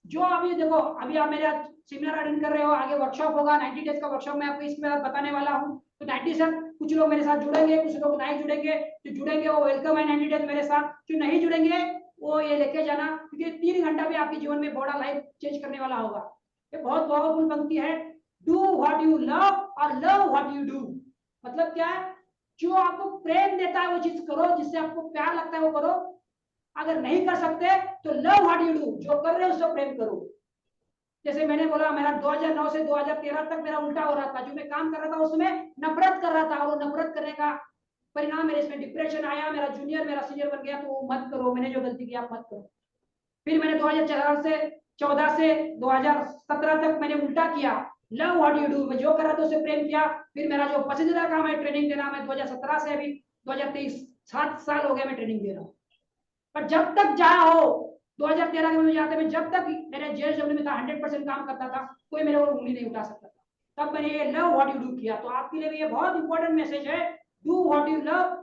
जो अभी देखो, अभी आप मेरा सेमिनार अटेंड कर रहे हो, आगे वर्कशॉप होगा 90 डेज का वर्कशॉप, मैं आपको इसमें बताने वाला हूँ। तो 90 से कुछ लोग मेरे साथ जुड़ेंगे, कुछ लोग नहीं जुड़ेंगे। जो जुड़ेंगे वो वेलकम है 90 डेज मेरे साथ, जो नहीं जुड़ेंगे वो ये लेके जाना, क्योंकि 3 घंटा भी आपके जीवन में बड़ा लाइफ चेंज करने वाला होगा। ये बहुत पावरफुल पंक्ति है, डू व्हाट यू लव और लव व्हाट यू डू। मतलब क्या है, जो आपको प्रेम देता है वो चीज करो, जिससे आपको प्यार लगता है वो करो। अगर नहीं कर सकते तो लव व्हाट यू डू, जो कर रहे हो उससे प्रेम करो। जैसे मैंने बोला, मेरा 2009 से 2013 तक मेरा उल्टा हो रहा था। जो मैं काम कर रहा था उसमें नफरत कर रहा था, और वो नफरत करने का परिणाम मेरे इसमें डिप्रेशन आया। मेरा जूनियर मेरा सीनियर बन गया, तो वो मत करो, मैंने जो गलती की आप मत करो। फिर मैंने 2014 से 2017 तक मैंने उल्टा किया, लव व्हाट यू डू, मैं जो कर रहा था उससे प्रेम किया। फिर मेरा जो पसंदीदा काम है ट्रेनिंग देना, मैं 2017 से अभी 2023 7 साल हो गए मैं ट्रेनिंग दे रहा हूँ। पर जब तक जहाँ हो, 2013 के मुझे याद है, मैं जब तक मेरे जेएसडब्ल्यू में था 100% काम करता था, कोई मेरे को उंगली नहीं उठा सकता था। तब मैंने ये लव व्हाट यू डू किया। तो आपके लिए भी ये बहुत इंपॉर्टेंट मैसेज है, डू व्हाट यू लव।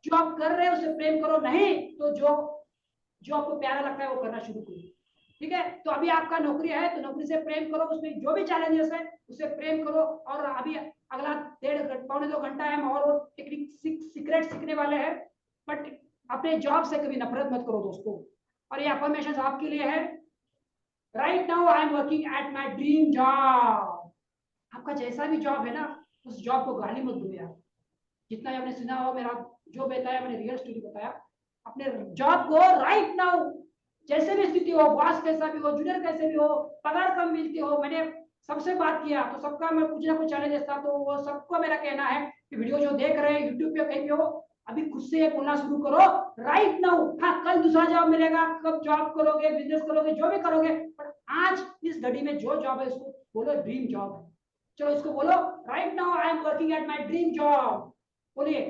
जो आप कर रहे हो उससे प्रेम करो, नहीं तो जो आपको प्यारा लगता है वो करना शुरू करो। ठीक है, तो अभी आपका नौकरी है तो नौकरी से प्रेम करो, उसमें जो भी चैलेंजेस है उससे प्रेम करो। और अभी अगला 1.5-2 घंटा है हम और वो टेक्निक सीक्रेट सीखने वाले हैं। बट अपने जॉब से कभी नफरत मत करो दोस्तों। और ये अफर्मेशन आपके लिए है, right now I am working at my dream job. आपका जैसा भी जॉब है ना, उस जॉब को गाली मत दो यार। जितना आपने सुना हो, मेरा जो बताया मैंने रियल स्टोरी बताया। अपने जॉब को राइट नाउ, जैसे भी स्थिति हो, बॉस कैसा भी हो, जूनियर कैसे भी हो, पगार कम मिलती हो, मैंने सबसे बात किया तो सबका मैं कुछ ना कुछ चैलेंजेस था। तो वो सबको मेरा कहना है कि वीडियो जो देख रहे हैं यूट्यूब पे कहीं पे हो, अभी खुद से ये बोलना शुरू करो, राइट नाउ। हाँ, कल दूसरा जॉब मिलेगा, कब जॉब करोगे, बिजनेस करोगे, जो भी करोगे, पर आज इस घड़ी में जो जॉब है उसको बोलो ड्रीम जॉब है। चलो इसको बोलो, right now I am working at my dream job. बोलिए,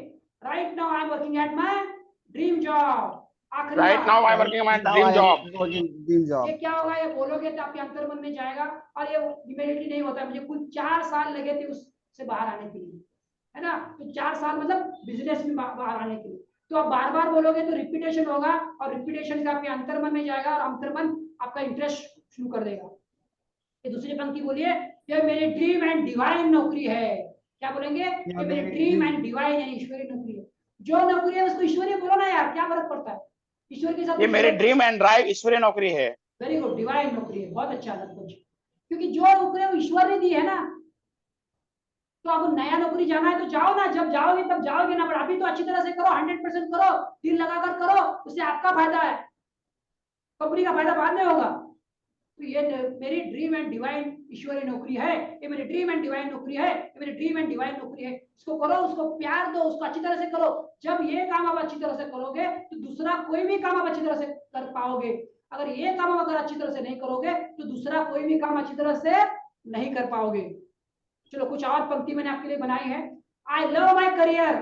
right now I am working at my dream job. आखिरी right now I am working my dream job. Dream job. ये क्या होगा, ये बोलोगे तो आपके अंतर मन में जाएगा, और ये इमीडिएटली नहीं होता है। मुझे कुल 4 साल लगे थे उससे बाहर आने के लिए, है ना। तो 4 साल मतलब बिजनेस में बाहर आने के लिए। तो आप बार बार बोलोगे तो रिपीटेशन होगा, और रिपीटेशन से आपके अंतर मन में जाएगा, और अंतर मन आपका इंटरेस्ट शुरू कर देगा। ये दूसरी पंक्ति बोलिए, ये मेरी ड्रीम एंड डिवाइन नौकरी है। क्या बोलेंगे, ये मेरी ड्रीम एंड डिवाइन यानी ईश्वरीय नौकरी है। जो नौकरी है उसको ईश्वरीय बोलो ना यार, क्या फर्क पड़ता है। ईश्वर के साथ ये मेरी ड्रीम एंड ड्राइव ईश्वरीय नौकरी है। वेरी गुड, डिवाइन नौकरी है, बहुत अच्छा लगा। क्योंकि जो नौकरी है वो ईश्वर ने दी है ना। तो आपको नया नौकरी जाना है तो जाओ ना, जब जाओगे तब जाओगे ना, पर अभी तो अच्छी तरह से करो, 100% करो, दिल लगाकर करो, उससे आपका फायदा है, कंपनी का फायदा बाद में होगा। तो ये मेरी ड्रीम एंड डिवाइन ईश्वरीय नौकरी है, ये मेरी ड्रीम एंड डिवाइन नौकरी है, ये मेरी ड्रीम एंड डिवाइन नौकरी है। इसको करो, उसको प्यार दो, उसको अच्छी तरह से करो। जब ये काम आप अच्छी तरह से करोगे तो दूसरा कोई भी काम आप अच्छी तरह से कर पाओगे। अगर ये काम अगर अच्छी तरह से नहीं करोगे तो दूसरा कोई भी काम अच्छी तरह से नहीं कर पाओगे। चलो कुछ और पंक्ति मैंने आपके लिए बनाई है। आई लव माई करियर,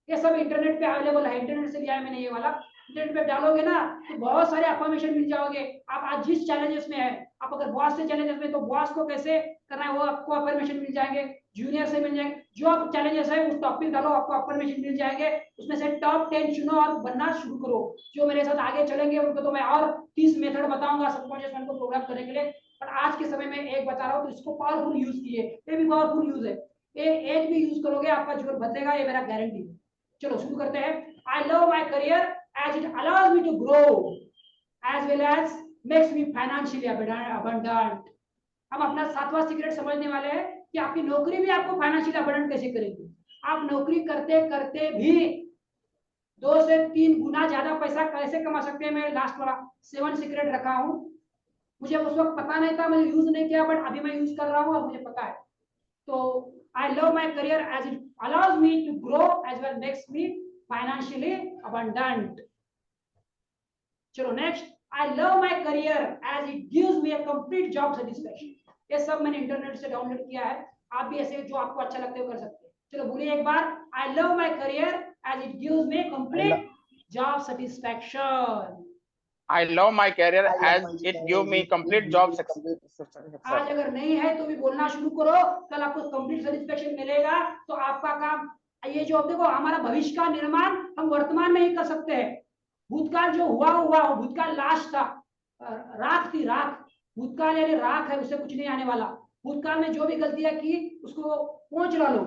ये सब इंटरनेट पे अवेलेबल है, इंटरनेट से लिया है मैंने ये वाला। इंटरनेट पे डालोगे ना तो बहुत सारे अफर्मेशन मिल जाओगे। आप आज जिस चैलेंजेस में है, आप अगर बॉस से चैलेंजेस में, तो बॉस को कैसे करना है वो आपको अफर्मेशन मिल जाएंगे, जूनियर से मिल जाएंगे। जो आप चैलेंजेस है उस टॉपिक डालो, आपको अफर्मेशन मिल जाएंगे। उसमें से टॉप 10 चुनो और बनना शुरू करो। जो मेरे साथ आगे चलेंगे उनको तो मैं और 30 मेथड बताऊंगा सबकॉन्शियस माइंड को प्रोग्राम करने के लिए, पर आज के समय में एक बता रहा हूँ, तो इसको पावरफुल यूज कीजिए। ये भी पावरफुल यूज है, एक भी यूज करोगे आपका जीवन बदलेगा, ये मेरा गारंटी है। चलो शुरू करते हैं। आई love my career as it allows me to grow as well as makes me financially abundant। हम अपना 7वां सीक्रेट समझने वाले हैं कि आपकी नौकरी भी आपको फाइनेंशियली अबंडेंट कैसे करेगी। आप नौकरी करते करते भी 2 से 3 गुना ज्यादा पैसा कैसे कमा सकते हैं। मैं लास्ट वाला 7 सीक्रेट रखा हूं, मुझे उस वक्त पता नहीं था, मैंने यूज नहीं किया, बट अभी मैं यूज कर रहा हूं और मुझे पता है। तो I love my career as it allows me to grow as well makes me financially abundant. चलो next, I love my career as it gives me a complete job satisfaction. ये सब मैंने इंटरनेट से डाउनलोड किया है, आप भी ऐसे जो आपको अच्छा लगता है वो कर सकते हैं। चलो बोलिए एक बार, I love my career as it gives me complete job satisfaction. I love my career as it give me complete job आज अगर नहीं है तो भी बोलना शुरू करो, कल आपको कंप्लीट सेटिस्फैक्शन मिलेगा। तो आपका काम ये जो देखो, हमारा भविष्य का निर्माण हम वर्तमान में ही कर सकते हैं। भूतकाल जो हुआ हो, भूतकाल लाश था, राख थी, राख। भूतकाल यानी राख है, उससे कुछ नहीं आने वाला। भूतकाल में जो भी गलतियां की उसको पोंछ डालो,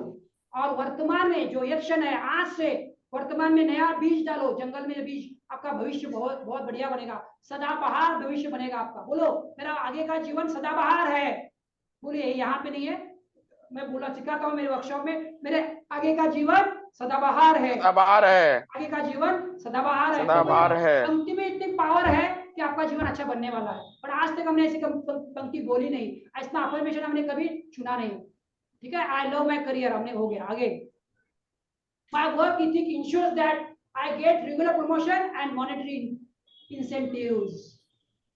और वर्तमान में जो एक्शन है, आज से वर्तमान में नया बीज डालो। जंगल में बीज, आपका भविष्य बहुत बहुत बढ़िया बनेगा, सदाबहार भविष्य बनेगा आपका। बोलो, मेरा आगे का जीवन सदाबहार है। बोलिए, यहाँ पे नहीं है, मैं बोला सिखाता हूँ मेरे वर्कशॉप में, मेरे आगे का जीवन सदाबहार है। सदाबहार है, आगे का जीवन सदाबहार है। सदाबहार है। पंक्ति में इतनी पावर है कि आपका जीवन अच्छा बनने वाला है, पर आज तक हमने ऐसी पंक्ति बोली नहीं, ऐसा अफर्मेशन हमने कभी चुना नहीं। ठीक है, आई लव माई करियर हमने हो गया। आगे, my work ethic ensures that I get regular promotion and monetary incentives.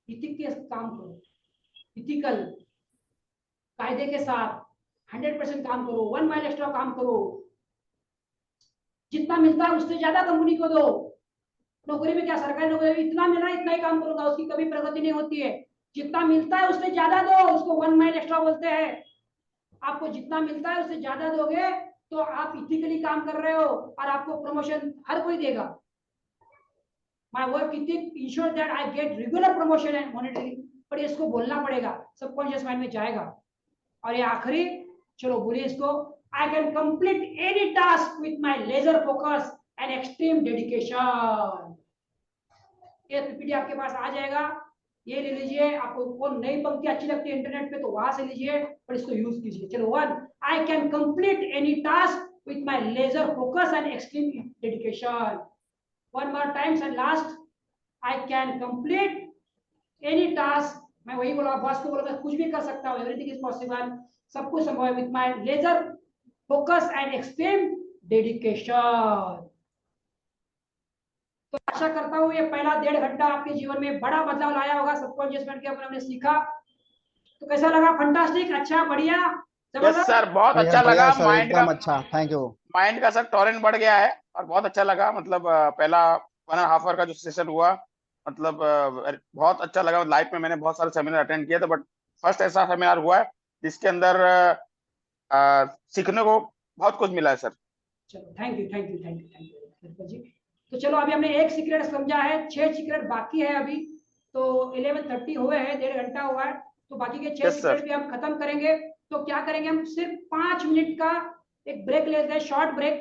Ethic के काम करो, इथिकल कायदे के साथ 100% काम करो, 1 माइल एक्स्ट्रा काम करो। जितना मिलता है उससे ज्यादा कंपनी को दो। नौकरी में क्या, सरकारी नौकरी में इतना मिला इतना ही काम करूंगा, उसकी कभी प्रगति नहीं होती है। जितना मिलता है उससे ज्यादा दो, उसको 1 माइल एक्स्ट्रा बोलते हैं। आपको जितना मिलता है उससे ज्यादा दोगे तो आप इथिकली काम कर रहे हो, और आपको प्रमोशन हर कोई देगा। My work ethic ensure that I get regular promotion and monetary. पर इसको बोलना पड़ेगा, सबकॉन्शियस माइंड में जाएगा। और ये आखिरी, चलो बोलिए इसको, I can complete any task with my laser focus and extreme dedication। ये पीपीटी आपके पास आ जाएगा, ये ले लीजिए। आपको कौन नई पंक्ति अच्छी लगती है इंटरनेट पे तो वहां से लीजिए और इसको यूज कीजिए। चलो, 1, I can complete any task with my laser focus and extreme dedication। One more times and last, I can complete any task। मैं वही बोला, बॉस को बोला, मैं कुछ भी कर सकता हूँ, एवरीथिंग इज पॉसिबल, सब कुछ संभव है with my laser focus and extreme dedication. तो आशा करता हूँ ये पहला 1.5 घंटा आपके जीवन में बड़ा बदलाव लाया होगा। सबकॉन्शियस माइंड के ऊपर हमने सीखा, तो कैसा लगा? फंटास्टिक, अच्छा, बढ़िया, यस सर, बहुत अच्छा लगा। माइंड का, अच्छा, थैंक यू। माइंड का सर टॉरेंट बढ़ गया है और बहुत अच्छा लगा। मतलब पहला 1.5 आवर का जो सेशन हुआ, मतलब बहुत अच्छा लगा। लाइफ में मैंने बहुत सारे सेमिनार अटेंड किए थे, बट फर्स्ट ऐसा सेमिनार हुआ है जिसके अंदर सीखने को बहुत कुछ मिला है सर। चलो, thank you, thank you, thank you, thank you जी। तो चलो, अभी हमने 1 सीक्रेट समझा है, 6 सीक्रेट बाकी है अभी। तो 11:30 हुए हैं, 1.5 घंटा हुआ है, तो बाकी के 6 सीक्रेट भी हम खत्म करेंगे। तो क्या करेंगे, हम सिर्फ 5 मिनट का एक ब्रेक लेते हैं, शॉर्ट ब्रेक।